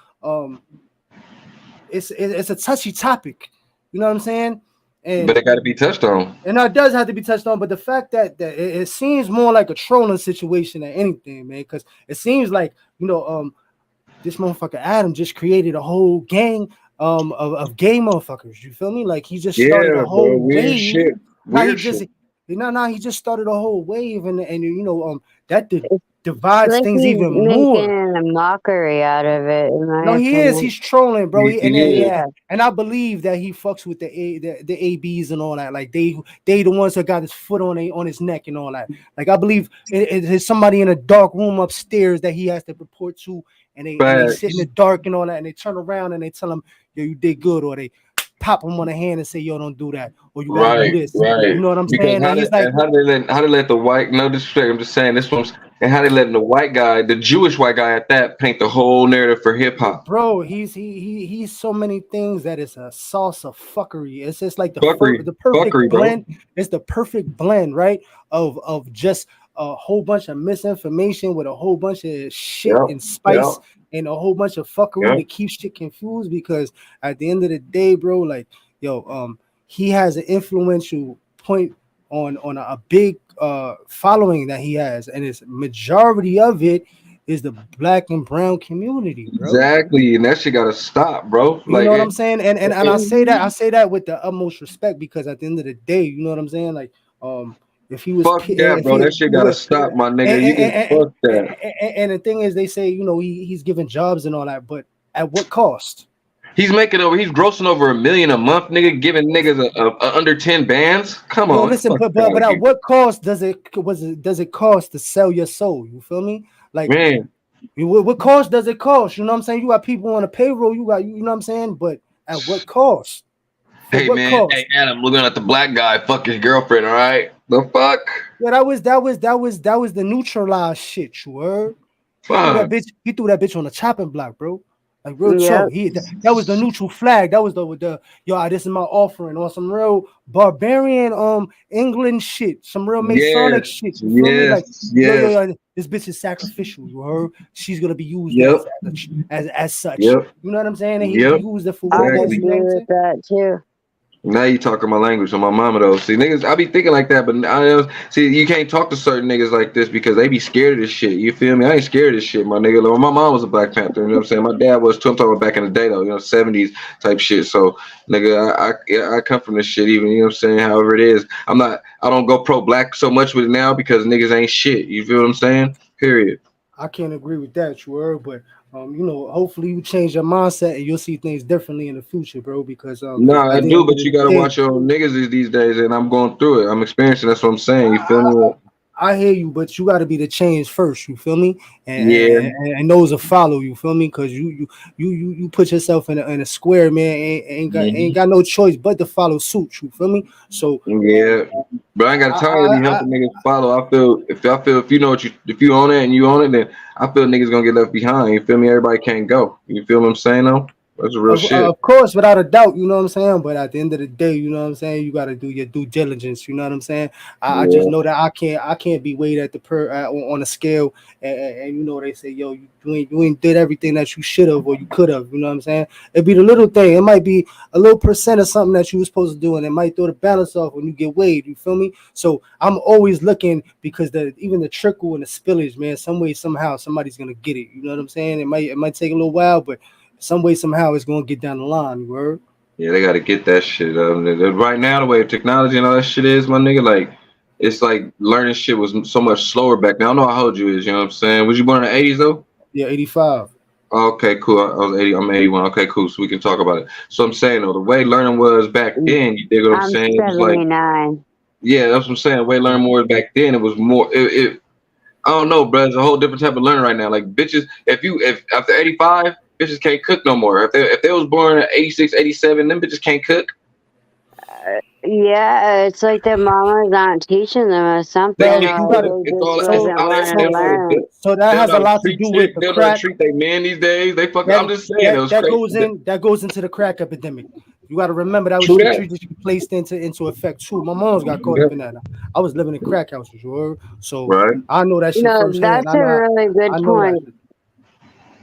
it's a touchy topic. You know what I'm saying? But it got to be touched on. And it does have to be touched on. But the fact that it seems more like a trolling situation than anything, man, because it seems like, you know, this motherfucker Adam just created a whole gang of gay motherfuckers. You feel me? Like he just started a whole wave. Shit. He just started a whole wave, and you know, that divides things even more. Making a mockery out of it. No, he is. He's trolling, bro. And I believe that he fucks with the ABs and all that. Like they the ones that got his foot on his neck and all that. Like I believe there's somebody in a dark room upstairs that he has to report to, and they sit in the dark and all that, and they turn around and they tell him, "Yo, you did good," or they pop him on the hand and say, "Yo, don't do that," or "You gotta do this." Right. You know what I'm saying? How they let the white? No disrespect. I'm just saying this one's. And how they letting the white guy, the Jewish white guy at that, paint the whole narrative for hip hop. Bro, he's so many things that it's a sauce of fuckery. It's just like the perfect blend. Bro. It's the perfect blend, right? Of just a whole bunch of misinformation with a whole bunch of shit and spice and a whole bunch of fuckery to keep shit confused. Because at the end of the day, bro, like he has an influential point on a big following that he has, and its majority of it is the black and brown community, bro. Exactly, and that shit gotta stop, bro. You know what I'm saying? And I say that with the utmost respect, because at the end of the day, you know what I'm saying? Like, if he was fuck that, bro, that shit gotta stop, my nigga. Fuck that. And the thing is, they say, you know, he's giving jobs and all that, but at what cost? He's grossing over $1 million a month, nigga, giving niggas a under 10 bands. Come on. Listen, but at what cost does it cost to sell your soul? You feel me? Like, Man, what cost does it cost? You know what I'm saying? You got people on a payroll. You got, you know what I'm saying? But at what cost? For hey what man, cost? hey Adam, looking at the black guy, fuck his girlfriend, all right? The fuck? Yeah, that was the neutralized shit. You heard? He threw Fuck. that bitch on the chopping block, bro. Like real Yep. talk. That was the neutral flag. That was the yo, this is my offering on some real barbarian England shit, some real Masonic Yes, shit. You feel me? Like yes, yo, this bitch is sacrificial. You heard? She's gonna be used yep, as such. yep, You know what I'm saying? And he yep. used it for I what it is. Exactly. You know what I'm agree saying? with that too. Now you talking my language on my mama though. See, niggas, I be thinking like that, but see, you can't talk to certain niggas like this because they be scared of this shit. You feel me? I ain't scared of this shit, my nigga. Like, my mom was a Black Panther, you know what I'm saying? My dad was too. I'm talking about back in the day though, 70s type shit. So, nigga, I come from this shit even, you know what I'm saying? However it is, I don't go pro black so much with it now because niggas ain't shit. You feel what I'm saying? Period. I can't agree with that, you heard, but hopefully you change your mindset and you'll see things differently in the future, bro. Because Nah, I at the do, end of but the you gotta day, watch your own niggas these days, and I'm going through it. I'm experiencing. That's what I'm saying. You feel me? I hear you, but you got to be the change first. You feel me? Yeah. And those will follow. You feel me? Because you put yourself in a square, man. Ain't got no choice but to follow suit. You feel me? So Yeah, but I ain't got I, time to be I, helping niggas follow. If you know if you own it and you own it, then I feel niggas gonna get left behind. You feel me? Everybody can't go. You feel what I'm saying though? That's the real shit. Of course, without a doubt, you know what I'm saying. But at the end of the day, you know what I'm saying. You got to do your due diligence. You know what I'm saying. I just Yeah, know that I can't be weighed at the on a scale, and you know they say, yo, you ain't did everything that you should have or you could have. You know what I'm saying. It'd be the little thing. It might be a little percent of something that you were supposed to do, and it might throw the balance off when you get weighed. You feel me? So I'm always looking because even the trickle and the spillage, man, some way somehow somebody's gonna get it. You know what I'm saying. It might take a little while, but some way somehow it's gonna get down the line. Word. yeah, they gotta get that shit. Right now, the way technology and all that shit is, my nigga, like it's like learning shit was so much slower back then. I don't know how old you is. You know what I'm saying? Was you born in the '80s though? Yeah, 85. Okay, cool. I was 80. I'm 81. Okay, cool. So we can talk about it. So I'm saying though, the way learning was back then, you dig what I'm I'm saying? It was like, 79. yeah, that's what I'm saying. The way learning more back then, it was more. I don't know, bro. It's a whole different type of learning right now. Like bitches, if after 85, bitches can't cook no more. If they was born in 86, 87, them bitches can't cook. Yeah, it's like their mamas aren't teaching them or something, They Well, can't you or got cook. to. they It's just all it's So wasn't how wanting they to don't know how to learn. cook. so that They don't has know a how to lot to treat do with chicks. the They don't know how to crack. treat their men these days. They fucking. That I'm just saying, it was crazy. that goes into the crack epidemic. You got to remember that was True that. strategically placed into effect too. My mom's got caught Yeah. up in that. I was living in crack houses, you heard? So Right. I know that shit No, firsthand. that's a really good I know that. point.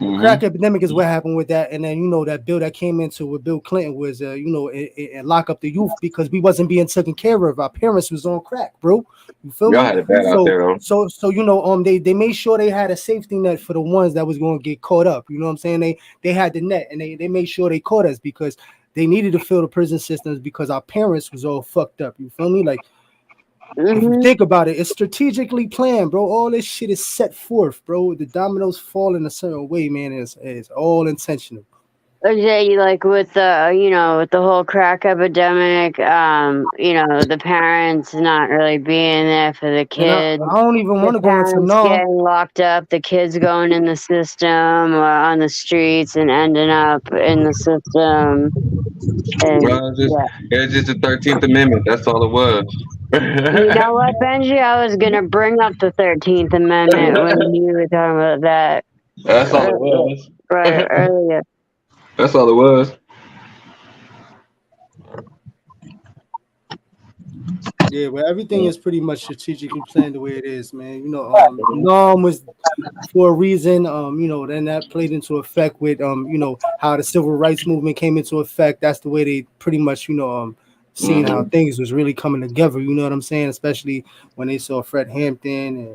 The Mm-hmm. crack epidemic is what happened with that, and then that bill that came into with Bill Clinton was and lock up the youth because we wasn't being taken care of. Our parents was on crack, bro. You feel Y'all me? had it bad out So there though. they made sure they had a safety net for the ones that was going to get caught up. You know what I'm saying? They had the net, and they made sure they caught us because they needed to fill the prison systems because our parents was all fucked up. You feel me? Like if you Hmm. think about it, it's strategically planned, bro. All this shit is set forth, bro. The dominoes fall in a certain way, man. It's all intentional. Yeah, like with with the whole crack epidemic, the parents not really being there for the And kids, I don't even the want to go into parents no. getting locked up, the kids going in the system or on the streets and ending up in the system. And Well, yeah. it's just the 13th Amendment. That's all it was. You know what, Benji? I was gonna bring up the 13th Amendment when you were talking about that That's all it earlier. was. Right, earlier. That's all it was. Yeah, but everything is pretty much strategically planned the way it is, man. Norm was for a reason. Then that played into effect with how the civil rights movement came into effect. That's the way they pretty much seeing how Mm-hmm. things was really coming together. You know what I'm saying? Especially when they saw Fred Hampton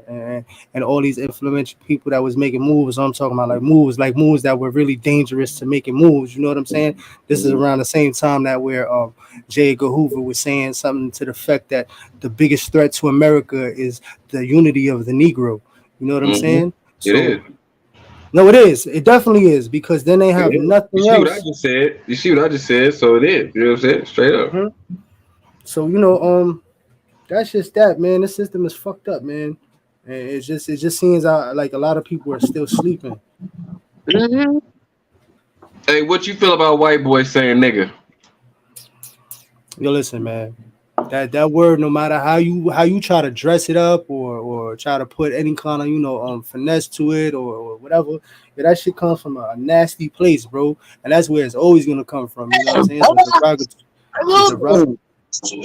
and all these influential people that was making moves. I'm talking about like moves that were really dangerous to making moves. You know what I'm saying? This is around the same time that where J. Edgar Hoover was saying something to the effect that the biggest threat to America is the unity of the Negro. You know what I'm Mm-hmm. saying? It So is. no, it is. It definitely is because then they It have is. You nothing see what I else. just said? You see what I just said? So it is. You know what I'm saying? Straight up. So that's just that, man. The system is fucked up, man. And it just seems like a lot of people are still sleeping. Hmm. Hey, what you feel about white boys saying nigga? Yo, listen, man. That word, no matter how you try to dress it up or try to put any kind of finesse to it or whatever, yeah, that shit comes from a nasty place, bro, and that's where it's always gonna come from. You know what I'm saying? So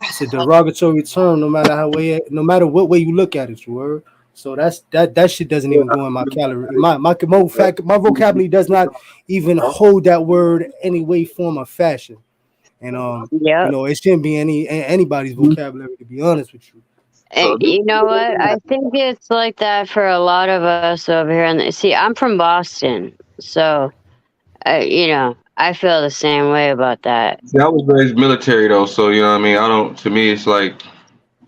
it's a derogatory term, no matter what way you look at it. You heard? So that shit doesn't even go in my calorie. My vocabulary does not even hold that word any way, form, or fashion. And Yep. it shouldn't be anybody's vocabulary, to be honest with you. And you know what? I think it's like that for a lot of us over here. And see, I'm from Boston, so I feel the same way about that. See, I was raised military though, so you know what I mean. I don't. To me, it's like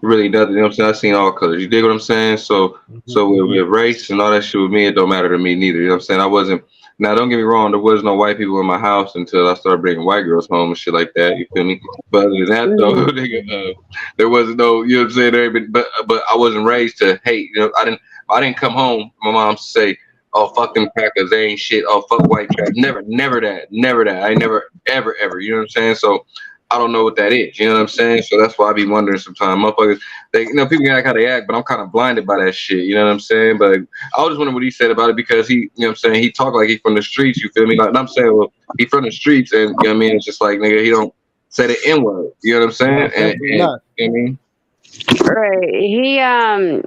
really nothing. You know what I'm saying? I've seen all colors. You dig what I'm saying? So with race and all that shit with me, it don't matter to me neither. You know what I'm saying? I wasn't. Now, don't get me wrong. There was no white people in my house until I started bringing white girls home and shit like that. You feel me? But other than that, though, nigga, there wasn't no. You know what I'm saying? There, but I wasn't raised to hate. You know, I didn't come home. My mom say, "Oh, fuck them crackers, they ain't shit. Oh, fuck white trash." Never that. I never, ever. You know what I'm saying? So I don't know what that is. You know what I'm saying? So that's why I be wondering sometimes. Motherfuckers, people can act how they act, but I'm kind of blinded by that shit. You know what I'm saying? But I was just wondering what he said about it because he, you know what I'm saying? He talked like he from the streets. You feel me? Like I'm saying, well, he from the streets, and you know what I mean? It's just like nigga, he don't say the N word. You know what I'm saying? And you know what I mean? Right.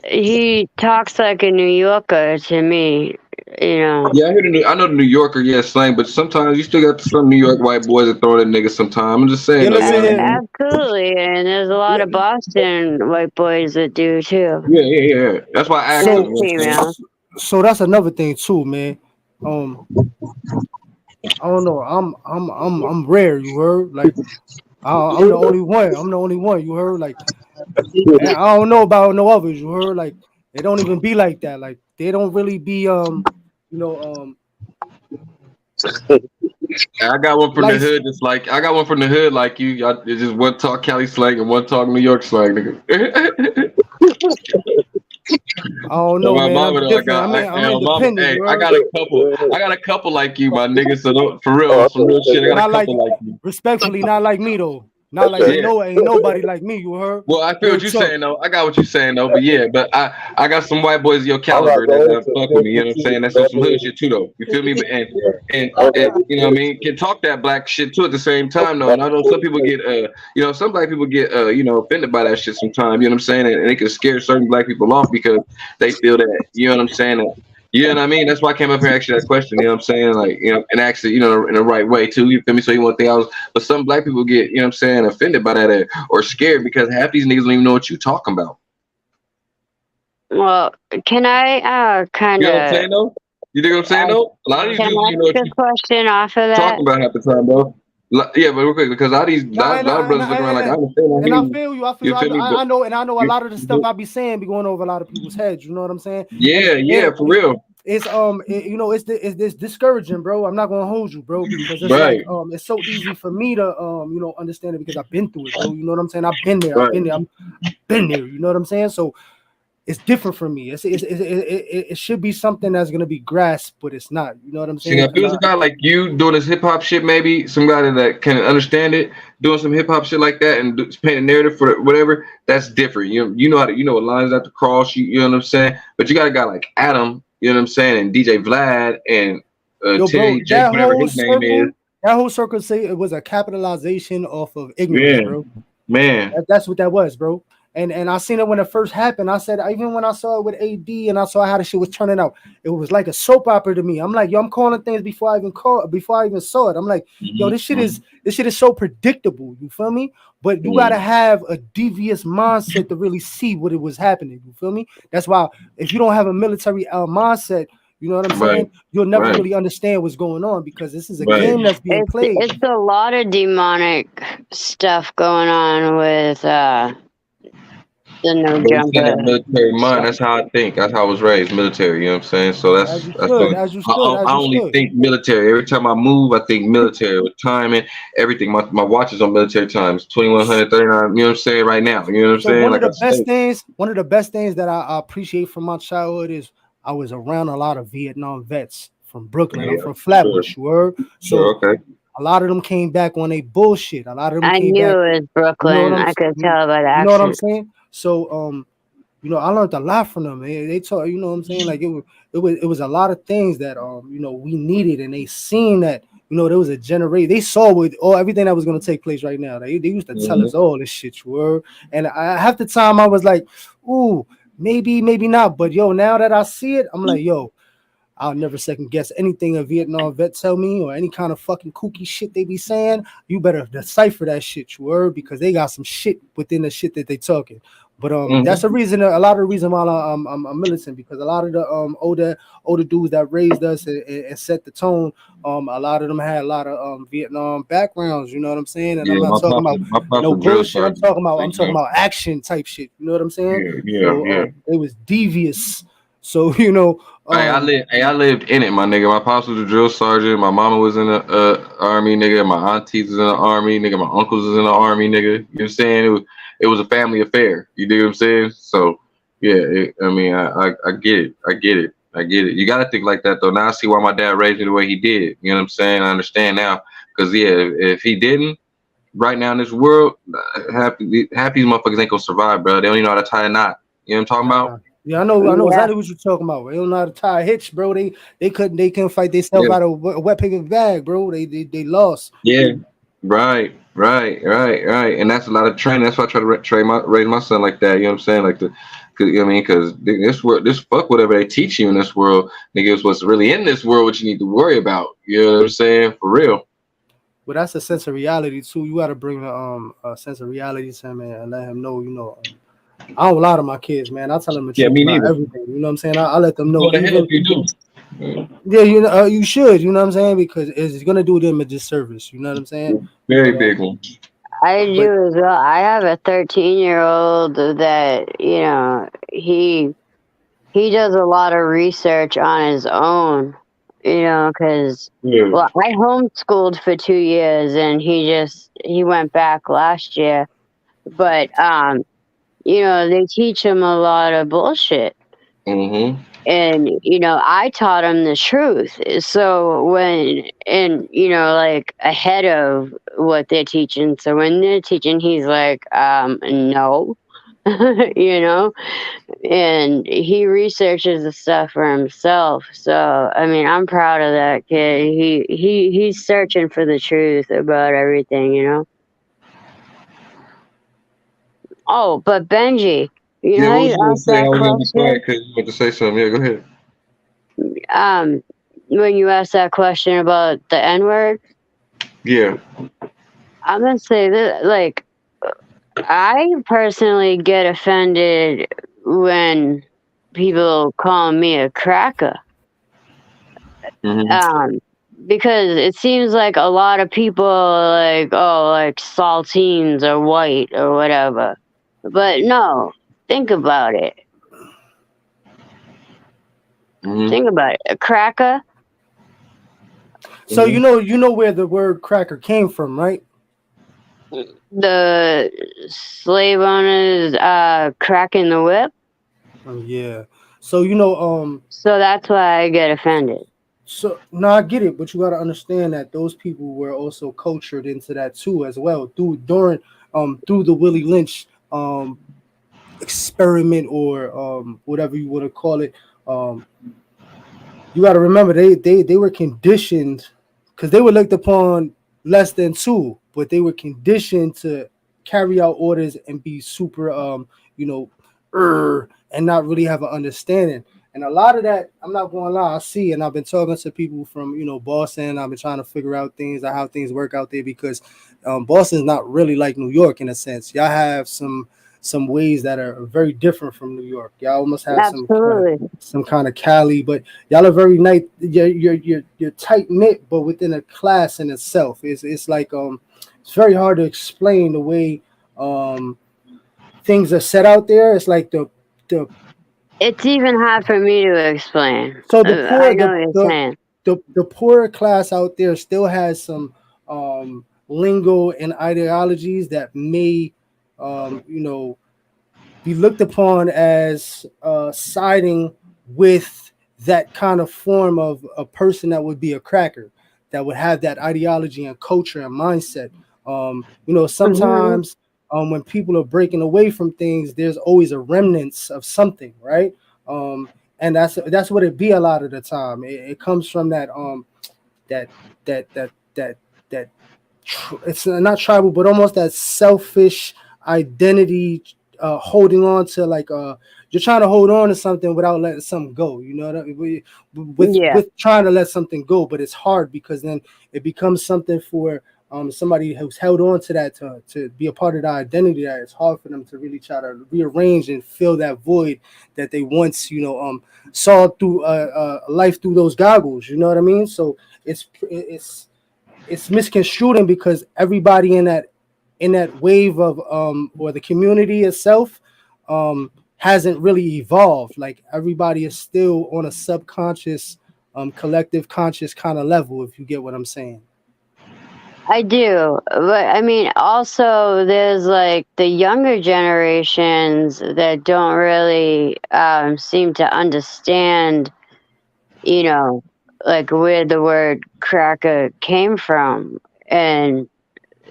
He talks like a New Yorker to me. Yeah, I know the New Yorker, slang, but sometimes you still got some New York white boys that throw that nigga sometimes. I'm just saying. Absolutely, and there's a lot of Boston white boys that do too. Yeah. That's why I asked. So that's another thing too, man. I don't know. I'm rare. You heard? Like I'm the only one. I'm the only one. You heard? Like I don't know about no others. You heard? Like they don't even be like that. Like they don't really be I got one from the hood. Just like I got one from the hood, like you. It's just one talk Cali slang and one talk New York slang, nigga. I don't know, man. I'm independent. I got a couple like you, my nigga. So for real, some real shit. I got a couple like you. Respectfully, not like me though. Not like ain't nobody like me. You heard? Well, I feel what you're saying though. I got what you're saying though. But I got some white boys of your caliber that fuck with me. You know what I'm saying? That's some hood shit too though. You feel me? And you know what I mean? Can talk that black shit too at the same time though. And I know some people get some black people get offended by that shit sometimes. You know what I'm saying? And it can scare certain black people off because they feel that. You know what I'm saying? You know what I mean? That's why I came up here and asked you that question. You know what I'm saying? Like, and asked it, in the right way too. You feel me? So you want to think I was, but some black people get, you know what I'm saying, offended by that or scared because half these niggas don't even know what you talking about. Well, can I kind of? You know what I'm saying though? You know what I'm saying though? A lot of these dudes, what you question off of that? Talking about half the time, bro. Yeah, but real quick, because a lot of brothers look around like I understand. And I feel you. I know a lot of the stuff I be saying be going over a lot of people's heads. You know what I'm saying? Yeah, for real. It's it's this discouraging, bro. I'm not gonna hold you, bro, because it's like it's so easy for me to understand it because I've been through it, bro. You know what I'm saying? I've been there. I've been there. You know what I'm saying? So it's different for me. It should be something that's gonna be grasped, but it's not. You know what I'm saying? If there's a guy like you doing this hip hop shit, maybe some guy that can understand it, doing some hip hop shit like that, and paint a narrative for whatever. That's different. You know how to what lines have to cross. You know what I'm saying? But you got a guy like Adam. You know what I'm saying? And DJ Vlad and Tay, Jake, whatever his name is. That whole circle say it was a capitalization off of ignorance, bro. Man, that's what that was, bro. And I seen it when it first happened. I said, even when I saw it with AD and I saw how the shit was turning out, it was like a soap opera to me. I'm like, yo, I'm calling things before I even saw it. I'm like, yo, this shit is so predictable. You feel me? But you gotta have a devious mindset to really see what it was happening. You feel me? That's why if you don't have a military mindset, you know what I'm saying? You'll never really understand what's going on because this is a game that's being played. It's a lot of demonic stuff going on with The no But it's in that jumper. military mind. That's how I think. That's how I was raised, military. You know what I'm saying? So As you that's should, what as you should, I as you only should. think military. Every time I move, I think military with timing, everything. My watch is on military times, 2139. You know what I'm saying? Right now. You know what I'm So saying? Like I said. one of the best things that I appreciate from my childhood is I was around a lot of Vietnam vets from Brooklyn. I'm Yeah. from Sure. Flatbush, word. Sure. So Okay. a lot of them came back on a bullshit. A lot of them I came knew back. it was You know what Brooklyn. I'm I could you tell by the know what I'm accent. saying? So I learned a lot from them. They taught, you know what I'm saying? Like it was a lot of things that we needed, and they seen that, there was a generation. They saw with everything that was gonna take place right now. They used to tell us all this shit, you were. And half the time I was like, ooh, maybe not. But yo, now that I see it, I'm like, yo, I'll never second guess anything a Vietnam vet tell me or any kind of fucking kooky shit they be saying. You better decipher that shit, you word, because they got some shit within the shit that they talking. But that's the reason. A lot of the reason why I'm militant, because a lot of the older dudes that raised us and set the tone, a lot of them had a lot of Vietnam backgrounds. You know what I'm saying? And I'm Yeah. not talking about My pops no a drill bullshit. I'm sergeant. talking about So, I'm talking about action type shit. You know what I'm saying? Yeah. So they was devious. So I lived in it, my nigga. My pops was a drill sergeant. My mama was in the army, nigga. My aunties was in the army, nigga. My uncles was in the army, nigga. You know what I'm saying? It was a family affair. You dig what I'm saying? So yeah, I get it. I get it. I get it. You gotta think like that though. Now I see why my dad raised me the way he did. You know what I'm saying? I understand now. Cause yeah, if he didn't, right now in this world, half these motherfuckers ain't gonna survive, bro. They don't even know how to tie a knot. You know what I'm talking about? yeah, I know Yeah. exactly what you're talking about. They don't know how to tie a hitch, bro. They couldn't fight themselves Yeah. out of a wet paper bag, bro. They lost. Yeah, right. And that's a lot of training. That's why I try to raise my son like that. You know what I'm saying? Like because this world, this fuck whatever they teach you in this world, nigga, is what's really in this world, what you need to worry about. You know what I'm saying? For real. But that's a sense of reality too. You got to bring a sense of reality to him and let him know. I don't lie to my kids, man. I tell them the Yeah, truth me about neither. everything. You know what I'm saying? I let them know. Go to hell Even if you do. yeah, you should. You know what I'm saying? Because it's gonna do them a disservice. You know what I'm saying? Very But big one. I but do as well. I have a 13-year-old that, he does a lot of research on his own, because, Yeah. well, I homeschooled for 2 years and he went back last year. But, they teach him a lot of bullshit. Mm-hmm. And, I taught him the truth. So like ahead of what they're teaching. So when they're teaching, he's like, no, and he researches the stuff for himself. So I'm proud of that kid. He's searching for the truth about everything. Oh, but Benji, Yeah, how what was you you gonna asked say? I that was gonna be quiet question? because you want to say something. Yeah, go ahead. When you asked that question about the N-word, Yeah. I'm gonna say that, like, I personally get offended when people call me a cracker. Mm-hmm. Because it seems like a lot of people are like, oh, like saltines are white or whatever. But no, think about it. Mm-hmm. Think about it. A cracker? so Mm-hmm. you know where the word cracker came from, right? The slave owners cracking the whip? Yeah. So So that's why I get offended. so no, I get it, but you got to understand that those people were also cultured into that too, as well, through the Willie Lynch experiment, or whatever you want to call it. You got to remember they were conditioned, because they were looked upon less than two, but they were conditioned to carry out orders and be super you know and not really have an understanding. And a lot of that, I'm not going to lie, I see, and I've been talking to people from Boston. I've been trying to figure out things, how things work out there, because Boston's not really like New York in a sense. Y'all have some ways that are very different from New York. Y'all almost have Absolutely. some kind of Cali, but y'all are very nice. You're tight knit, but within a class in itself. It's like it's very hard to explain the way things are set out there. It's like the It's even hard for me to explain. so the I poor know what you're saying. the poorer class out there still has some lingo and ideologies that may you know, be looked upon as siding with that kind of form of a person that would be a cracker, that would have that ideology and culture and mindset. You know, sometimes when people are breaking away from things, there's always a remnants of something, right? And that's what it be a lot of the time. It comes from that that that that that that it's not tribal, but almost that selfish identity, holding on to like you're trying to hold on to something without letting something go. You know what I mean? Yeah. With trying to let something go, but it's hard because then it becomes something for somebody who's held on to that to be a part of the identity, that it's hard for them to really try to rearrange and fill that void that they once, you know, saw through life through those goggles. You know what I mean? So it's misconstrued because everybody in that wave of or the community itself hasn't really evolved. Like everybody is still on a subconscious collective conscious kind of level, if you get what I'm saying. I do, but I mean, also there's like the younger generations that don't really seem to understand, you know, like where the word cracker came from, and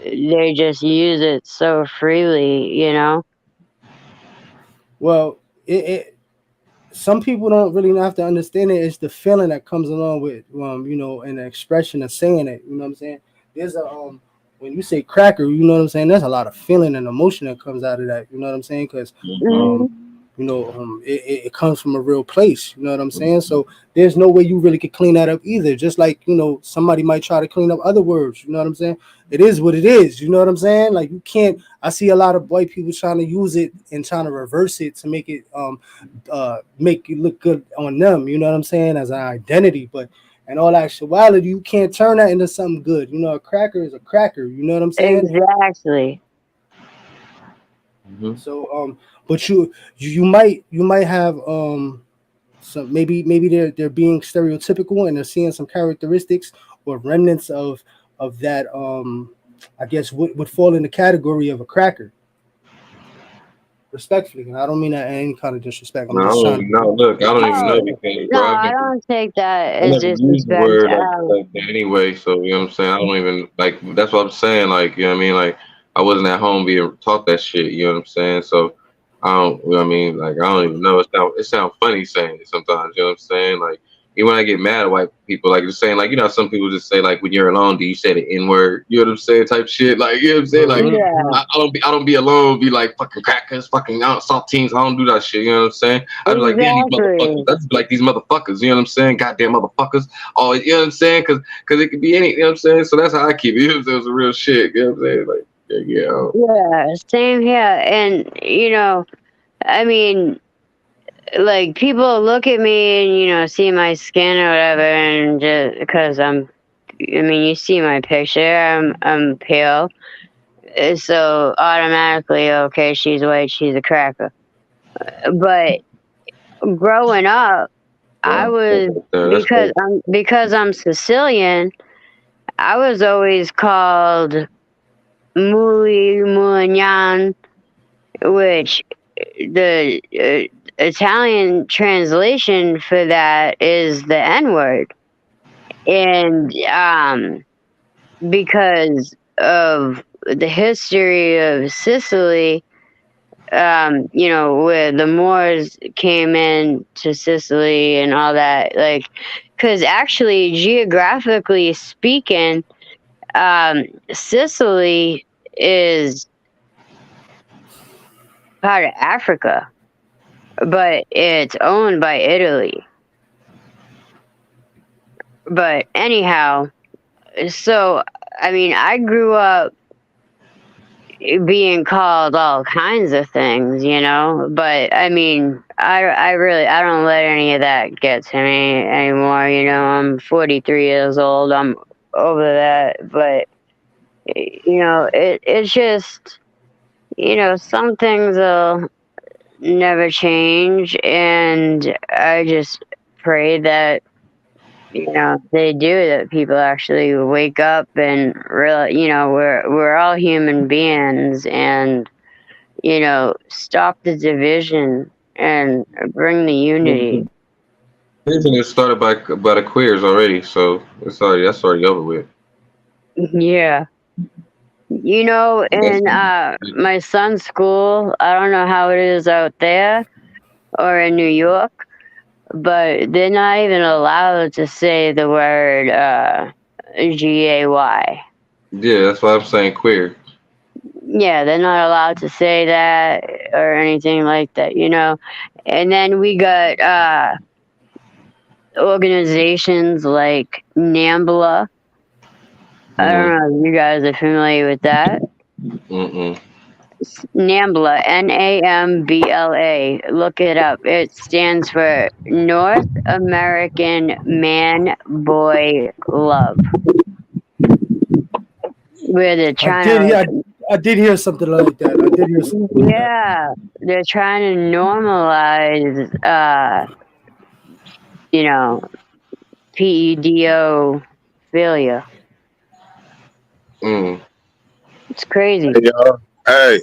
they just use it so freely, you know. Well, some people don't really have to understand it. It's the feeling that comes along with you know, and the expression of saying it. You know what I'm saying? There's a when you say cracker, you know what I'm saying? There's a lot of feeling and emotion that comes out of that. You know what I'm saying? Because you know, it comes from a real place. You know what I'm saying? So there's no way you really could clean that up either. Just like, you know, somebody might try to clean up other words. You know what I'm saying? It is what it is. You know what I'm saying? Like you can't. I see a lot of white people trying to use it and trying to reverse it to make it make it look good on them. You know what I'm saying? As an identity, but in all actuality, you can't turn that into something good. You know, a cracker is a cracker. You know what I'm saying? Exactly. So but you might have some maybe they're being stereotypical and they're seeing some characteristics or remnants of that I guess would fall in the category of a cracker. Respectfully, and I don't mean that in any kind of disrespect. I'm just trying to. Look, I don't even know Oh, because, no, bro, I don't take that I as never used the disrespect word at all. like that anyway. So you know what I'm saying? I don't even like. That's what I'm saying. Like, you know what I mean? Like, I wasn't at home being taught that shit. You know what I'm saying? So I don't. You know what I mean? Like, I don't even know. It sounds funny saying it sometimes. You know what I'm saying? Like, even when I get mad at white people, like just saying, like, you know, some people just say, like, when you're alone, do you say the N word? You know what I'm saying? Type shit. Like, you know what I'm saying? Like, Yeah, I don't be alone. Be like fucking crackers, fucking saltines. I don't do that shit. You know what I'm saying? I be like, damn, these motherfuckers. exactly. I just be like these motherfuckers. You know what I'm saying? Goddamn motherfuckers. Oh, you know what I'm saying? Cause it could be any. You know what I'm saying? So that's how I keep it. You know what I'm saying? It was real shit. You know what I'm saying? Like, yeah. Yeah, same here. And you know, I mean, like people look at me and you know see my skin or whatever, and just because I mean, you see my picture, I'm pale, so automatically, okay, she's white, she's a cracker. But growing up, I was That's crazy. because I'm Sicilian. I was always called Muli Mulignan, which the Italian translation for that is the N word, and because of the history of Sicily, you know, where the Moors came in to Sicily and all that, like, because actually, geographically speaking, Sicily is part of Africa, but it's owned by Italy. But anyhow, so I mean, I grew up being called all kinds of things, you know. But I mean, I really I don't let any of that get to me anymore. You know, I'm 43 years old. I'm over that. But you know, it's just you know, some things will never change, and I just pray that, you know, they do, that people actually wake up and really, you know, we're all human beings, and, you know, stop the division and bring the unity. Vision is started by the queers already, so that's already over with. Yeah. You know, in my son's school, I don't know how it is out there or in New York, but they're not even allowed to say the word GAY. Yeah, that's why I'm saying queer. Yeah, they're not allowed to say that or anything like that, you know. And then we got organizations like NAMBLA. I don't know if you guys are familiar with that. Mm-mm. NAMBLA, NAMBLA. Look it up. It stands for North American Man Boy Love. Where they're trying I did hear something like that. I did hear something like that. yeah, they're trying to normalize, you know, PEDO failure. Mm. It's crazy. Hey, y'all. Hey,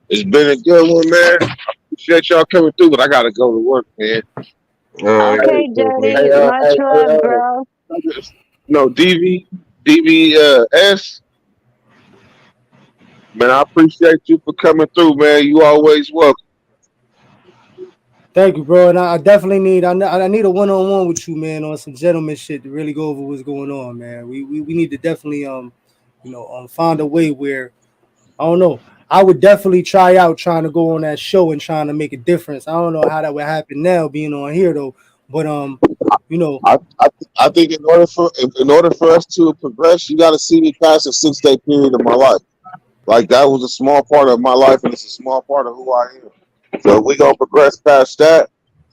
it's been a good one, man. Appreciate y'all coming through, but I gotta go to work, man. Okay, Dirty. Much love, bro. No, DVS. Man, I appreciate you for coming through, man. You always welcome. Thank you, bro. And I definitely need I need a one-on-one with you, man, on some gentleman shit to really go over what's going on, man. We need to definitely find a way where, I don't know. I would definitely try to go on that show and trying to make a difference. I don't know how that would happen now being on here though, but you know, I think in order for us to progress, you got to see me past a 6-day period of my life. Like that was a small part of my life, and it's a small part of who I am. So if we gonna progress past that,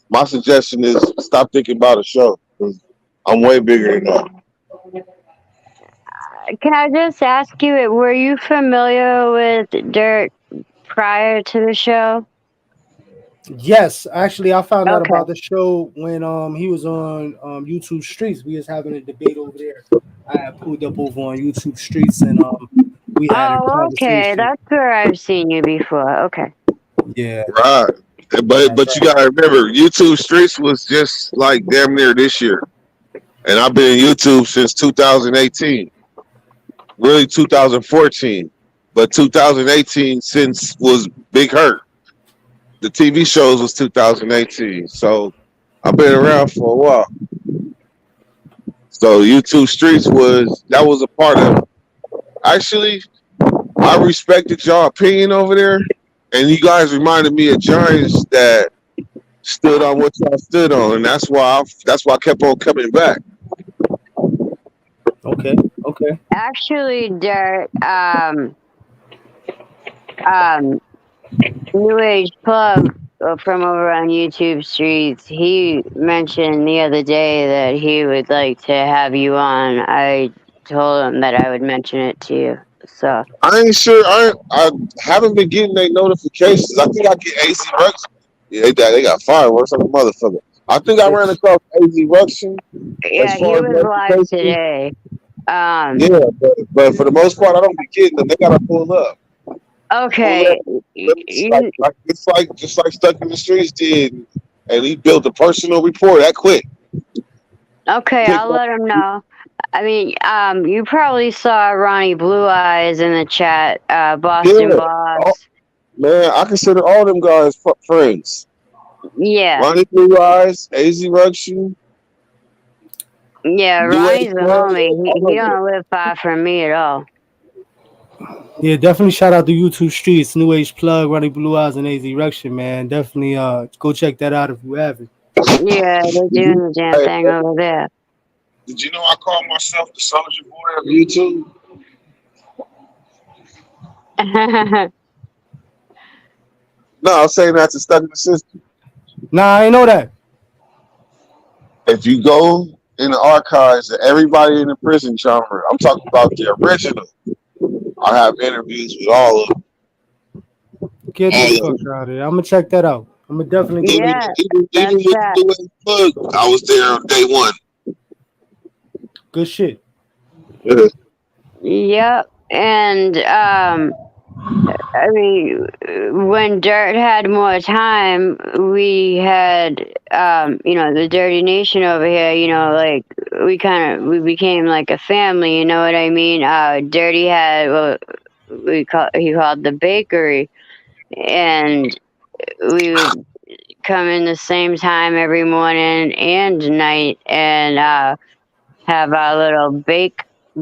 my suggestion is stop thinking about a show. 'Cause I'm way bigger than that. Can I just ask you, were you familiar with Dirt prior to the show? yes, actually, I found out Okay. about the show when he was on YouTube Streets. We was having a debate over there. I had pulled up over on YouTube Streets and we had a Oh, okay. conversation. That's where I've seen you before. Okay. Yeah, Right. But you gotta remember, YouTube Streets was just like damn near this year, and I've been in YouTube since 2018. Really 2014, but 2018 since was Big Hurt. The TV shows was 2018, so I've been around for a while. So YouTube Streets was a part of it. Actually, I respected y'all opinion over there, and you guys reminded me of giants that stood on what y'all stood on, and that's why I kept on coming back. okay. Actually, Dirt, New Age Club from over on YouTube Streets, he mentioned the other day that he would like to have you on. I told him that I would mention it to you. So I ain't sure. I haven't been getting any notifications. I think I get AZ Ruction. Yeah, they got fireworks on the motherfucker. I think I ran across AZ Ruction. yeah, he was live today. Yeah, but for the most part, I don't be getting them. They gotta pull up. Okay. Just like Stuck in the Streets did, and he built a personal report that quick. Okay, I'll let him know. I mean, you probably saw Ronnie Blue Eyes in the chat, Boston Boss. Man, I consider all them guys friends. Yeah. Ronnie Blue Eyes, AZ Ruction. Yeah, Ronnie's a homie. He don't live far from me at all. Yeah, definitely shout out to YouTube Streets, New Age Plug, Ronnie Blue Eyes, and AZ Ruction, man. Definitely go check that out if you haven't. Yeah, they're doing the damn thing over there. Did you know I call myself the Soldier Boy of YouTube? No, I'm saying that to Stuck in the System. Nah, I ain't know that. If you go in the archives of everybody in the prison genre, I'm talking about the original. I have interviews with all of them. Get the fuck out of here. I'm gonna check that out. I'm gonna definitely check Yeah, it out. Even that's with that. the plug, I was there day one. Good shit. Yeah. Yep. And I mean, when Dirt had more time, we had the Dirty Nation over here. Like we became like a family. You know what I mean? Dirty had what he called the bakery, and we would come in the same time every morning and night, and have our little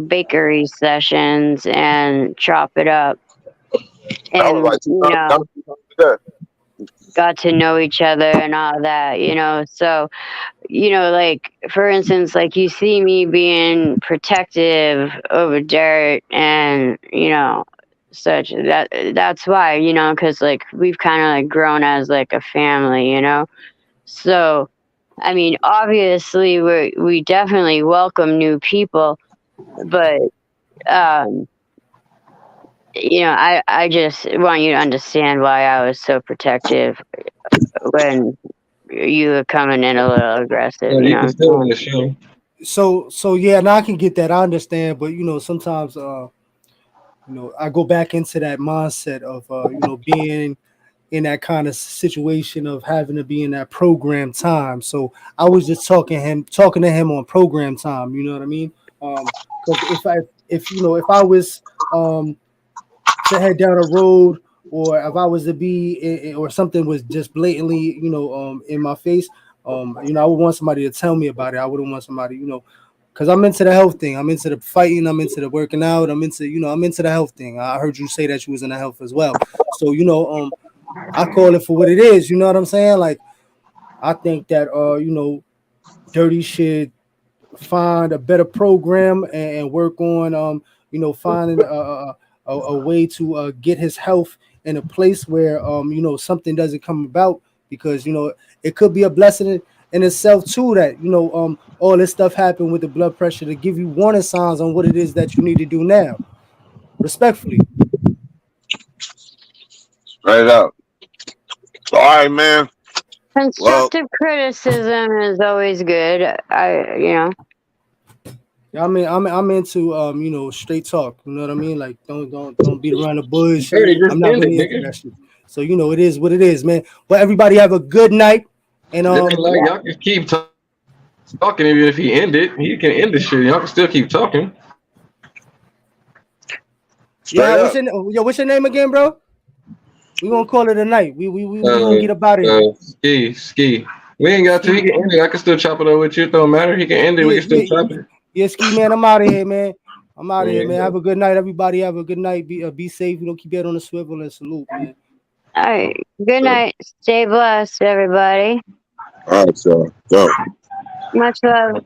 bakery sessions and chop it up, I was and like, that was that. got to know each other and all that. So like for instance, like you see me being protective over Dirt, and such that's why, because like we've kind of like grown as like a family. So I mean, obviously we definitely welcome new people, but I just want you to understand why I was so protective when you were coming in a little aggressive. Yeah, you can still in the show. So yeah, now I can get that. I understand, but sometimes I go back into that mindset of being in that kind of situation of having to be in that program time. So I was just talking to him on program time. You know what I mean? Because if I was to head down a road, or if I was to be or something was just blatantly in my face, I would want somebody to tell me about it. I wouldn't want somebody because I'm into the health thing. I'm into the fighting. I'm into the working out. I'm into the health thing. I heard you say that you was in the health as well. So I call it for what it is. You know what I'm saying? Like, I think that Dirty should find a better program and work on finding a way to get his health in a place where something doesn't come about, because it could be a blessing in itself too that all this stuff happened with the blood pressure to give you warning signs on what it is that you need to do now. Respectfully. Straight up. All right, man. Well, Constructive criticism is always good. I'm into straight talk. You know what I mean? Like don't beat around the bush. Dirty, just I'm not end it, really into nigga. that shit. So it is what it is, man. But everybody have a good night. And Like y'all can keep talking even if he end it. He can end the shit. Y'all can still keep talking. yeah, what's your name again, bro? We gonna call it a night. We gonna get up out of here. Ski. We ain't got to. He can end it. I can still chop it up with you. It don't matter. He can end it. We can still chop it. Yeah, Ski, man. I'm out of here, man. I'm out of here, man. Have a good night, everybody. Have a good night. Be safe. Keep your head on the swivel and salute, man. All right. Good night. Stay blessed, everybody. all right, y'all. Go. Much love.